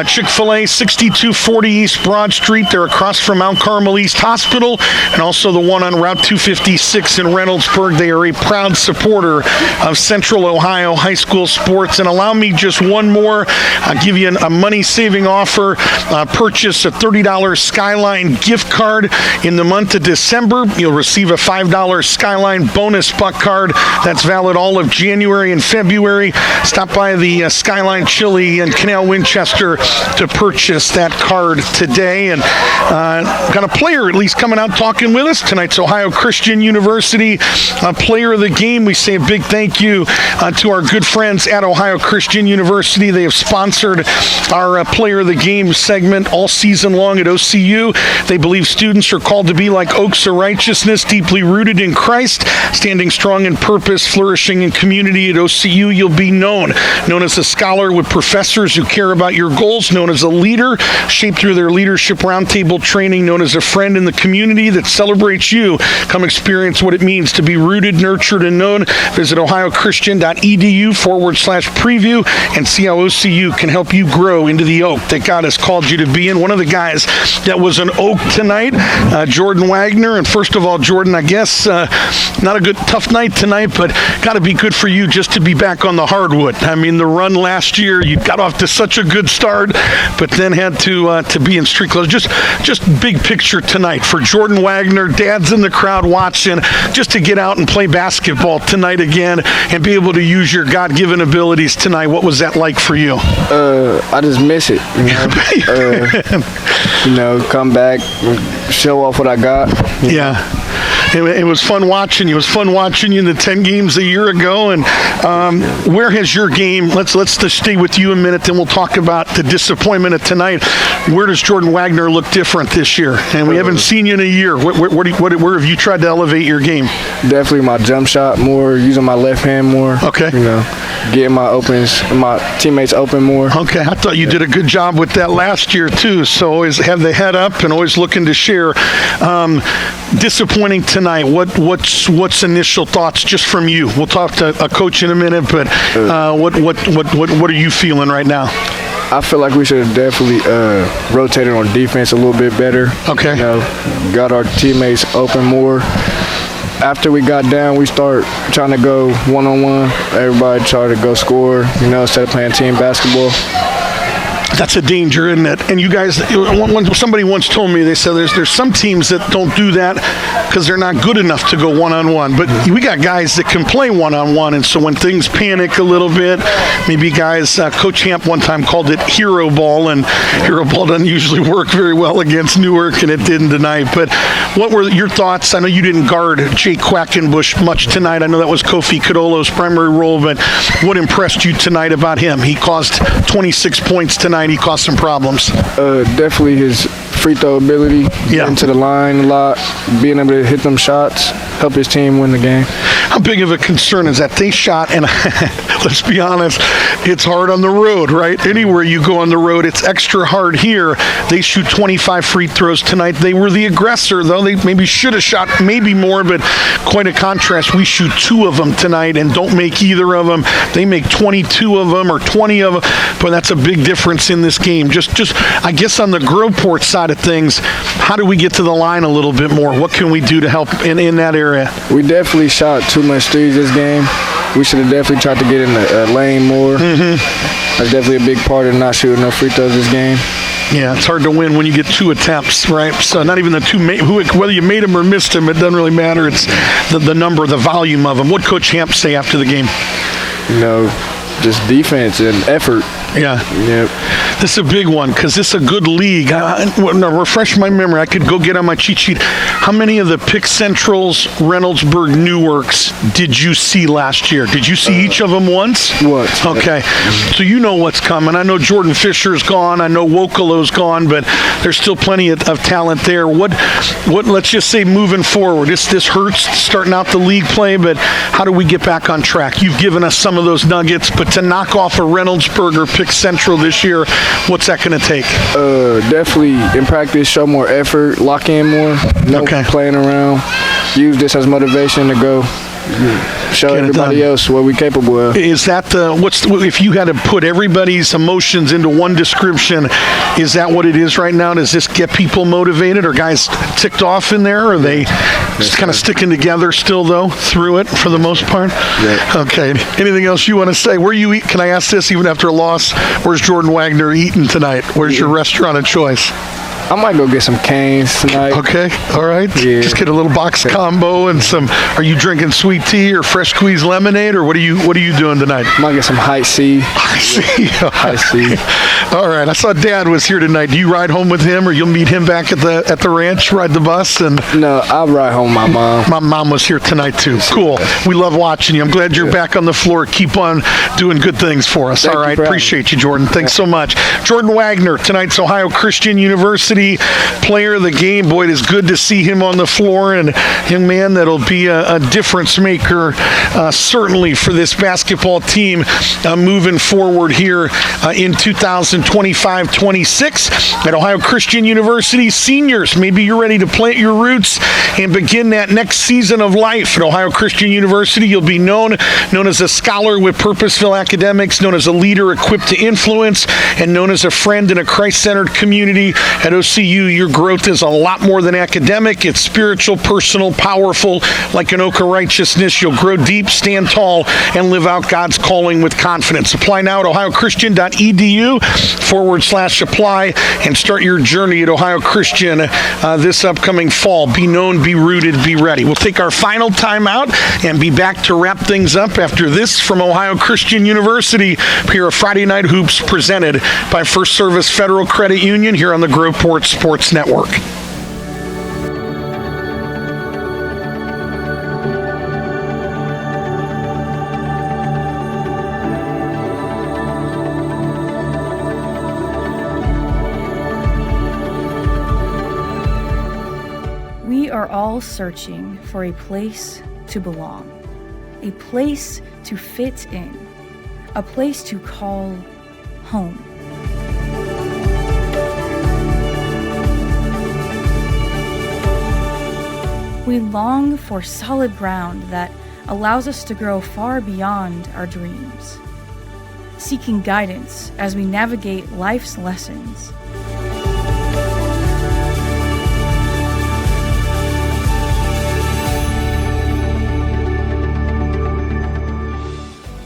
Chick-fil-A, 6240 East Broad Street. They're across from Mount Carmel East Hospital, and also the one on Route 256 in Reynoldsburg. They are a proud supporter of Central Ohio high school sports. And allow me just one more. I'll give you a money-saving offer. Purchase a $30 Skyline gift card in the month of December. You'll receive a $5 Skyline bonus buck card. That's valid all of January and February. Stop by the Skyline Chili in Canal Winchester to purchase that card today. And got a player at least coming out talking with us. Tonight's Ohio Christian University player of the game. We say a big thank you to our good friends at Ohio Christian University. They have sponsored our player of the game segment all season long at OCU. They believe students are called to be like oaks of righteousness, deeply rooted in Christ, standing strong in purpose, flourishing in community. At OCU, you'll be known as a scholar with professional professors who care about your goals, known as a leader, shaped through their leadership roundtable training, known as a friend in the community that celebrates you. Come experience what it means to be rooted, nurtured, and known. Visit ohiochristian.edu/preview and see how OCU can help you grow into the oak that God has called you to be in. One of the guys that was an oak tonight, Jordan Wagner. And first of all, Jordan, I guess not a tough night tonight, but got to be good for you just to be back on the hardwood. I mean, the run last year, you got off to such a good start, but then had to be in street clothes. Just big picture tonight for Jordan Wagner. Dad's in the crowd watching, just to get out and play basketball tonight again and be able to use your God-given abilities tonight. What was that like for you? I just miss it. Come back, show off what I got. Yeah. It was fun watching you. It was fun watching you in the 10 games a year ago. And where has your game? Let's just stay with you a minute, then we'll talk about the disappointment of tonight. Where does Jordan Wagner look different this year? And we haven't seen you in a year. Where have you tried to elevate your game? Definitely my jump shot more, using my left hand more. Okay. Getting my teammates open more. Okay. I thought you did a good job with that last year too. So always have the head up and always looking to share. Disappointing tonight. What's initial thoughts just from you? We'll talk to a coach in a minute, but what are you feeling right now? I feel like we should have definitely rotated on defense a little bit better. Okay. Got our teammates open more. After we got down, we start trying to go one-on-one. Everybody try to go score, instead of playing team basketball. That's a danger, isn't it? And you guys, somebody once told me, they said there's some teams that don't do that because they're not good enough to go one-on-one. But we got guys that can play one-on-one, and so when things panic a little bit, maybe guys, Coach Hamp one time called it hero ball, and hero ball doesn't usually work very well against Newark, and it didn't tonight. But what were your thoughts? I know you didn't guard Jake Quackenbush much tonight. I know that was Kofi Kadolo's primary role, but what impressed you tonight about him? He caused 26 points tonight. He caused some problems. Definitely his free throw ability, getting to the line a lot, being able to hit them shots, help his team win the game. How big of a concern is that? They shot, and let's be honest, it's hard on the road, right? Anywhere you go on the road, it's extra hard here. They shoot 25 free throws tonight. They were the aggressor, though. They maybe should have shot maybe more, but quite a contrast. We shoot 2 of them tonight and don't make either of them. They make 22 of them or 20 of them, but that's a big difference in this game. Just I guess on the Groveport side of things, how do we get to the line a little bit more? What can we do to help in that area? We definitely shot too much threes this game. We should have definitely tried to get in the lane more. That's definitely a big part of not shooting no free throws this game. Yeah, it's hard to win when you get 2 attempts, right? So not even the 2, whether you made them or missed them, it doesn't really matter. It's the number, the volume of them. What Coach Hamp say after the game? Just defense and effort. Yeah. Yep. This is a big one because this is a good league. Refresh my memory. I could go get on my cheat sheet. How many of the Pick Centrals, Reynoldsburg, Newarks did you see last year? Did you see each of them once? Once. Okay. So you know what's coming. I know Jordan Fisher's gone. I know Wokolo's gone, but there's still plenty of talent there. What? Let's just say moving forward, this hurts starting out the league play, but how do we get back on track? You've given us some of those nuggets, but to knock off a Reynoldsburg or Pick Central this year, what's that going to take? Definitely in practice, show more effort, lock in more, playing around. Use this as motivation to go show everybody else what we're capable of. Is that if you had to put everybody's emotions into one description, is that what it is right now? Does this get people motivated? Are guys ticked off in there? Or are they just kind of sticking together still, though, through it for the most part? Yeah. Okay. Anything else you want to say? Where you eat? Can I ask this even after a loss? Where's Jordan Wagner eating tonight? Where's your restaurant of choice? I might go get some canes tonight. Okay, all right. Yeah. Just get a little box combo and some. Are you drinking sweet tea or fresh squeezed lemonade, or what are you doing tonight? Might get some high C. High C. All right. I saw Dad was here tonight. Do you ride home with him, or you'll meet him back at the ranch? Ride the bus and. No, I'll ride home with my mom. My mom was here tonight too. Cool. We love watching you. I'm glad you're back on the floor. Keep on doing good things for us. All right. Appreciate you, Jordan. Thanks so much. Jordan Wagner, tonight's Ohio Christian University. University player of the game. Boy, it is good to see him on the floor, and young man that'll be a difference maker certainly for this basketball team moving forward here in 2025-26 at Ohio Christian University. Seniors, maybe you're ready to plant your roots and begin that next season of life at Ohio Christian University. You'll be known as a scholar with Purposeville Academics, known as a leader equipped to influence, and known as a friend in a Christ-centered community. At OCU, your growth is a lot more than academic. It's spiritual, personal, powerful. Like an oak of righteousness, you'll grow deep, stand tall, and live out God's calling with confidence. Apply now at ohiochristian.edu/apply and start your journey at Ohio Christian this upcoming fall. Be known, be rooted, be ready. We'll take our final time out and be back to wrap things up after this from Ohio Christian University here at Friday Night Hoops, presented by First Service Federal Credit Union here on the Groveport Sports Network. We are all searching for a place to belong, a place to fit in, a place to call home. We long for solid ground that allows us to grow far beyond our dreams, seeking guidance as we navigate life's lessons.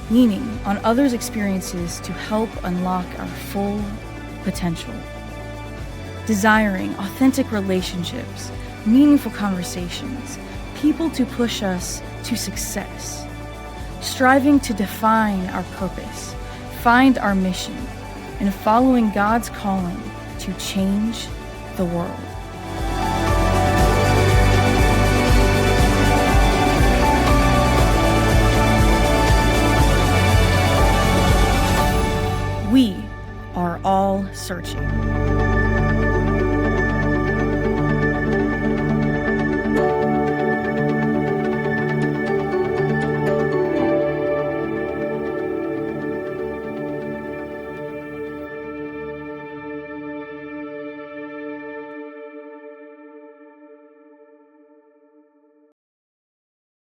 Leaning on others' experiences to help unlock our full potential. Desiring authentic relationships, meaningful conversations, people to push us to success. Striving to define our purpose, find our mission, and following God's calling to change the world. We are all searching.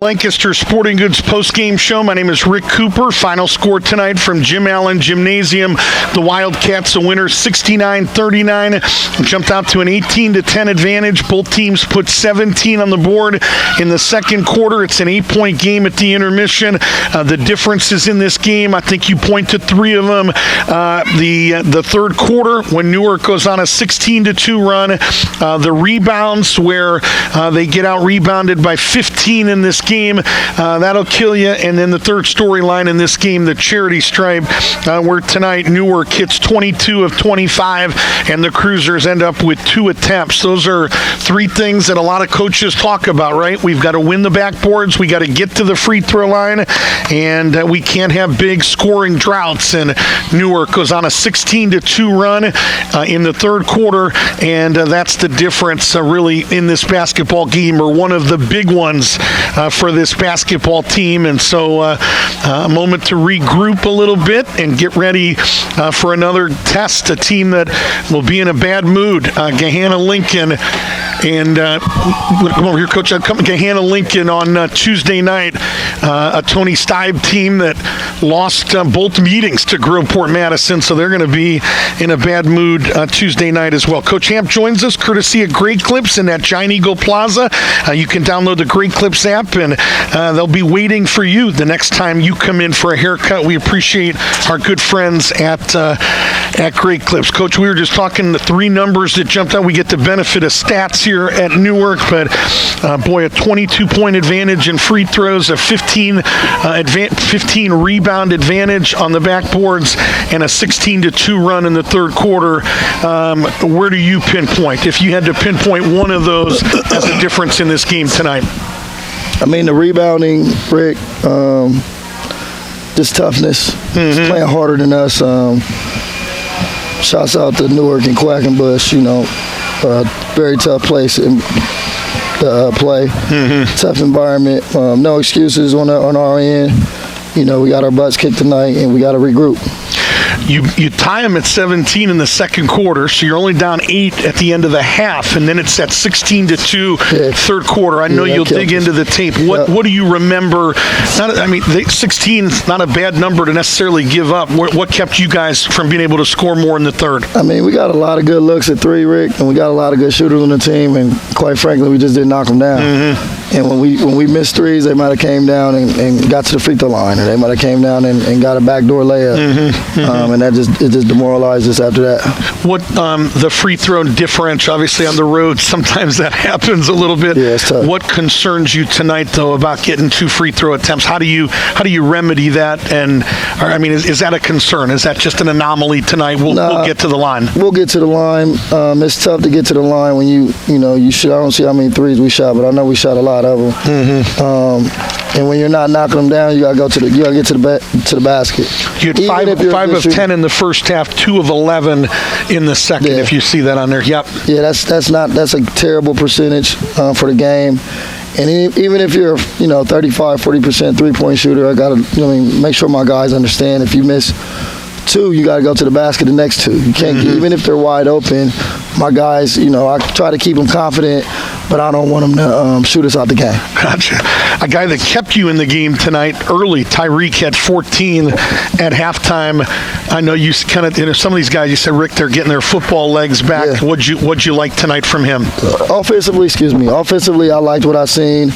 Lancaster Sporting Goods postgame show. My name is Rick Cooper. Final score tonight from Jim Allen Gymnasium. The Wildcats a winner 69-39. Jumped out to an 18-10 advantage. Both teams put 17 on the board in the second quarter. It's an 8-point game at the intermission. The differences in this game, I think you point to three of them. The third quarter when Newark goes on a 16-2 run. The rebounds where they get out rebounded by 15 in this game. That'll kill you. And then the third storyline in this game, the charity stripe, where tonight Newark hits 22 of 25 and the Cruisers end up with 2 attempts. Those are three things that a lot of coaches talk about, right? We've got to win the backboards, we got to get to the free throw line, and we can't have big scoring droughts. And Newark goes on a 16-2 run in the third quarter, and that's the difference really in this basketball game, or one of the big ones for this basketball team. And so a moment to regroup a little bit and get ready for another test, a team that will be in a bad mood. Gahanna Lincoln, and come over here, Coach. Gahanna Lincoln on Tuesday night, a Tony Steib team that lost both meetings to Groveport Madison, so they're going to be in a bad mood Tuesday night as well. Coach Hamp joins us courtesy of Great Clips in that Giant Eagle Plaza. You can download the Great Clips app, and they'll be waiting for you the next time you come in for a haircut. We appreciate our good friends at Great Clips. Coach, we were just talking the three numbers that jumped out. We get the benefit of stats here at Newark, but boy, a 22-point advantage in free throws, a 15 rebound advantage on the backboards, and a 16-2 run in the third quarter. Where do you pinpoint, if you had to pinpoint one of those as a difference in this game tonight? I mean, the rebounding, Rick, just toughness. He's playing harder than us. Shouts out to Newark and Quackenbush, very tough place to play. Tough environment. No excuses on our end. You know, we got our butts kicked tonight, and we got to regroup. You tie them at 17 in the second quarter, so you're only down 8 at the end of the half, and then it's at 16-2 third quarter. I know you'll dig into the tape. What do you remember? 16 is not a bad number to necessarily give up. What kept you guys from being able to score more in the third? I mean, we got a lot of good looks at 3, Rick, and we got a lot of good shooters on the team, and quite frankly, we just didn't knock them down. And when we missed threes, they might have came down and got to the free throw line, or they might have came down and got a backdoor layup. And that just demoralized us after that. What the free throw differential, obviously on the road, sometimes that happens a little bit. Yeah, it's tough. What concerns you tonight, though, about getting 2 free throw attempts? How do you remedy that? And is that a concern? Is that just an anomaly tonight? We'll get to the line. We'll get to the line. It's tough to get to the line when you shoot. I don't see how many threes we shot, but I know we shot a lot of them. And when you're not knocking them down, you gotta get to the basket. You had 5 of 10 in the first half, 2 of 11 in the second. If you see that on there, yep. Yeah, that's a terrible percentage for the game. And even if you're 35-40% 3-point shooter, I gotta make sure my guys understand if you miss 2, you got to go to the basket the next 2. You can't even if they're wide open. My guys, I try to keep them confident, but I don't want them to shoot us out the game. Gotcha. A guy that kept you in the game tonight early, Tyreek, had 14 at halftime. I know you kind of, some of these guys, you said, Rick, they're getting their football legs back. Yeah. What'd you like tonight from him? Offensively, I liked what I seen.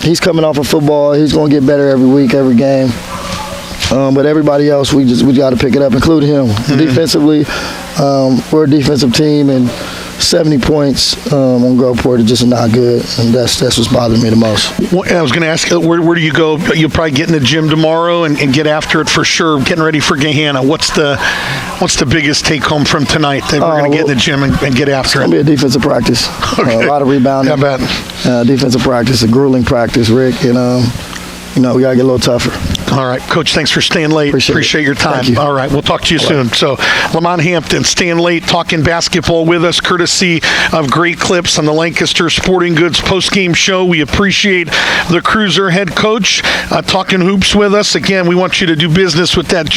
He's coming off of football. He's going to get better every week, every game. But everybody else, we got to pick it up, including him. Defensively, we're a defensive team, and 70 points on Groveport is just not good, and that's what's bothering me the most. Well, I was going to ask, where do you go? You'll probably get in the gym tomorrow and get after it for sure, getting ready for Gahanna. What's the biggest take-home from tonight that we're going to get in the gym and get after it? It's going to be a defensive practice. Okay. A lot of rebounding. How about defensive practice, a grueling practice, Rick, and we got to get a little tougher. All right, Coach, thanks for staying late. Appreciate your time. You. All right, we'll talk to you soon. So, Lamont Hampton staying late, talking basketball with us, courtesy of Great Clips on the Lancaster Sporting Goods postgame show. We appreciate the Cruiser head coach talking hoops with us. Again, we want you to do business with that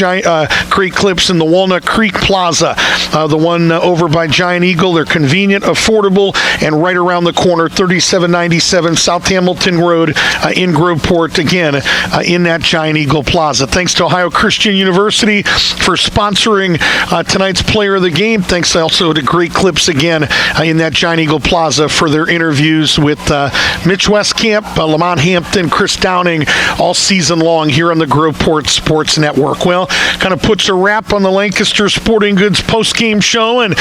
Great Clips in the Walnut Creek Plaza, the one over by Giant Eagle. They're convenient, affordable, and right around the corner, 3797 South Hamilton Road in Groveport. Again, in that Giant Eagle Plaza. Thanks to Ohio Christian University for sponsoring tonight's Player of the Game. Thanks also to Great Clips again in that Giant Eagle Plaza for their interviews with Mitch Westcamp, Lamont Hampton, Chris Downing all season long here on the Groveport Sports Network. Well, kind of puts a wrap on the Lancaster Sporting Goods postgame show and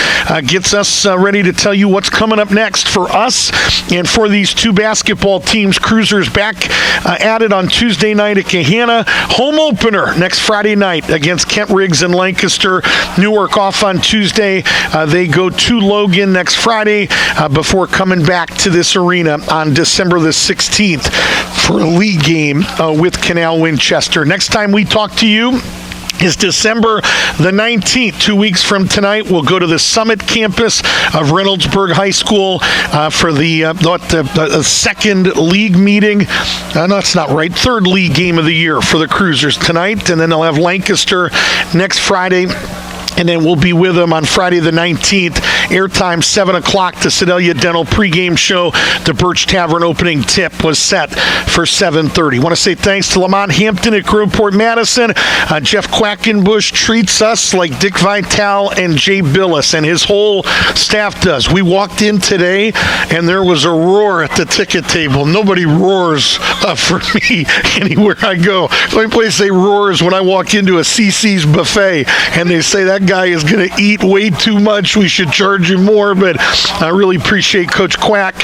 gets us ready to tell you what's coming up next for us and for these 2 basketball teams. Cruisers back at it on Tuesday night at Gahanna. Home opener next Friday night against Kent Riggs in Lancaster. Newark off on Tuesday. They go to Logan next Friday before coming back to this arena on December the 16th for a league game with Canal Winchester. Next time we talk to you is December the 19th. 2 weeks from tonight, we'll go to the Summit campus of Reynoldsburg High School for the second league meeting. No, that's not right. Third league game of the year for the Cruisers tonight. And then they'll have Lancaster next Friday. And then we'll be with them on Friday the 19th. Airtime 7 o'clock. The Sedalia Dental pregame show. The Birch Tavern opening tip was set for 7:30. Want to say thanks to Lamont Hampton at Groveport, Madison. Jeff Quackenbush treats us like Dick Vitale and Jay Billis and his whole staff does. We walked in today and there was a roar at the ticket table. Nobody roars for me anywhere I go. The only place they roar is when I walk into a CC's buffet and they say that guy is going to eat way too much. We should charge him more. But I really appreciate Coach Quack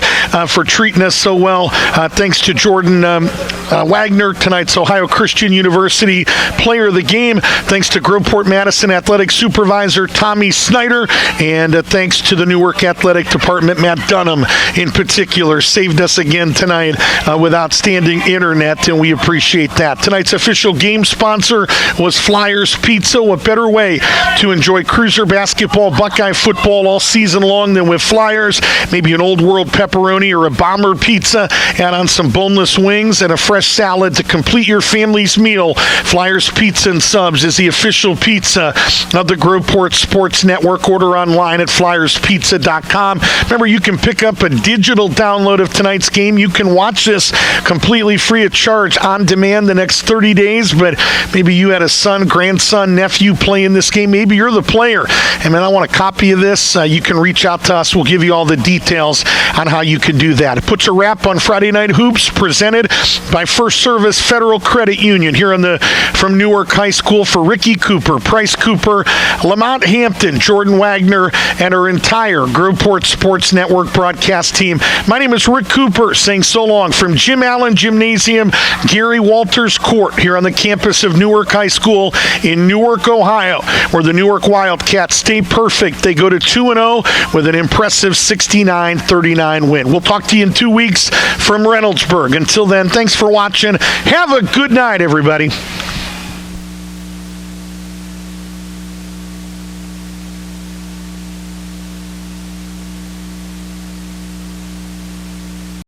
for treating us so well. Thanks to Jordan Wagner, tonight's Ohio Christian University Player of the Game. Thanks to Groveport Madison Athletic Supervisor Tommy Snyder. And thanks to the Newark Athletic Department, Matt Dunham in particular. Saved us again tonight with outstanding internet, and we appreciate that. Tonight's official game sponsor was Flyers Pizza. What better way to enjoy Cruiser basketball, Buckeye football all season long than with Flyers. Maybe an Old World pepperoni or a Bomber pizza. Add on some boneless wings and a fresh salad to complete your family's meal. Flyers Pizza and Subs is the official pizza of the Groveport Sports Network. Order online at flyerspizza.com. Remember, you can pick up a digital download of tonight's game. You can watch this completely free of charge on demand the next 30 days, but maybe you had a son, grandson, nephew playing this game. Maybe you're the player. And man, I want a copy of this. You can reach out to us. We'll give you all the details on how you can do that. It puts a wrap on Friday Night Hoops, presented by First Service Federal Credit Union here from Newark High School. For Ricky Cooper, Price Cooper, Lamont Hampton, Jordan Wagner, and our entire Groveport Sports Network broadcast team. My name is Rick Cooper, saying so long from Jim Allen Gymnasium, Gary Walters Court here on the campus of Newark High School in Newark, Ohio, where the Newark Wildcats stay perfect. They go to 2-0 with an impressive 69-39 win. We'll talk to you in 2 weeks from Reynoldsburg. Until then, thanks for watching. Have a good night, everybody.